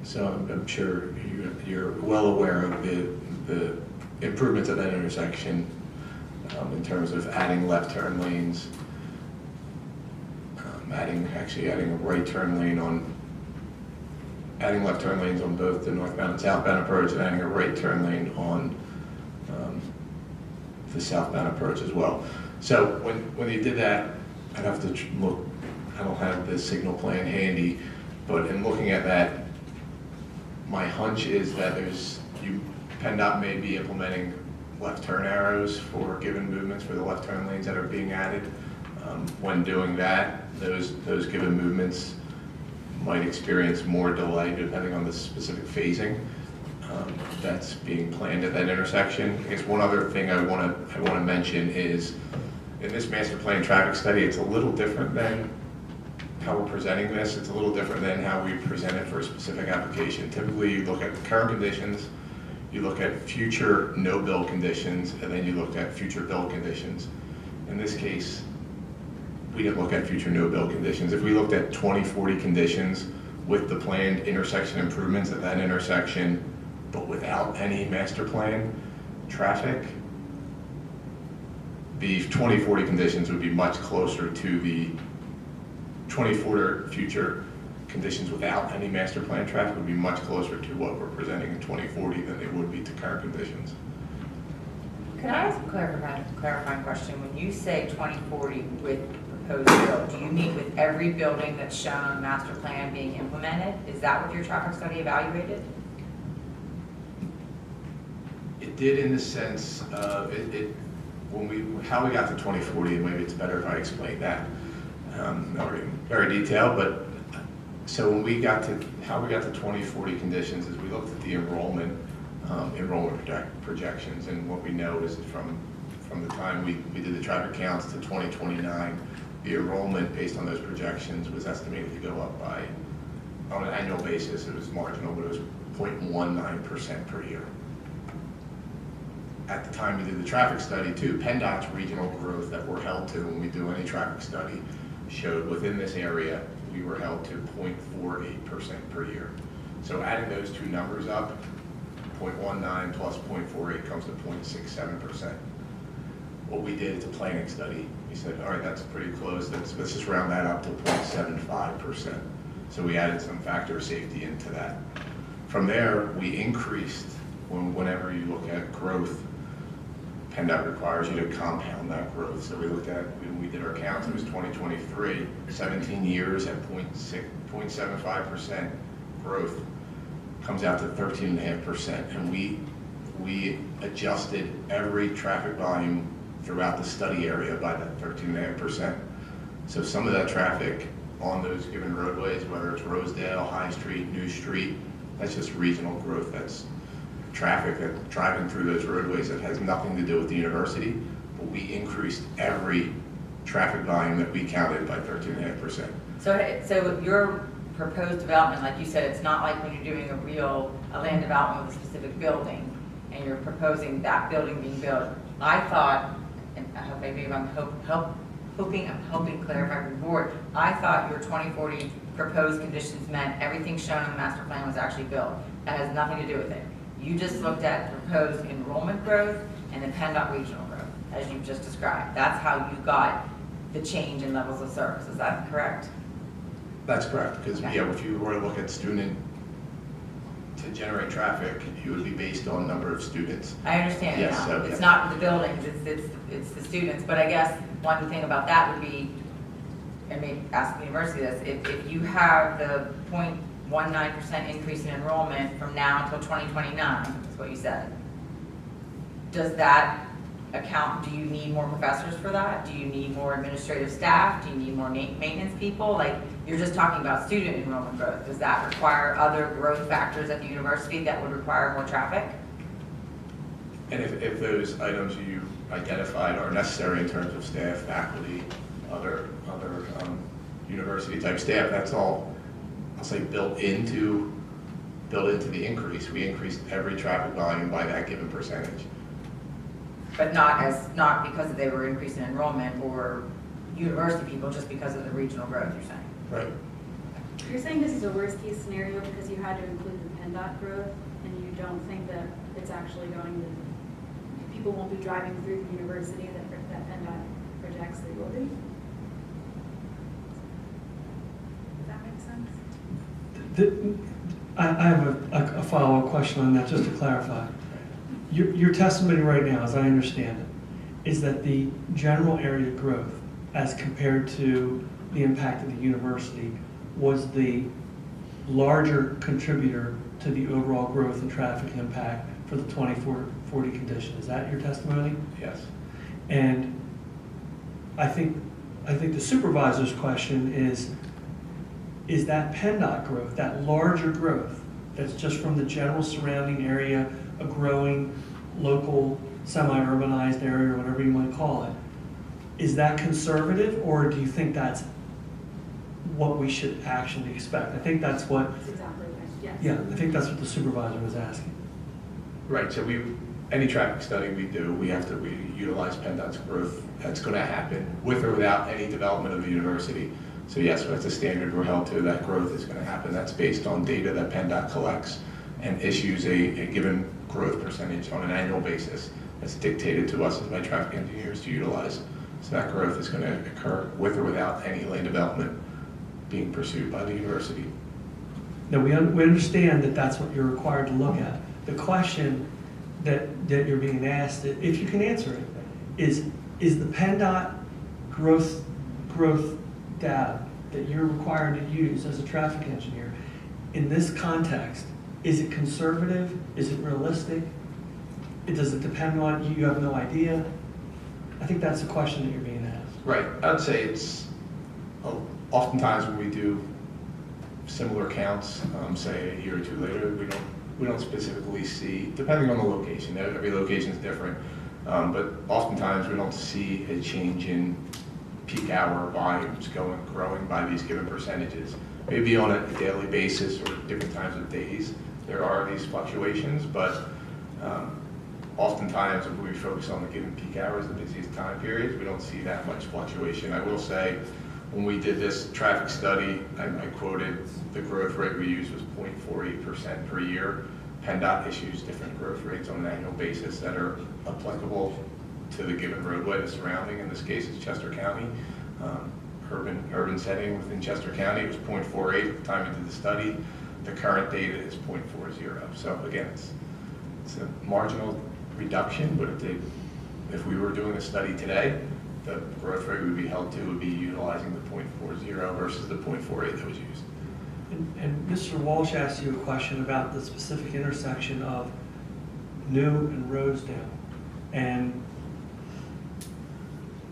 [SPEAKER 15] So I'm sure you're well aware of the improvements at that intersection in terms of adding left turn lanes, adding a right turn lane adding left turn lanes on both the northbound and southbound approach, and adding a right turn lane on the southbound approach as well. So when you did that, I'd have to look. I don't have the signal plan handy, but in looking at that, my hunch is that PennDOT may be implementing left turn arrows for given movements for the left turn lanes that are being added. When doing that, those given movements might experience more delay depending on the specific phasing that's being planned at that intersection. I guess one other thing I want to mention is in this master plan traffic study, it's a little different than how we're presenting this. It's a little different than how we present it for a specific application. Typically, you look at the current conditions, you look at future no-build conditions, and then you look at future build conditions. In this case, we didn't look at future no-build conditions. If we looked at 2040 conditions with the planned intersection improvements at that intersection, but without any master plan traffic, the 2040 conditions would be much closer to the 2040 future conditions without any master plan traffic would be much closer to what we're presenting in 2040 than they would be to current conditions.
[SPEAKER 5] Can I ask a clarifying question? When you say 2040 with proposed build, do you mean with every building that's shown on the master plan being implemented? Is that what your traffic study evaluated?
[SPEAKER 15] It did in the sense of how we got to 2040, and maybe it's better if I explain that. Not very detailed, but so when we got to how we got to 2040 conditions is we looked at the enrollment projections, and what we know is that from the time we did the traffic counts to 2029, the enrollment based on those projections was estimated to go up by, on an annual basis, it was marginal, but it was 0.19% per year. At the time we did the traffic study too, PennDOT's regional growth that we're held to when we do any traffic study showed within this area, we were held to 0.48% per year. So adding those two numbers up, 0.19 plus 0.48 comes to 0.67%. What we did is a planning study. We said, all right, that's pretty close. Let's just round that up to 0.75%. So we added some factor of safety into that. From there, we increased, whenever you look at growth, PennDOT requires you to compound that growth. So we looked at, when we did our counts, it was 2023, 17 years at 0.75% growth comes out to 13.5%. And we adjusted every traffic volume throughout the study area by that 13.5%. So some of that traffic on those given roadways, whether it's Rosedale, High Street, New Street, that's just regional growth. That's traffic that driving through those roadways that has nothing to do with the university, but we increased every traffic volume that we counted by 13.5%.
[SPEAKER 5] So your proposed development, like you said, it's not like when you're doing a land development with a specific building and you're proposing that building being built. I thought, and I hope maybe I'm helping clarify for the board, I thought your 2040 proposed conditions meant everything shown in the master plan was actually built. That has nothing to do with it. You just looked at proposed enrollment growth and the PennDOT regional growth, as you've just described. That's how you got the change in levels of service. Is that correct?
[SPEAKER 15] That's correct, because
[SPEAKER 5] Okay.
[SPEAKER 15] yeah, if you were to look at student to generate traffic, you would be based on number of students.
[SPEAKER 5] I understand
[SPEAKER 15] Yes,
[SPEAKER 5] now.
[SPEAKER 15] so,
[SPEAKER 5] It's
[SPEAKER 15] yeah.
[SPEAKER 5] not the buildings, it's the students. But I guess one thing about that would be, and maybe ask the university this, if you have the 0.19% increase in enrollment from now until 2029, is what you said. Does that account, do you need more professors for that? Do you need more administrative staff? Do you need more maintenance people? Like, you're just talking about student enrollment growth. Does that require other growth factors at the university that would require more traffic?
[SPEAKER 15] And if those items you identified are necessary in terms of staff, faculty, other university type staff, that's all, I'll say, built into the increase. We increased every traffic volume by that given percentage.
[SPEAKER 5] But not because they were increasing enrollment or university people, just because of the regional growth, you're saying?
[SPEAKER 15] Right.
[SPEAKER 10] You're saying this is a worst case scenario because you had to include the PennDOT growth, and you don't think that it's actually going to, people won't be driving through the university that PennDOT projects they will be? Does that make sense?
[SPEAKER 6] I have a follow-up question on that, just to clarify. Your testimony right now, as I understand it, is that the general area growth, as compared to the impact of the university, was the larger contributor to the overall growth and traffic impact for the 2040 condition. Is that your testimony?
[SPEAKER 15] Yes.
[SPEAKER 6] And I think the supervisor's question is that PennDOT growth, that larger growth, that's just from the general surrounding area, a growing local semi-urbanized area, or whatever you want to call it, is that conservative, or do you think that's what we should actually expect? I think that's what,
[SPEAKER 10] That's exactly right, yes.
[SPEAKER 6] yeah, I think that's what the supervisor was asking.
[SPEAKER 15] Right, so any traffic study we do, we utilize PennDOT's growth. That's going to happen with or without any development of the university. So yes, that's a standard we're held to. That growth is going to happen. That's based on data that PennDOT collects and issues a given growth percentage on an annual basis. That's dictated to us as by traffic engineers to utilize. So that growth is going to occur with or without any land development being pursued by the university.
[SPEAKER 6] Now, we understand that that's what you're required to look at. The question that you're being asked, if you can answer it, is the PennDOT growth data that you're required to use as a traffic engineer, in this context, is it conservative? Is it realistic? Does it depend on you have no idea? I think that's the question that you're being asked.
[SPEAKER 15] Right. I'd say it's oftentimes when we do similar counts, say a year or two later, we don't specifically see, depending on the location. Every location is different, but oftentimes we don't see a change in peak hour volumes growing by these given percentages. Maybe on a daily basis or different times of days, there are these fluctuations, but oftentimes if we focus on the given peak hours, the busiest time periods, we don't see that much fluctuation. I will say, when we did this traffic study, I quoted the growth rate we used was 0.48% per year. PennDOT issues different growth rates on an annual basis that are applicable to the given roadway that's surrounding. In this case, it's Chester County. Urban setting within Chester County, it was 0.48 at the time we did the study. The current data is 0.40. So again, it's a marginal reduction, but if we were doing a study today, the growth rate we'd be held to would be utilizing the 0.40 versus the 0.48 that was used.
[SPEAKER 6] And Mr. Walsh asked you a question about the specific intersection of New and Rosedale, and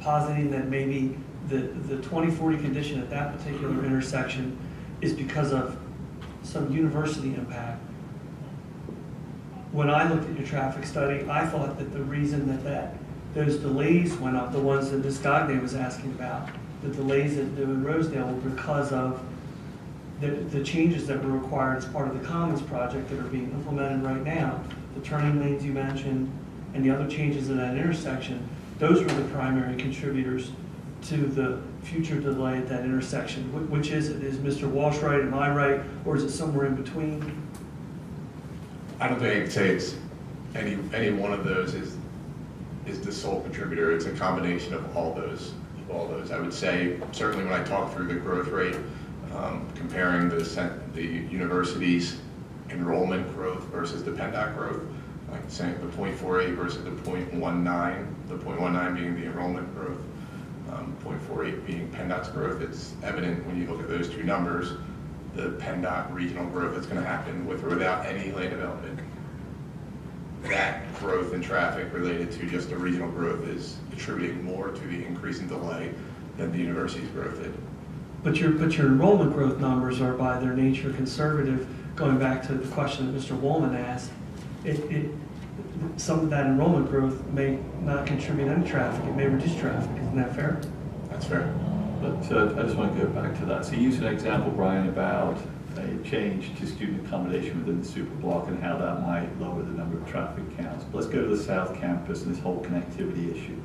[SPEAKER 6] positing that maybe the 2040 condition at that particular intersection is because of some university impact. When I looked at your traffic study, I thought that the reason that those delays went up, the ones that Ms. Gagne was asking about, the delays at New and Rosedale were because of the changes that were required as part of the Commons project that are being implemented right now. The turning lanes you mentioned and the other changes in that intersection, those were the primary contributors to the future delay at that intersection. Which is it? Is Mr. Walsh right? Am I right? Or is it somewhere in between?
[SPEAKER 15] I don't think I could say it's any one of those is the sole contributor. It's a combination of all those. I would say, certainly when I talk through the growth rate, comparing the university's enrollment growth versus the PennDOT growth, like saying the 0.48 versus the 0.19, the 0.19 being the enrollment growth, 0.48 being PennDOT's growth, it's evident when you look at those two numbers, the PennDOT regional growth that's going to happen with or without any land development. That growth in traffic related to just the regional growth is attributing more to the increase in delay than the university's growth did.
[SPEAKER 6] But your enrollment growth numbers are by their nature conservative. Going back to the question that Mr. Woolman asked, some of that enrollment growth may not contribute any traffic. It may reduce traffic. Isn't that fair?
[SPEAKER 15] That's fair.
[SPEAKER 3] But I just want to go back to that. So you used an example, Brian, about a change to student accommodation within the super block and how that might lower the number of traffic counts. But let's go to the South Campus and this whole connectivity issue.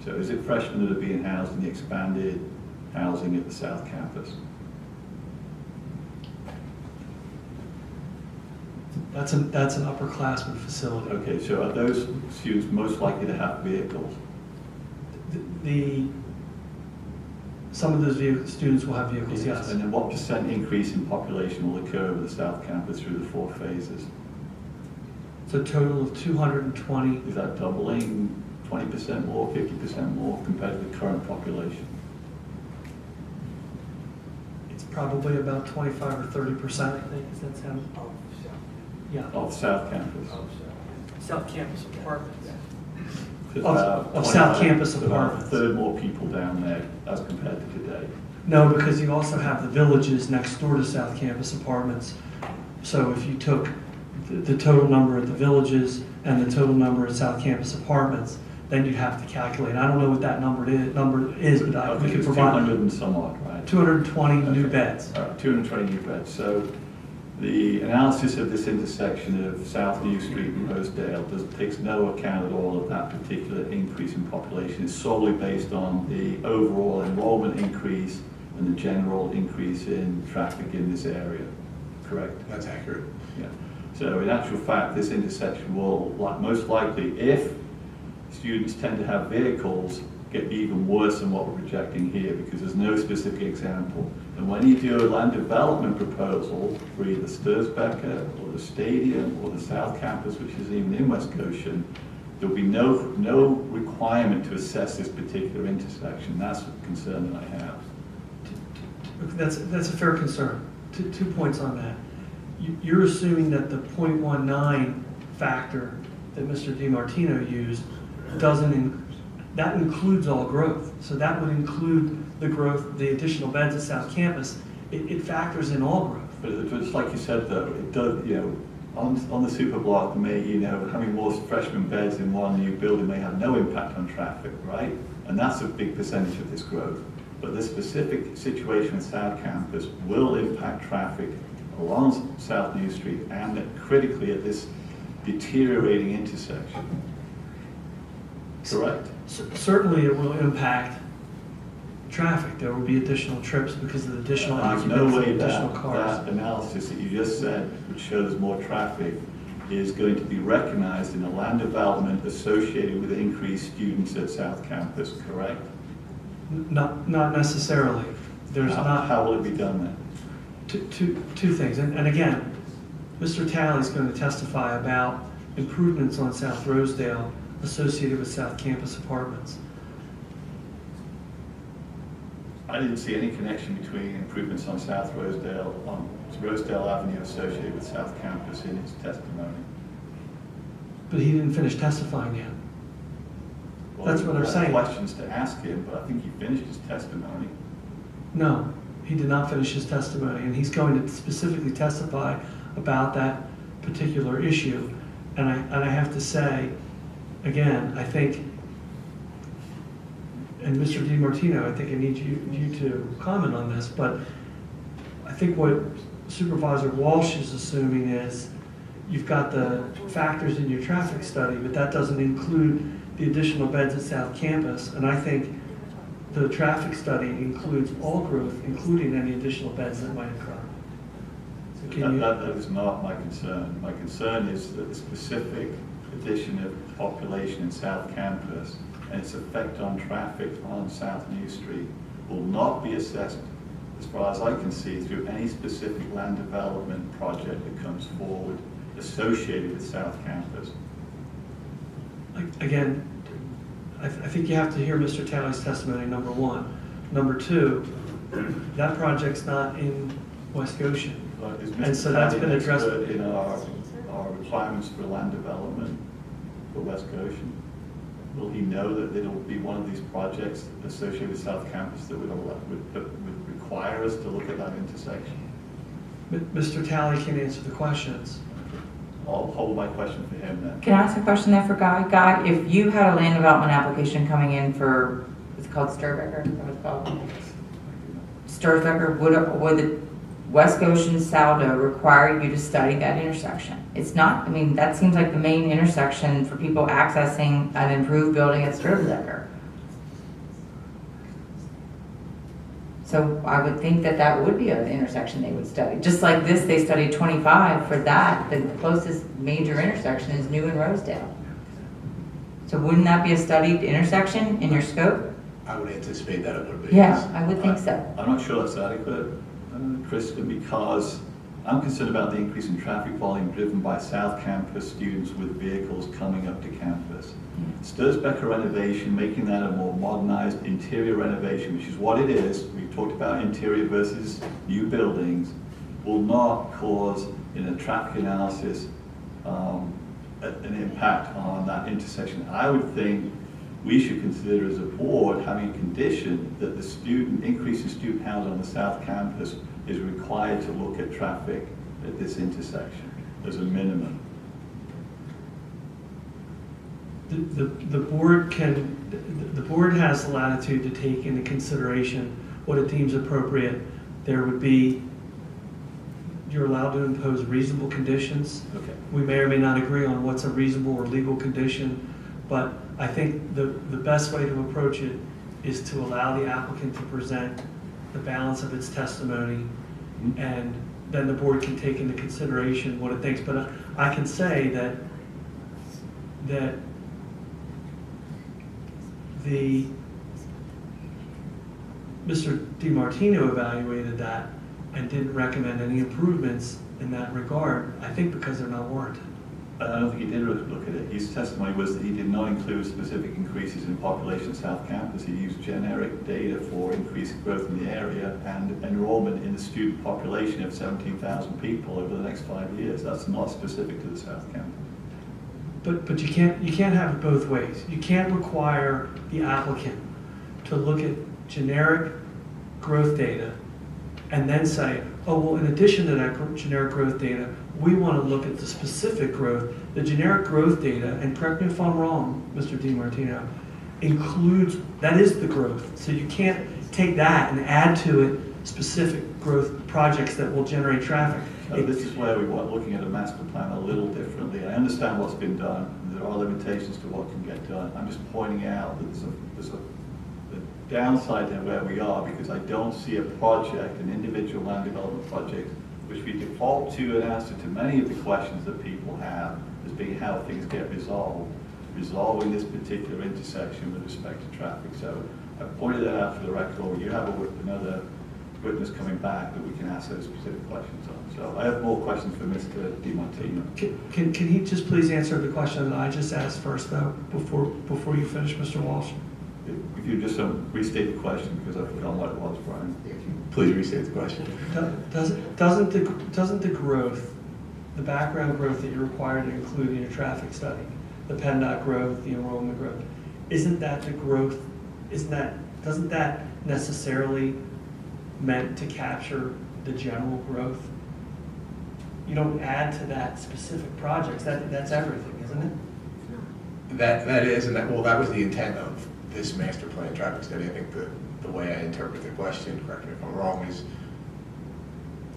[SPEAKER 3] So is it freshmen that are being housed in the expanded housing at the South Campus?
[SPEAKER 6] That's an upperclassman facility.
[SPEAKER 3] Okay, so are those students most likely to have vehicles? Some of those students will have vehicles, yes. And then what percent increase in population will occur over the South Campus through the 4 phases?
[SPEAKER 6] It's a total of 220.
[SPEAKER 3] Is that doubling, 20% more, 50% more compared to the current population?
[SPEAKER 6] It's probably about 25 or 30%, I think. Does that sound? Yeah.
[SPEAKER 3] Of South Campus?
[SPEAKER 1] South Campus apartments.
[SPEAKER 6] Of South Campus apartments.
[SPEAKER 3] About a third more people down there as compared to today.
[SPEAKER 6] No, because you also have the villages next door to South Campus apartments. So if you took the total number at the villages and the total number at South Campus apartments, then you'd have to calculate. I don't know what that number is, but we could provide
[SPEAKER 3] 200 and some odd, right?
[SPEAKER 6] 220 new beds.
[SPEAKER 3] All right, 220 new beds. So the analysis of this intersection of South New Street and Rosedale takes no account at all of that particular increase in population. It's solely based on the overall enrollment increase and the general increase in traffic in this area, correct?
[SPEAKER 15] That's accurate.
[SPEAKER 3] Yeah. So in actual fact, this intersection will most likely, if students tend to have vehicles, get even worse than what we're projecting here, because there's no specific example And when you do a land development proposal for either Sturzbecker or the stadium or the South Campus, which is even in West Goshen, there'll be no requirement to assess this particular intersection. That's the concern that I have.
[SPEAKER 6] That's a fair concern. Two points on that. You're assuming that the 0.19 factor that Mr. DiMartino used that includes all growth. So that would include the growth, the additional beds at South Campus. It factors in all growth.
[SPEAKER 3] But just like you said, though, it does, on the super block, having more freshman beds in one new building may have no impact on traffic, right? And that's a big percentage of this growth. But this specific situation with South Campus will impact traffic along South New Street and critically at this deteriorating intersection. Correct?
[SPEAKER 6] Certainly it will impact traffic. There will be additional trips because of the additional
[SPEAKER 3] There's
[SPEAKER 6] occupants
[SPEAKER 3] no
[SPEAKER 6] and
[SPEAKER 3] way
[SPEAKER 6] additional
[SPEAKER 3] that
[SPEAKER 6] cars.
[SPEAKER 3] analysis that you just said, which shows more traffic, is going to be recognized in a land development associated with increased students at South Campus, correct?
[SPEAKER 6] Not necessarily.
[SPEAKER 3] How will it be done then?
[SPEAKER 6] Two things. And again, Mr. Talley is going to testify about improvements on South Rosedale associated with South Campus apartments.
[SPEAKER 3] I didn't see any connection between improvements on South Rosedale, on Rosedale Avenue associated with South Campus in his testimony.
[SPEAKER 6] But he didn't finish testifying yet.
[SPEAKER 3] Well,
[SPEAKER 6] That's what I'm saying.
[SPEAKER 3] Questions to ask him, but I think he finished his testimony.
[SPEAKER 6] No, he did not finish his testimony, and he's going to specifically testify about that particular issue. And I have to say, again, I think, and Mr. DiMartino, I think I need you to comment on this, but I think what Supervisor Walsh is assuming is you've got the factors in your traffic study, but that doesn't include the additional beds at South Campus. And I think the traffic study includes all growth, including any additional beds that might occur. So
[SPEAKER 3] that is not my concern. My concern is that the specific addition of population in South Campus and its effect on traffic on South New Street will not be assessed, as far as I can see, through any specific land development project that comes forward associated with South Campus.
[SPEAKER 6] Again, I think you have to hear Mr. Talley's testimony, number one. Number two, that project's not in West Goshen. And so that's been addressed
[SPEAKER 3] in our requirements for land development for West Goshen. Will he know that it'll be one of these projects associated with South Campus that would require us to look at that intersection?
[SPEAKER 6] Mr. Talley can answer the questions.
[SPEAKER 3] I'll hold my question for him then.
[SPEAKER 5] Can I ask a question there for Guy? Guy, if you had a land development application coming in for, it's called Sturzbecker, is that what it's called? Sturzbecker, would the West Goshen Saldo require you to study that intersection? It's not, I mean, that seems like the main intersection for people accessing an improved building at Sturzbecker. So I would think that that would be an intersection they would study. Just like this, they studied 25 for that. The closest major intersection is New and Rosedale. So wouldn't that be a studied intersection in your scope?
[SPEAKER 15] I would anticipate that it would be.
[SPEAKER 5] Yeah, I would think so.
[SPEAKER 3] I'm not sure that's adequate, Kristen, because I'm concerned about the increase in traffic volume driven by South Campus students with vehicles coming up to campus. Sturzbecker renovation, making that a more modernized interior renovation, which is what it is, we've talked about interior versus new buildings, will not cause, in a traffic analysis, an impact on that intersection. I would think we should consider as a board having a condition that the increase in student housing on the South Campus is required to look at traffic at this intersection as a minimum.
[SPEAKER 6] The board has the latitude to take into consideration what it deems appropriate. There would be, you're allowed to impose reasonable conditions.
[SPEAKER 3] Okay.
[SPEAKER 6] We may or may not agree on what's a reasonable or legal condition, but I think the best way to approach it is to allow the applicant to present the balance of its testimony, and then the board can take into consideration what it thinks. But I can say that Mr. DiMartino evaluated that and didn't recommend any improvements in that regard, I think because they're not warranted.
[SPEAKER 3] I don't think he did look at it. His testimony was that he did not include specific increases in population South Campus. He used generic data for increased growth in the area and enrollment in the student population of 17,000 people over the next 5 years. That's not specific to the South Campus.
[SPEAKER 6] But you can't have it both ways. You can't require the applicant to look at generic growth data and then say, oh, well, in addition to that generic growth data, we want to look at the specific growth. The generic growth data, and correct me if I'm wrong, Mr. DiMartino, includes, that is the growth. So you can't take that and add to it specific growth projects that will generate traffic.
[SPEAKER 3] So this is where we want looking at a master plan a little differently. I understand what's been done. There are limitations to what can get done. I'm just pointing out that there's a downside to where we are, because I don't see a project, an individual land development project, which we default to and answer to many of the questions that people have as being how things get resolving this particular intersection with respect to traffic. So I pointed that out for the record. You have another witness coming back that we can ask those specific questions on. So I have more questions for Mr. DiMartino.
[SPEAKER 6] Can he just please answer the question that I just asked first, though, before you finish, Mr. Walsh?
[SPEAKER 3] If you just restate the question, because I forgot what it was, Brian.
[SPEAKER 15] Please restate the question.
[SPEAKER 6] Doesn't the growth, the background growth that you're required to include in your traffic study, the PennDOT growth, the enrollment growth, isn't that the growth? Doesn't that necessarily meant to capture the general growth? You don't add to that specific projects. That's everything, isn't it?
[SPEAKER 15] That is, and that was the intent of this master plan traffic study. I think the way I interpret the question, correct me if I'm wrong, is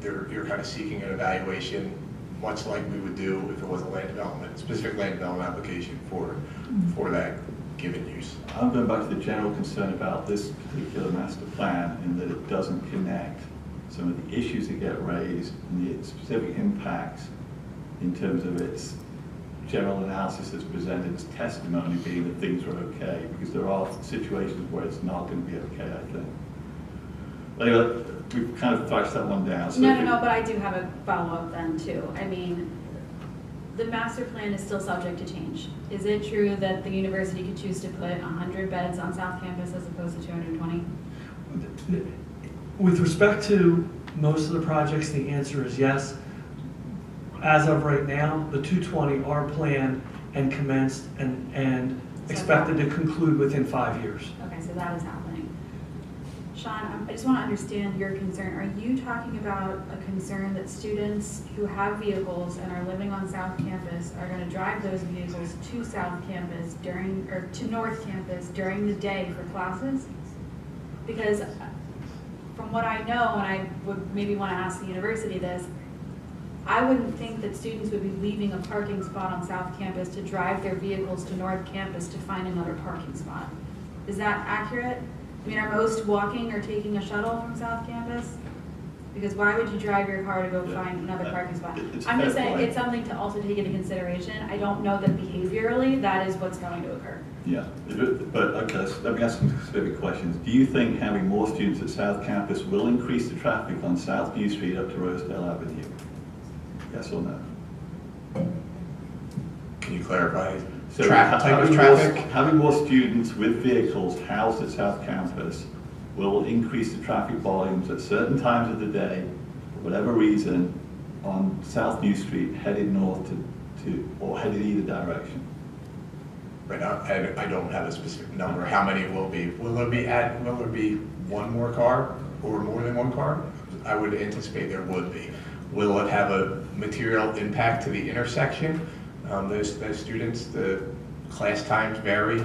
[SPEAKER 15] you're kind of seeking an evaluation, much like we would do if it was a specific land development application for that given use.
[SPEAKER 3] I'm going back to the general concern about this particular master plan, in that it doesn't connect some of the issues that get raised and the specific impacts in terms of its general analysis that's presented as testimony, being that things are okay, because there are situations where it's not going to be okay, I think. Anyway, we've kind of touched that one down. So
[SPEAKER 10] No, but I do have a follow-up then too. I mean, the master plan is still subject to change. Is it true that the university could choose to put 100 beds on South Campus as opposed to 220?
[SPEAKER 6] With respect to most of the projects, the answer is yes. As of right now, the 220 are planned and commenced and expected to conclude within 5 years.
[SPEAKER 10] Okay, so that is happening. Sean, I just want to understand your concern. Are you talking about a concern that students who have vehicles and are living on South Campus are going to drive those vehicles to South Campus to North Campus during the day for classes? Because from what I know, and I would maybe want to ask the university this, I wouldn't think that students would be leaving a parking spot on South Campus to drive their vehicles to North Campus to find another parking spot. Is that accurate? I mean, are most walking or taking a shuttle from South Campus? Because why would you drive your car to go find another parking spot? I'm just saying it's something to also take into consideration. I don't know that behaviorally that is what's going to occur.
[SPEAKER 3] Yeah, but okay, so let me ask some specific questions. Do you think having more students at South Campus will increase the traffic on South New Street up to Rosedale Avenue? Yes or no?
[SPEAKER 15] Can you clarify?
[SPEAKER 3] So having more students with vehicles housed at South Campus will increase the traffic volumes at certain times of the day, for whatever reason, on South New Street headed north or headed either direction.
[SPEAKER 15] Right now, I don't have a specific number. How many will be? Will there be one more car or more than one car? I would anticipate there would be. Will it have a material impact to the intersection? Those students, the class times vary.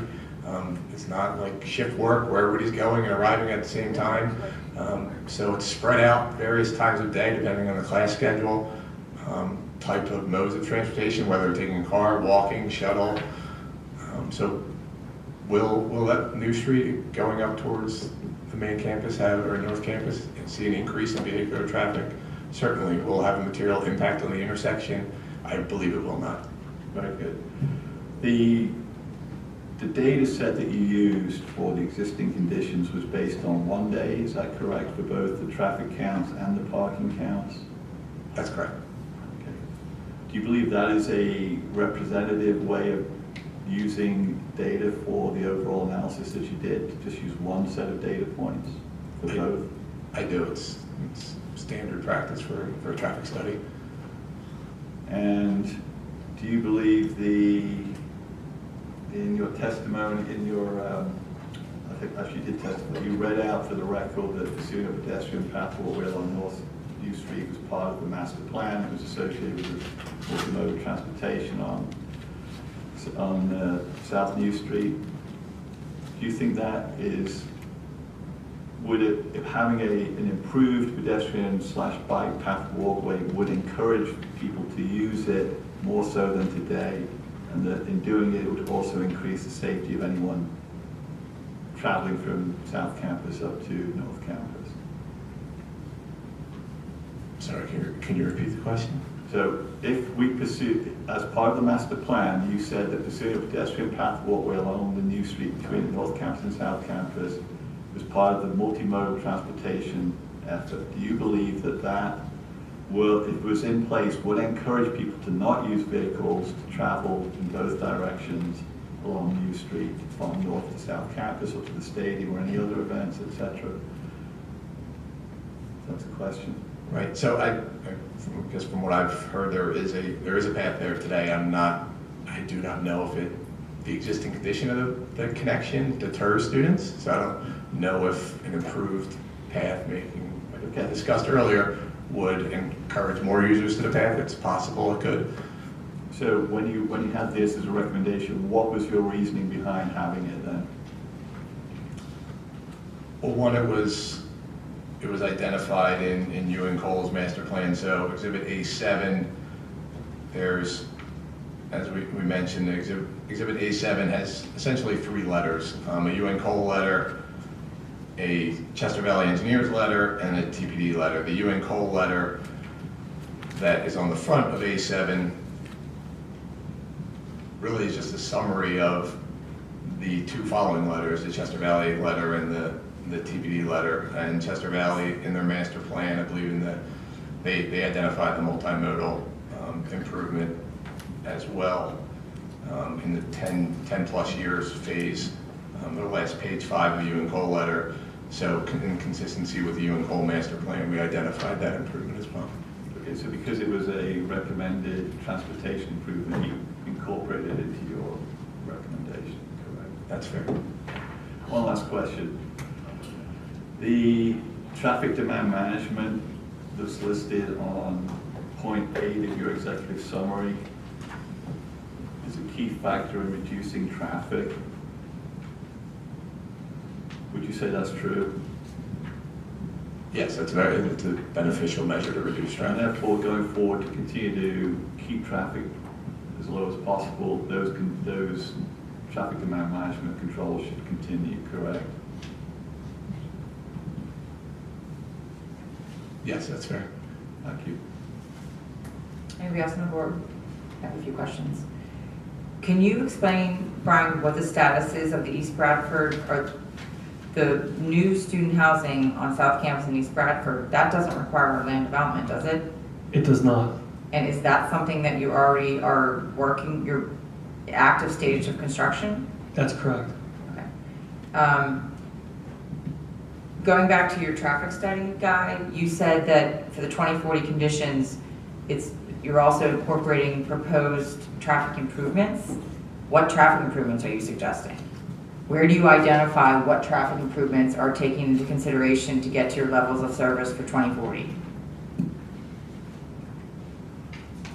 [SPEAKER 15] It's not like shift work where everybody's going and arriving at the same time. So it's spread out various times of day depending on the class schedule, type of modes of transportation, whether taking a car, walking, shuttle. So will that New Street going up towards the main campus or North Campus and see an increase in vehicular traffic? Certainly will have a material impact on the intersection. I believe it will not.
[SPEAKER 3] Very good. The the data set that you used for the existing conditions was based on 1 day, is that correct, for both the traffic counts and the parking counts?
[SPEAKER 15] That's correct.
[SPEAKER 3] Okay. Do you believe that is a representative way of using data for the overall analysis that you did, to just use one set of data points for both?
[SPEAKER 15] I do. It's standard practice for a traffic study.
[SPEAKER 3] And do you believe in your testimony, I think actually you did testify, you read out for the record that pursuing a pedestrian path walkway along North U Street was part of the master plan. It was associated with multimodal transportation on South New Street. Do you think that is, if having an improved pedestrian/bike path walkway would encourage people to use it more so than today, and that in doing it, it would also increase the safety of anyone traveling from South Campus up to North Campus?
[SPEAKER 15] Sorry, can you repeat the question?
[SPEAKER 3] So if we pursue, as part of the master plan, you said that pursuing a pedestrian path walkway along the new street between North Campus and South Campus was part of the multimodal transportation effort. Do you believe that that will, if it was in place, would encourage people to not use vehicles to travel in both directions along New Street from North to South Campus or to the stadium or any other events, etc.? That's a question.
[SPEAKER 15] Right. So I guess from what I've heard, there is a path there today. I do not know if the existing condition of the connection deters students. So I don't know if an improved path, making like discussed earlier, would encourage more users to the path. It's possible it could.
[SPEAKER 3] So when you had this as a recommendation, what was your reasoning behind having it then?
[SPEAKER 15] Well, one, it was identified in you and Cole's master plan. So Exhibit A7, there's, as we mentioned, Exhibit A7 has essentially 3 letters: a UN Cole letter, a Chester Valley Engineers letter, and a TPD letter. The UN Cole letter that is on the front of A7 really is just a summary of the 2 following letters, the Chester Valley letter and the TPD letter. And Chester Valley, in their master plan, I believe they identified the multimodal improvement as well in the 10 plus years phase, the last page 5 of the UN Cole letter. So in consistency with the UN Cole master plan, we identified that improvement as well.
[SPEAKER 3] Okay, so because it was a recommended transportation improvement, you incorporated it into your recommendation, correct?
[SPEAKER 15] That's fair.
[SPEAKER 3] One last question. The traffic demand management that's listed on point 8 of your executive summary is a key factor in reducing traffic. Would you say that's true?
[SPEAKER 15] Yes, it's a beneficial measure to reduce traffic.
[SPEAKER 3] And therefore, going forward, to continue to keep traffic as low as possible, those traffic demand management controls should continue, correct?
[SPEAKER 15] Yes, that's fair.
[SPEAKER 3] Thank you.
[SPEAKER 5] Anybody else on the board? I have a few questions. Can you explain, Brian, what the status is of the East Bradford, or the new student housing on South Campus in East Bradford? That doesn't require land development, does it?
[SPEAKER 6] It does not.
[SPEAKER 5] And is that something that you already are working, your active stage of construction?
[SPEAKER 6] That's correct.
[SPEAKER 5] Okay. Going back to your traffic study guide, you said that for the 2040 conditions, you're also incorporating proposed traffic improvements. What traffic improvements are you suggesting? Where do you identify what traffic improvements are taken into consideration to get to your levels of service for 2040?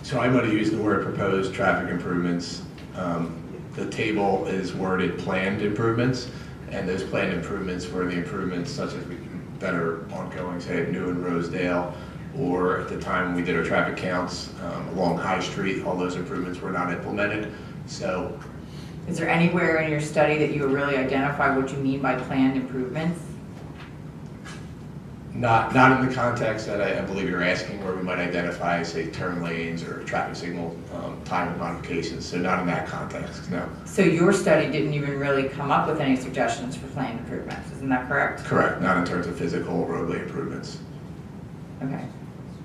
[SPEAKER 15] So I'm going to use the word proposed traffic improvements. The table is worded planned improvements, and those planned improvements were the improvements such as that are ongoing, say at New and Rosedale, or at the time we did our traffic counts along High Street. All those improvements were not implemented. So,
[SPEAKER 5] is there anywhere in your study that you really identify what you mean by planned improvements?
[SPEAKER 15] Not in the context that I believe you're asking, where we might identify, say, turn lanes or traffic signal timing modifications. So not in that context, no.
[SPEAKER 5] So your study didn't even really come up with any suggestions for planned improvements, isn't that correct?
[SPEAKER 15] Correct, not in terms of physical roadway improvements.
[SPEAKER 5] Okay.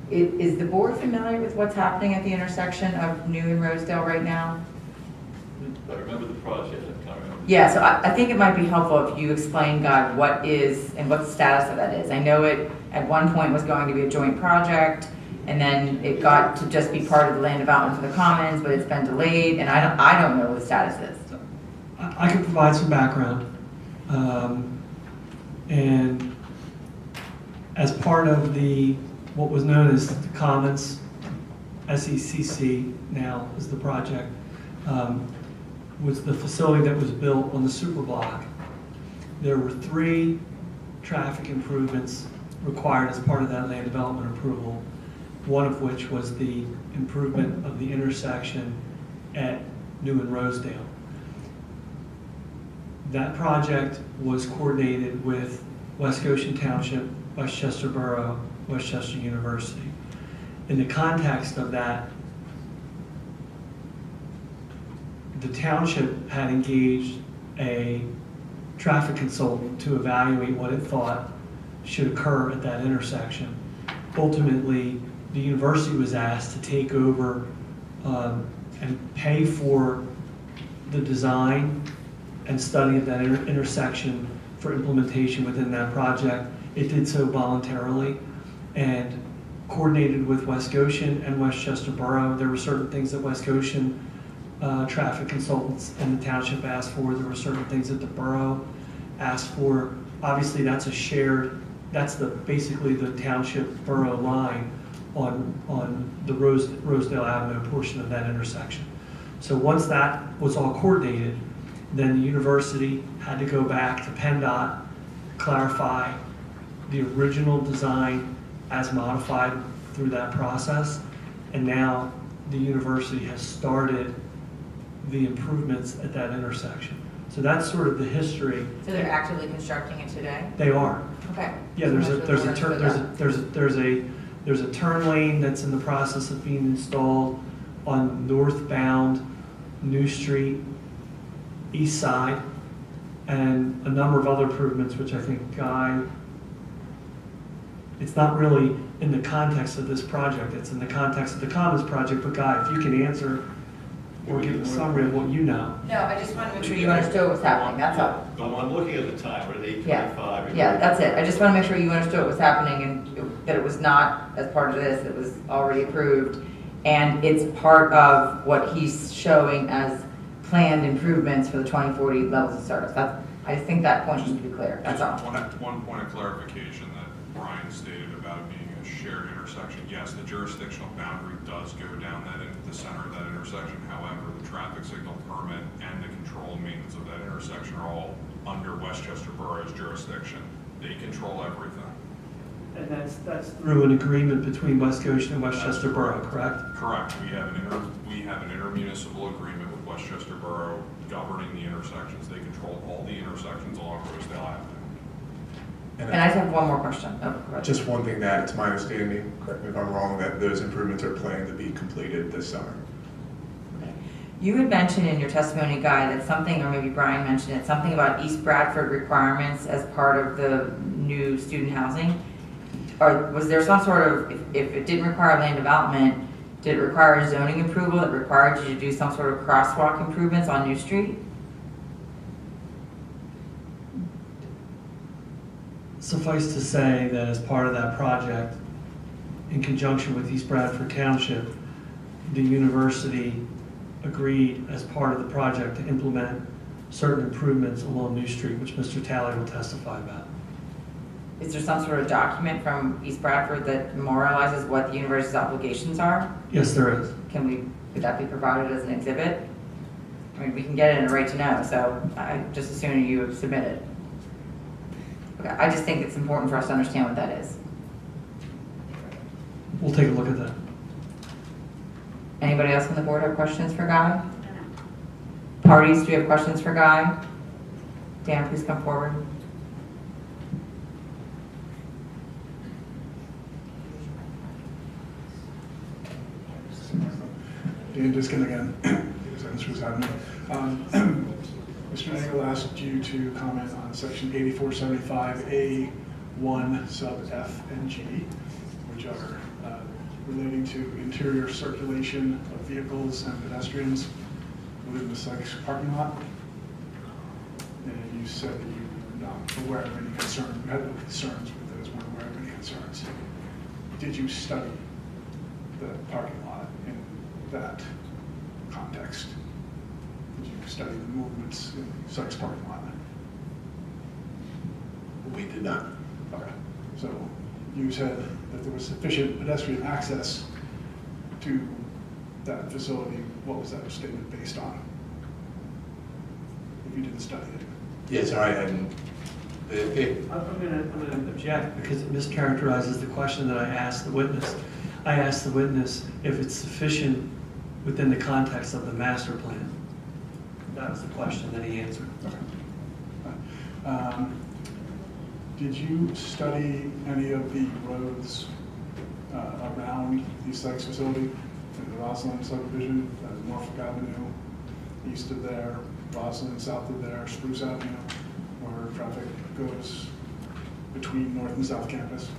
[SPEAKER 5] Is the board familiar with what's happening at the intersection of New and Rosedale right now?
[SPEAKER 3] I remember the project, I can't remember.
[SPEAKER 5] Yeah, so I think it might be helpful if you explain, God, what is and what the status of that is. I know it at one point was going to be a joint project, and then it got to just be part of the land development for the commons, but it's been delayed, and I don't know what the status is.
[SPEAKER 6] I can provide some background. And as part of what was known as the Commons, SECC now is the project, was the facility that was built on the super block. There were 3 traffic improvements required as part of that land development approval, one of which was the improvement of the intersection at New and Rosedale. That project was coordinated with West Goshen Township, Westchester Borough, Westchester University. In the context of that, the township had engaged a traffic consultant to evaluate what it thought should occur at that intersection. Ultimately, the university was asked to take over and pay for the design and study of that intersection for implementation within that project. It did so voluntarily and coordinated with West Goshen and Westchester Borough. There were certain things that West Goshen traffic consultants and the township asked for. There were certain things that the borough asked for. Obviously, that's a shared, that's basically the township borough line on the Rosedale Avenue portion of that intersection. So once that was all coordinated, then the university had to go back to PennDOT, clarify the original design as modified through that process, and now the university has started the improvements at that intersection. So that's sort of the history.
[SPEAKER 5] So they're actively constructing it today?
[SPEAKER 6] They are.
[SPEAKER 5] Okay.
[SPEAKER 6] Yeah, there's a turn lane that's in the process of being installed on northbound New Street, east side, and a number of other improvements, which I think Guy, it's not really in the context of this project, it's in the context of the Commons project, but Guy, if you can answer or give a summary of what you know.
[SPEAKER 5] No, I just want to make sure you understood what was happening, that's all.
[SPEAKER 3] I'm looking at the time, we're at 8:25.
[SPEAKER 5] Yeah, that's it. I just want to make sure you understood what was happening and that it was not as part of this, it was already approved. And it's part of what he's showing as planned improvements for the 2040 levels of service. I think that point needs to be clear, that's all.
[SPEAKER 7] One point of clarification that Brian stated about it being a shared intersection. Yes, the jurisdictional boundary does go down the center of that intersection. However, the traffic signal permit and the control and maintenance of that intersection are all under Westchester Borough's jurisdiction. They control everything.
[SPEAKER 6] And that's through an agreement between West Goshen and Westchester Borough, correct?
[SPEAKER 7] Correct. We have an intermunicipal agreement with Westchester Borough governing the intersections. They control all the intersections along Rosedale Avenue.
[SPEAKER 5] And I just have one more question. Oh,
[SPEAKER 15] Just one thing that it's my understanding, correct me if I'm wrong, that those improvements are planned to be completed this summer.
[SPEAKER 5] okay. You had mentioned in your testimony, Guy, that something, or maybe Brian mentioned it, something about East Bradford requirements as part of the new student housing. Or was there some sort of, if it didn't require land development, did it require a zoning approval that required you to do some sort of crosswalk improvements on New Street?
[SPEAKER 6] Suffice to say that as part of that project, in conjunction with East Bradford Township, the university agreed as part of the project to implement certain improvements along New Street, which Mr. Talley will testify about.
[SPEAKER 5] Is there some sort of document from East Bradford that memorializes what the university's obligations are?
[SPEAKER 6] Yes, there is.
[SPEAKER 5] Could that be provided as an exhibit? I mean, we can get it in a right to know, so I just assume you submit it. Okay, I just think it's important for us to understand what that is.
[SPEAKER 6] We'll take a look at that.
[SPEAKER 5] Anybody else on the board have questions for Guy? Parties, do you have questions for Guy? Dan, please come forward.
[SPEAKER 11] Dan Diskin again, Spruce Avenue. Mr. Engel asked you to comment on section 8475A1 sub F and G, which are relating to interior circulation of vehicles and pedestrians within the Sykes parking lot. And you said that you were not aware of any concern, you had no concerns with those, weren't aware of any concerns. Did you study the parking lot in that context? Did you study the movements in the Sykes parking lot?
[SPEAKER 15] We did not.
[SPEAKER 11] Okay. So you said that there was sufficient pedestrian access to that facility. What was that statement based on? If you didn't study it.
[SPEAKER 15] Yes, all right. And
[SPEAKER 6] I'm going to object because it mischaracterizes the question that I asked the witness. I asked the witness if it's sufficient within the context of the master plan. That was the question that he answered.
[SPEAKER 11] Okay. Did you study any of the roads around the Sykes facility in the Roslyn subdivision, Norfolk Avenue, east of there, Roslyn, south of there, Spruce Avenue, where traffic goes between North and South Campus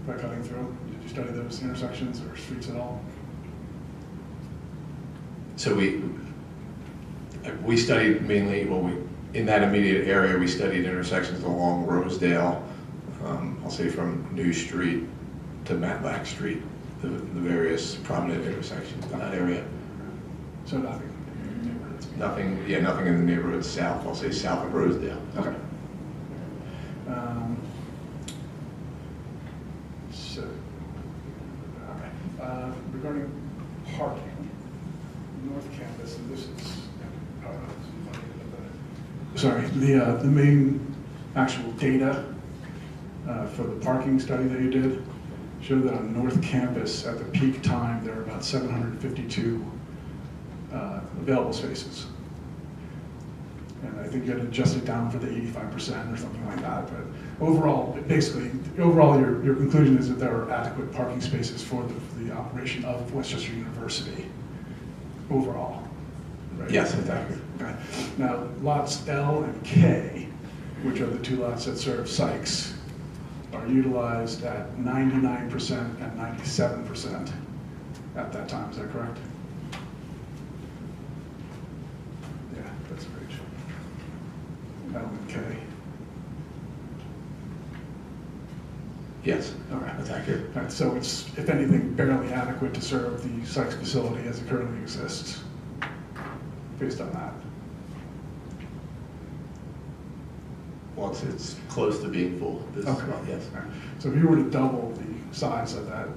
[SPEAKER 11] by cutting through? Did you study those intersections or streets at all?
[SPEAKER 15] so we studied mainly, in that immediate area, we studied intersections along Rosedale, I'll say from New Street to Matlack Street, the various prominent intersections in that area.
[SPEAKER 11] So nothing in the neighborhoods?
[SPEAKER 15] Nothing in the neighborhood south, I'll say south of Rosedale.
[SPEAKER 11] Okay. Regarding parking, North Campus, and this is, the main actual data for the parking study that you did showed that on North Campus at the peak time there were about 752 available spaces. And I think you had to adjust it down for the 85% or something like that. But overall, your conclusion is that there are adequate parking spaces for the operation of Westchester University overall. Right?
[SPEAKER 15] Yes, exactly.
[SPEAKER 11] Okay. Now, lots L and K, which are the two lots that serve Sykes, are utilized at 99% and 97% at that time. Is that correct? Yeah, that's great. L and K.
[SPEAKER 15] Yes,
[SPEAKER 11] Okay.
[SPEAKER 15] that's accurate.
[SPEAKER 11] All right, so it's, if anything, barely adequate to serve the Sykes facility as it currently exists, based on that.
[SPEAKER 15] Well, it's close to being full.
[SPEAKER 11] Okay.
[SPEAKER 15] Yes.
[SPEAKER 11] All right. So if you were to double the size of that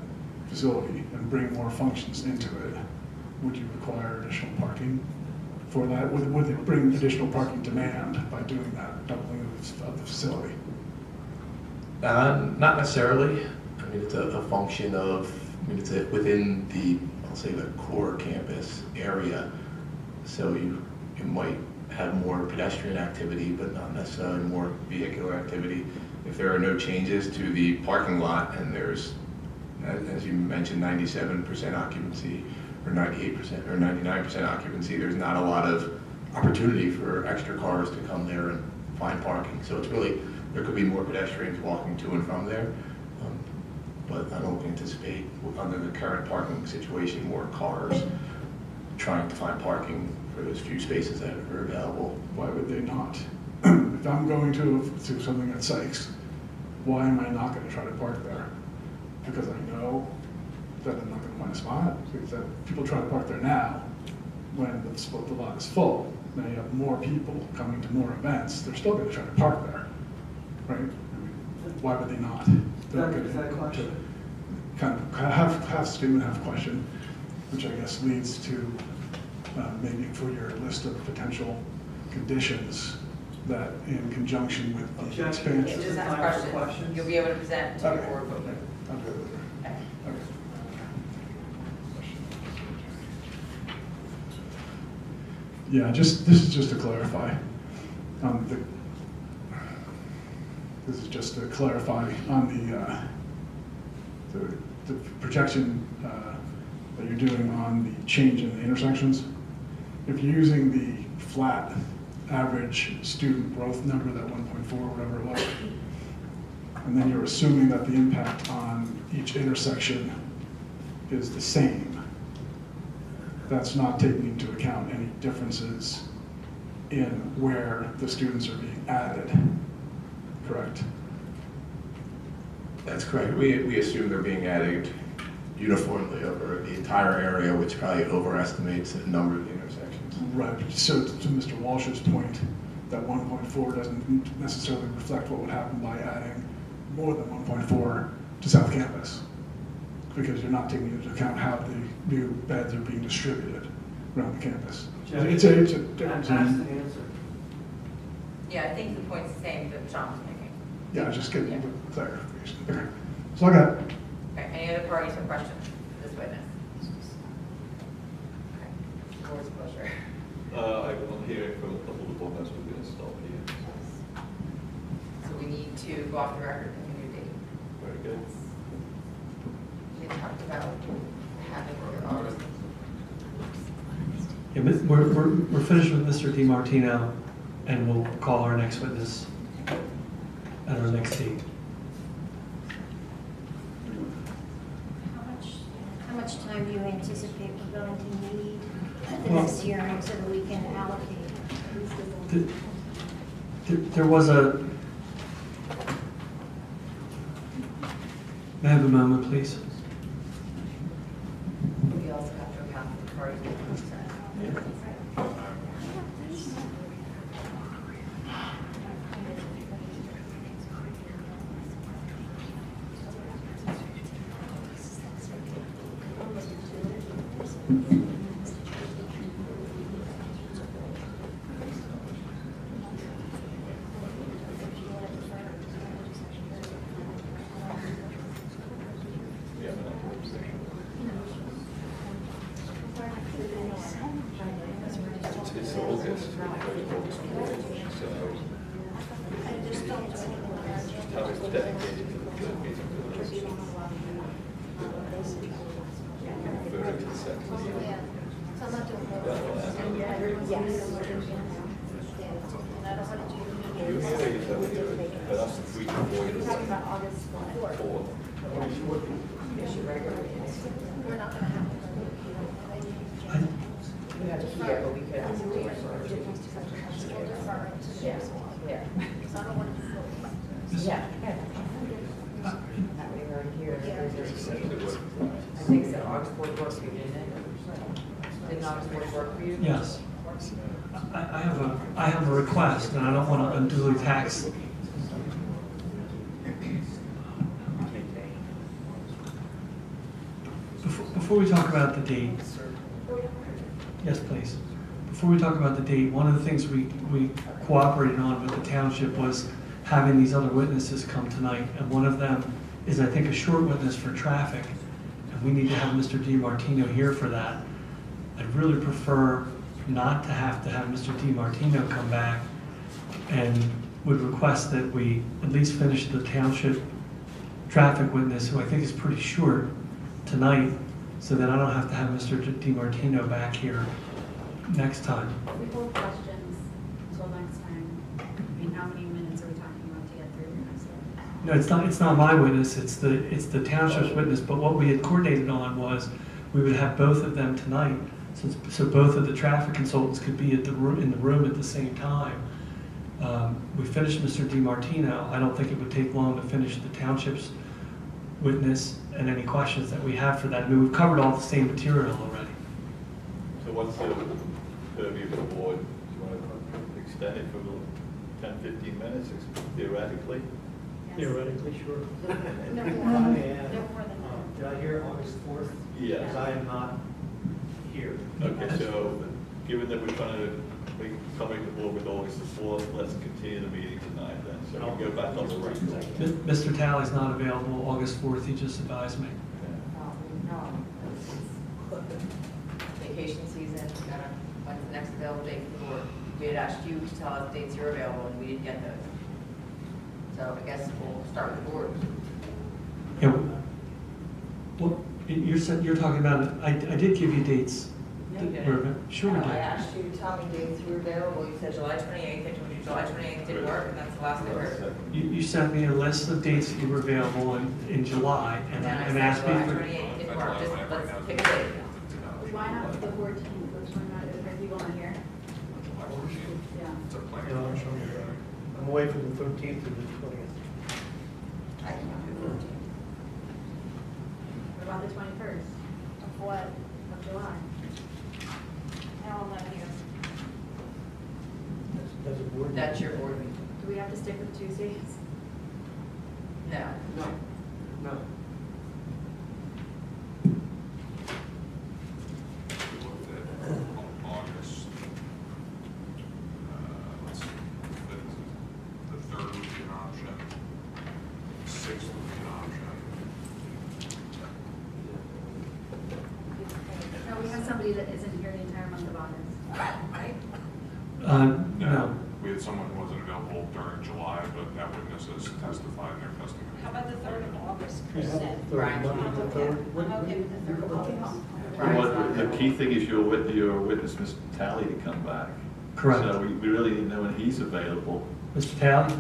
[SPEAKER 11] facility and bring more functions into it, would you require additional parking for that? Would it bring additional parking demand by doing that, doubling of the facility?
[SPEAKER 15] Not necessarily. I mean, it's a function of, it's within the, I'll say, the core campus area. So you might have more pedestrian activity, but not necessarily more vehicular activity. If there are no changes to the parking lot and there's, as you mentioned, 97% occupancy or 98% or 99% occupancy, there's not a lot of opportunity for extra cars to come there and find parking. So it's really, there could be more pedestrians walking to and from there, but I don't anticipate, under the current parking situation, more cars trying to find parking for those few spaces that are available.
[SPEAKER 11] Why would they not? If I'm going to something at Sykes, why am I not going to try to park there? Because I know that I'm not going to find a spot. Because that people try to park there now when the lot is full. Now you have more people coming to more events. They're still going to try to park there, right? I mean, why would they not? They're going to kind of have statement, have question, which I guess leads to maybe for your list of potential conditions that in conjunction with the expansion.
[SPEAKER 5] Just ask questions. You'll be able to present to your board.
[SPEAKER 11] Okay. I'm good with it. Okay. Yeah, this is just to clarify. This is just to clarify on the projection that you're doing on the change in the intersections. If you're using the flat average student growth number, that 1.4, whatever it was, and then you're assuming that the impact on each intersection is the same, that's not taking into account any differences in where the students are being added, correct?
[SPEAKER 15] That's correct. We assume they're being added uniformly over the entire area, which probably overestimates the number of the intersections.
[SPEAKER 11] Right. So to Mr. Walsh's point, that 1.4 doesn't necessarily reflect what would happen by adding more than 1.4 to South Campus, because you're not taking into account how the new beds are being distributed around the campus. It's a difference.
[SPEAKER 5] Yeah, I think the point's the same that John's making.
[SPEAKER 11] Yeah, I was just getting clarification. Okay. So I got it.
[SPEAKER 5] Okay, any other parties or questions for this witness? Okay, board's pleasure.
[SPEAKER 3] I will hear from a couple of the board members. We're going to stop here.
[SPEAKER 5] So we need to go off the record and pick a new date.
[SPEAKER 3] Very good.
[SPEAKER 5] We talked about having your own.
[SPEAKER 6] Yeah, we're finished with Mr. DiMartino, and we'll call our next witness at our next date.
[SPEAKER 16] How much time do you anticipate we're going to need at the next hearing so that we can allocate?
[SPEAKER 6] There was a, may I have a moment, please?
[SPEAKER 5] We also have to account for parties.
[SPEAKER 3] It's August. So just have it dedicated to the third meeting. Referring to the second meeting.
[SPEAKER 16] So I'm not doing
[SPEAKER 3] You say it's over here, but that's the week before you
[SPEAKER 16] talking about August 4th. We're not going to have
[SPEAKER 5] We have to hear, but we could ask the date for it. Yeah, yeah.
[SPEAKER 16] So I don't want to.
[SPEAKER 5] Yeah. That way we're here. I think so, August 4th works for you, didn't it? Did August 4th work for you?
[SPEAKER 6] Yes. I have a request, and I don't want to unduly tax. Before we talk about the date, yes, please. Before we talk about the date, one of the things we cooperated on with the township was having these other witnesses come tonight, and one of them is, I think, a short witness for traffic, and we need to have Mr. DiMartino here for that. I'd really prefer not to have Mr. DiMartino come back, and would request that we at least finish the township traffic witness, who I think is pretty short, tonight, so that I don't have to have Mr. DiMartino back here next time.
[SPEAKER 10] We hold questions until next time. I mean, how many minutes are we talking about to get through?
[SPEAKER 6] No, it's not my witness, it's the township's witness, but what we had coordinated on was we would have both of them tonight, so both of the traffic consultants could be in the room at the same time. We finished Mr. DiMartino. I don't think it would take long to finish the township's witness and any questions that we have for that. I mean, we've covered all the same material already.
[SPEAKER 3] So what's the purview of the board? Do you want to extend it for 10, 15 minutes, theoretically?
[SPEAKER 1] Theoretically, sure.
[SPEAKER 16] No
[SPEAKER 1] I
[SPEAKER 16] more than
[SPEAKER 1] did I hear August 4th?
[SPEAKER 3] Yes.
[SPEAKER 1] Because I am not here.
[SPEAKER 3] Okay, so given that we're trying to come to the board with August the 4th, let's continue the meeting tonight then. So we can go back on the record.
[SPEAKER 6] Mr. Talley's not available August 4th, he just advised me.
[SPEAKER 5] No. Vacation season, we gotta, when's the next available date for the board? We had asked you to tell us dates you're available, and we didn't get those. So I guess we'll start with the board.
[SPEAKER 6] Yeah. Well, You're talking about, I did give you dates.
[SPEAKER 5] No, you
[SPEAKER 6] that
[SPEAKER 5] didn't.
[SPEAKER 6] were- Sure we
[SPEAKER 5] No, I
[SPEAKER 6] did.
[SPEAKER 5] asked you, tell me dates you were available, you said July 28th, I told you July 28th didn't work, and that's the last I heard.
[SPEAKER 6] You sent me a list of dates that you were available in July
[SPEAKER 5] And then I
[SPEAKER 6] and
[SPEAKER 5] said
[SPEAKER 6] asked me
[SPEAKER 5] July
[SPEAKER 6] for.
[SPEAKER 5] 28th didn't work, just let's pick a date.
[SPEAKER 10] Why not the 14th, which one not, are people not here? Yeah.
[SPEAKER 7] It's a planning
[SPEAKER 1] No,
[SPEAKER 7] commission.
[SPEAKER 1] I'm away from the 13th to the 20th.
[SPEAKER 5] I can do 14th.
[SPEAKER 10] What about the 21st
[SPEAKER 16] Of what?
[SPEAKER 10] of July?
[SPEAKER 16] Now I'm not here.
[SPEAKER 1] That's a board.
[SPEAKER 5] That's your board meeting.
[SPEAKER 10] Do we have to stick with Tuesdays?
[SPEAKER 5] No.
[SPEAKER 2] No.
[SPEAKER 7] We looked at August, let's see, the 3rd would be an option, 6th would be an option.
[SPEAKER 10] No, we have somebody that isn't here the entire month of August, right?
[SPEAKER 6] No.
[SPEAKER 7] We had someone who wasn't available during July, but that witness has testified in their testimony.
[SPEAKER 16] How about the 3rd of August,
[SPEAKER 1] Yeah,
[SPEAKER 16] Chris said?
[SPEAKER 5] Brian.
[SPEAKER 1] Monday the 3rd.
[SPEAKER 16] I'm okay with the 3rd of August.
[SPEAKER 3] What, the key thing is your witness, Mr. Talley, to come back.
[SPEAKER 6] Correct.
[SPEAKER 3] So we really need to know when he's available.
[SPEAKER 6] Mr. Talley?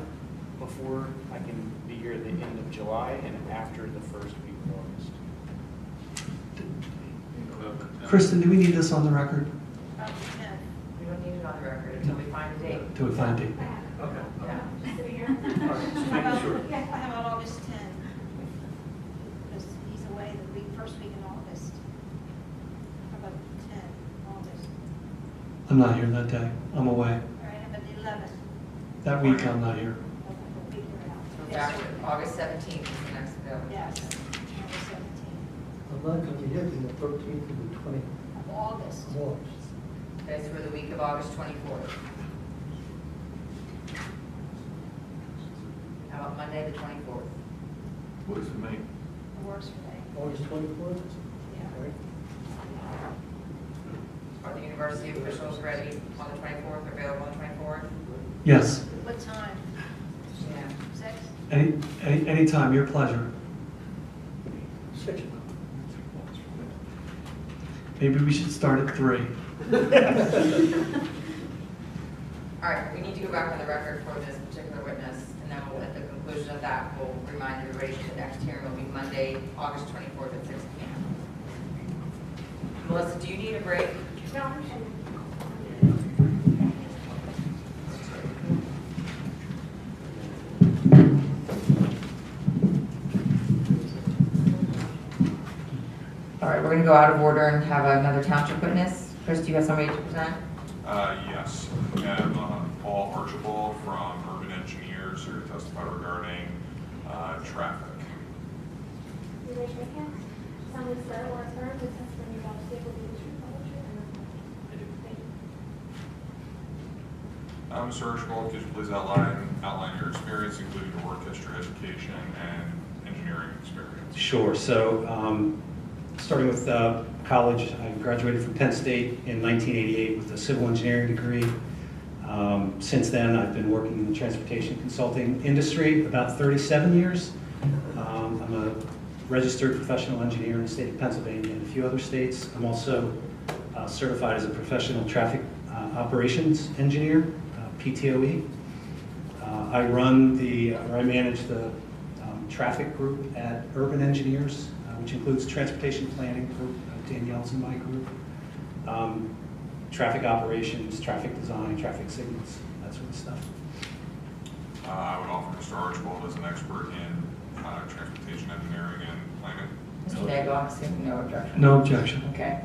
[SPEAKER 17] Before I can be here at the end of July and after the first week of August.
[SPEAKER 6] Kristen, do we need this on the record?
[SPEAKER 16] Yeah.
[SPEAKER 5] We don't need it on the record until we find a date.
[SPEAKER 6] Till we find a date?
[SPEAKER 5] Yeah.
[SPEAKER 10] Just sitting here.
[SPEAKER 16] How about August 10? Because he's away the first week in August. How about 10, August?
[SPEAKER 6] I'm not here that day. I'm away.
[SPEAKER 16] All right, how about the 11th?
[SPEAKER 6] That week, I'm not here.
[SPEAKER 16] Okay, we'll figure it out.
[SPEAKER 5] So
[SPEAKER 16] Yes,
[SPEAKER 5] after
[SPEAKER 16] sir.
[SPEAKER 5] August 17th is the next available.
[SPEAKER 16] Yes, August 17th.
[SPEAKER 1] I'm not going to be here from the 13th to the 20th
[SPEAKER 16] Of August.
[SPEAKER 1] of August.
[SPEAKER 5] Okay, so for the week of August 24th. How about Monday, the 24th?
[SPEAKER 3] Works for me.
[SPEAKER 16] It works for me.
[SPEAKER 1] August 24th?
[SPEAKER 16] Yeah.
[SPEAKER 1] All right.
[SPEAKER 5] Are the university officials ready on the 24th, available on the 24th?
[SPEAKER 6] Yes.
[SPEAKER 16] What time?
[SPEAKER 5] Yeah.
[SPEAKER 16] 6?
[SPEAKER 6] Anytime, your pleasure.
[SPEAKER 1] 6 o'clock.
[SPEAKER 6] Maybe we should start at 3.
[SPEAKER 5] All right, we need to go back on the record for this particular witness, and then we'll, at the conclusion of that, we'll remind everybody the next hearing will be Monday, August 24th at 6 p.m. Melissa, do you need a break?
[SPEAKER 8] No, I'm
[SPEAKER 5] All right, we're going to go out of order and have another township witness. Chris, do you have somebody to present?
[SPEAKER 7] Yes, we have Paul Archibald from Urban Engineers here to testify regarding traffic.
[SPEAKER 8] You raise your hand. Someone swear or affirm the testimony about to give will be the truth, the whole truth, and nothing but the truth. Thank you.
[SPEAKER 7] Mr. Archibald, could you please outline your experience, including your work history, education, and engineering experience?
[SPEAKER 18] Sure. So, starting with college, I graduated from Penn State in 1988 with a civil engineering degree. Since then, I've been working in the transportation consulting industry about 37 years. I'm a registered professional engineer in the state of Pennsylvania and a few other states. I'm also certified as a professional traffic operations engineer, PTOE. I manage the traffic group at Urban Engineers, which includes transportation planning group, Danielle's in my group, traffic operations, traffic design, traffic signals, that sort of stuff.
[SPEAKER 7] I would offer Mr. Archibald as an expert in transportation engineering and planning.
[SPEAKER 5] Mr. Daigle, I'm assuming no objection.
[SPEAKER 6] No objection.
[SPEAKER 5] Okay.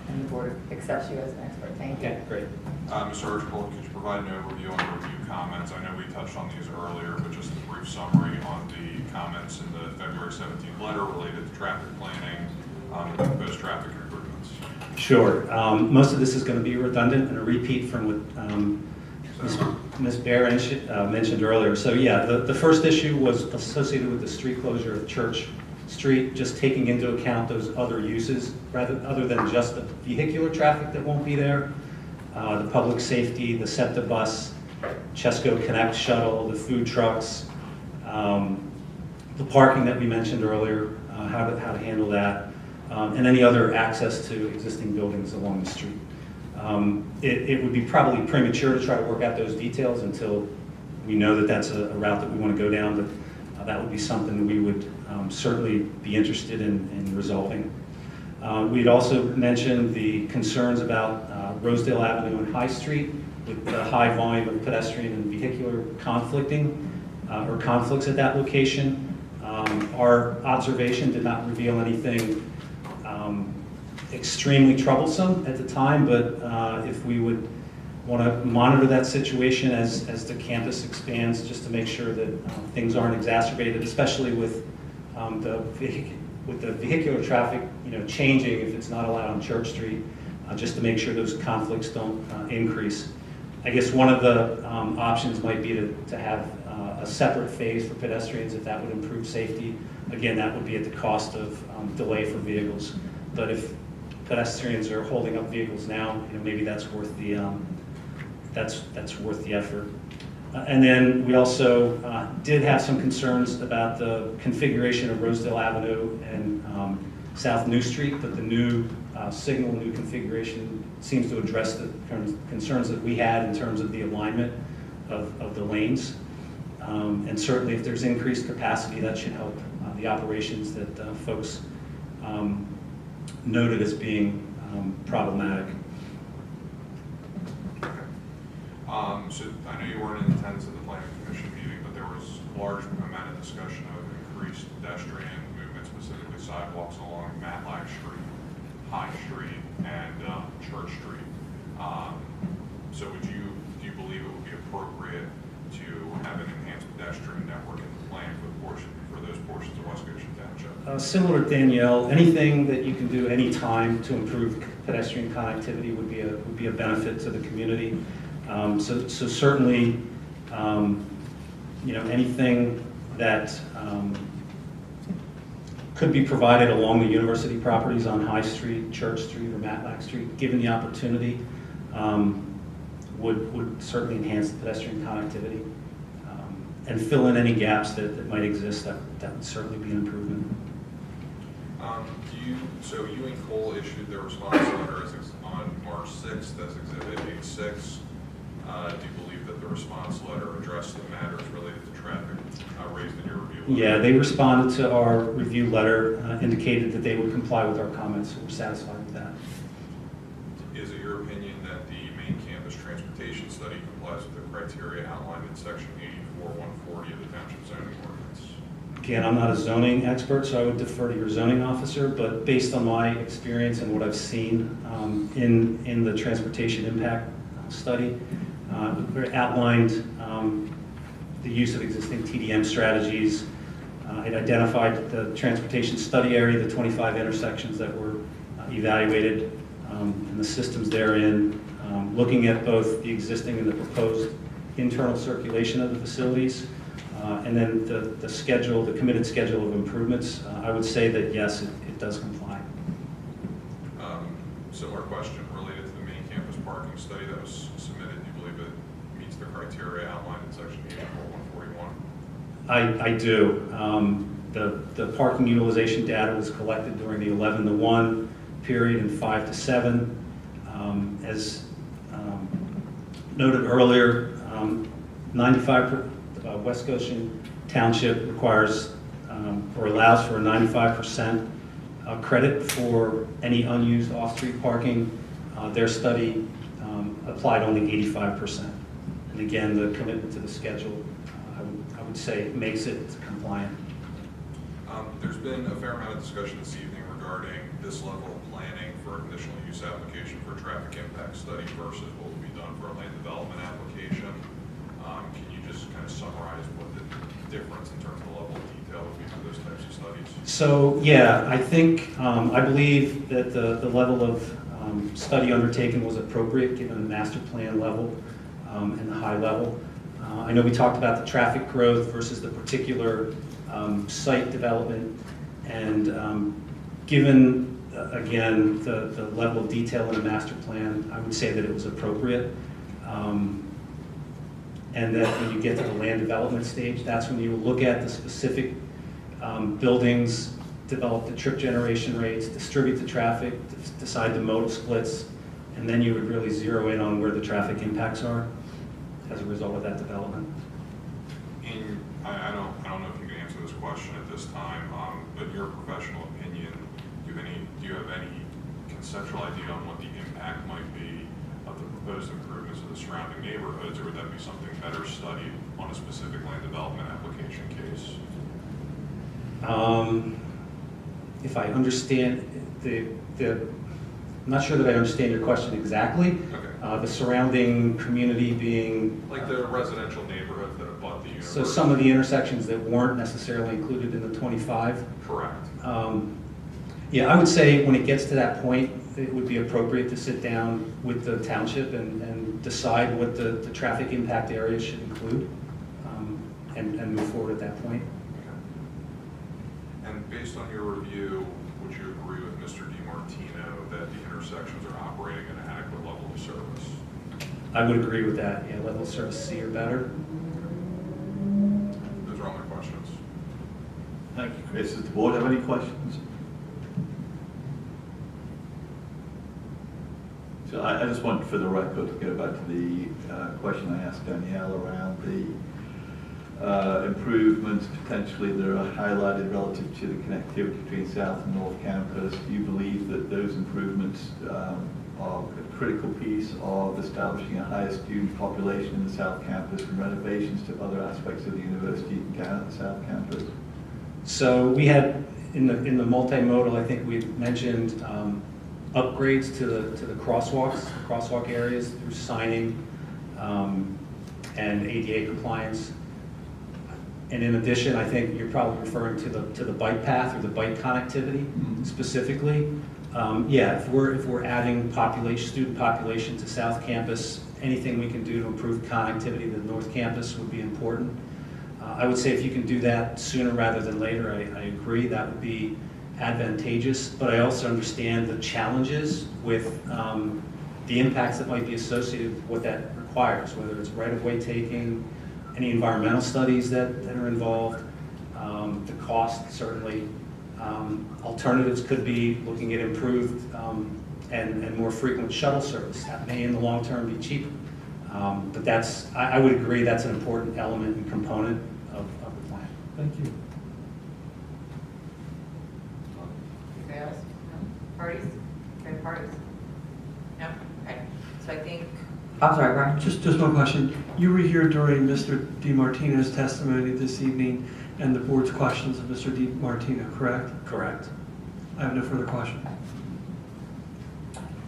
[SPEAKER 5] And the board accepts you as an expert. Thank you.
[SPEAKER 18] Okay, great.
[SPEAKER 7] Mr. Archibald, could you provide an overview on the review comments? I know we touched on these earlier, but just a brief summary on the comments in the February 17th letter related to traffic planning and proposed traffic improvements.
[SPEAKER 18] Sure. Most of this is going to be redundant and a repeat from what Ms. Bear mentioned earlier. So yeah, the first issue was associated with the street closure of Church Street, just taking into account those other uses other than just the vehicular traffic that won't be there. The public safety, the SEPTA bus, Chesco Connect shuttle, the food trucks, the parking that we mentioned earlier, how to handle that. and any other access to existing buildings along the street. It would be probably premature to try to work out those details until we know that that's a route that we want to go down, but that would be something we would certainly be interested in resolving. We'd also mentioned the concerns about Rosedale Avenue and High Street with the high volume of pedestrian and vehicular conflicting or conflicts at that location. Our observation did not reveal anything extremely troublesome at the time, but if we would want to monitor that situation as the campus expands, just to make sure that things aren't exacerbated, especially with the vehicular traffic, changing if it's not allowed on Church Street, just to make sure those conflicts don't increase. I guess one of the options might be to have a separate phase for pedestrians if that would improve safety. Again, that would be at the cost of delay for vehicles. But if pedestrians are holding up vehicles now, maybe that's worth the that's worth the effort. And then we also did have some concerns about the configuration of Rosedale Avenue and South New Street, but the new new configuration seems to address the concerns that we had in terms of the alignment of the lanes. And certainly if there's increased capacity, that should help the operations that folks noted as being problematic.
[SPEAKER 7] So I know you weren't in attendance at the Planning Commission meeting, but there was a large amount of discussion of increased pedestrian movement, specifically sidewalks along Matlack Street, High Street, and Church Street. So do you believe it would be appropriate to have an enhanced pedestrian network in the plan for those portions of West Goshen Township?
[SPEAKER 18] Similar to Danielle, anything that you can do anytime to improve pedestrian connectivity would be a benefit to the community. So certainly, anything that could be provided along the university properties on High Street, Church Street, or Matlack Street, given the opportunity, would certainly enhance the pedestrian connectivity and fill in any gaps that might exist. That would certainly be an improvement.
[SPEAKER 7] So you and Cole issued their response letter on March 6th as Exhibit 86. Do you believe that the response letter addressed the matters related to traffic raised in your review letter?
[SPEAKER 18] Yeah, they responded to our review letter, indicated that they would comply with our comments, so we're satisfied with that.
[SPEAKER 7] Is it your opinion that the main campus transportation study complies with the criteria outlined in Section 84-140 of the Township Zoning Ordinance?
[SPEAKER 18] Again, I'm not a zoning expert, so I would defer to your zoning officer, but based on my experience and what I've seen in the transportation impact study, it outlined the use of existing TDM strategies. It identified the transportation study area, the 25 intersections that were evaluated, and the systems therein, looking at both the existing and the proposed internal circulation of the facilities, and then the schedule, the committed schedule of improvements. I would say that yes, it does comply.
[SPEAKER 7] Similar question related to the main campus parking study that was submitted. Do you believe it meets the criteria outlined in Section 84-141?
[SPEAKER 18] I do. The parking utilization data was collected during the 11-to-1 period and 5-to-7. As noted earlier, 95 West Goshen Township requires or allows for a 95% credit for any unused off-street parking. Their study applied only 85%. And again, the commitment to the schedule, I would say, makes it compliant.
[SPEAKER 7] There's been a fair amount of discussion this evening regarding this level of planning for a conditional use application for a traffic impact study versus what would be done for a land development application. Can you just kind of summarize what the difference in terms of the level of detail would be for those types of studies?
[SPEAKER 18] So yeah, I think, I believe that the level of study undertaken was appropriate given the master plan level and the high level. I know we talked about the traffic growth versus the particular site development, and given, again, the level of detail in the master plan, I would say that it was appropriate. And that when you get to the land development stage, that's when you look at the specific buildings, develop the trip generation rates, distribute the traffic, decide the modal splits, and then you would really zero in on where the traffic impacts are as a result of that development.
[SPEAKER 7] I don't know if you can answer this question at this time, but in your professional opinion, do you have any conceptual idea on what the impact might be of the proposed improvements of the surrounding neighborhoods, or would that be something better studied on a specific land development application case?
[SPEAKER 18] If I understand I'm not sure that I understand your question exactly.
[SPEAKER 7] Okay.
[SPEAKER 18] The surrounding community being...
[SPEAKER 7] Like the residential neighborhoods that abut the university.
[SPEAKER 18] So some of the intersections that weren't necessarily included in the 25?
[SPEAKER 7] Correct.
[SPEAKER 18] Yeah, I would say when it gets to that point, it would be appropriate to sit down with the township and decide what the traffic impact area should include, and move forward at that point.
[SPEAKER 7] Okay. And based on your review, would you agree with Mr. DiMartino that the intersections are operating at an adequate level of service?
[SPEAKER 18] I would agree with that. Yeah, level of service C or better.
[SPEAKER 7] Those are all my questions.
[SPEAKER 3] Thank you, Chris. Does the board have any questions? So I just want, for the record, to go back to the question I asked Danielle around the improvements potentially that are highlighted relative to the connectivity between South and North Campus. Do you believe that those improvements are a critical piece of establishing a higher student population in the South Campus and renovations to other aspects of the university down at the South Campus?
[SPEAKER 18] So we had, in the multimodal, I think we mentioned upgrades to the crosswalk areas through signing and ADA compliance. And in addition, I think you're probably referring to the bike path or the bike connectivity specifically. Yeah, if we're adding student population to South Campus, anything we can do to improve connectivity to the North Campus would be important. I would say if you can do that sooner rather than later, I agree, that would be advantageous, but I also understand the challenges with the impacts that might be associated with what that requires, whether it's right-of-way taking, any environmental studies that are involved, the cost certainly. Alternatives could be looking at improved and more frequent shuttle service. That may in the long term be cheaper. But I would agree that's an important element and component of the plan.
[SPEAKER 6] Thank you.
[SPEAKER 5] Anybody else? No? Parties? Any parties? No? Okay. So I think... I'm sorry, Brian.
[SPEAKER 6] Just one question. You were here during Mr. DiMartino's testimony this evening and the board's questions of Mr. DiMartino, correct?
[SPEAKER 18] Correct.
[SPEAKER 6] I have no further questions.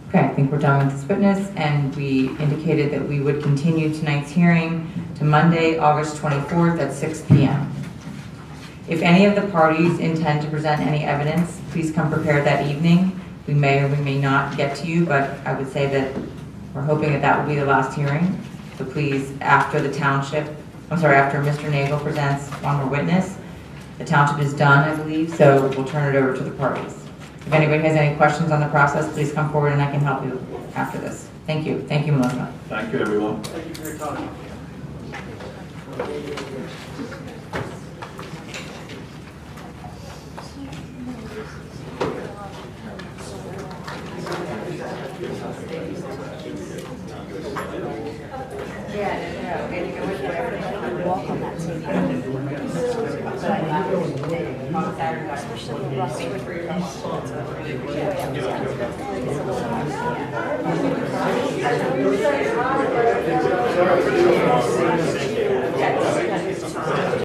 [SPEAKER 5] Okay, I think we're done with this witness, and we indicated that we would continue tonight's hearing to Monday, August 24th at 6 p.m. If any of the parties intend to present any evidence, please come prepared that evening. We may or we may not get to you, but I would say that we're hoping that that will be the last hearing. So please, after Mr. Nagel presents one more witness, the township is done, I believe, so we'll turn it over to the parties. If anybody has any questions on the process, please come forward and I can help you after this. Thank you. Thank you, Melissa.
[SPEAKER 3] Thank you, everyone.
[SPEAKER 1] Thank you for your time.
[SPEAKER 16] Walk on that same especially the bus with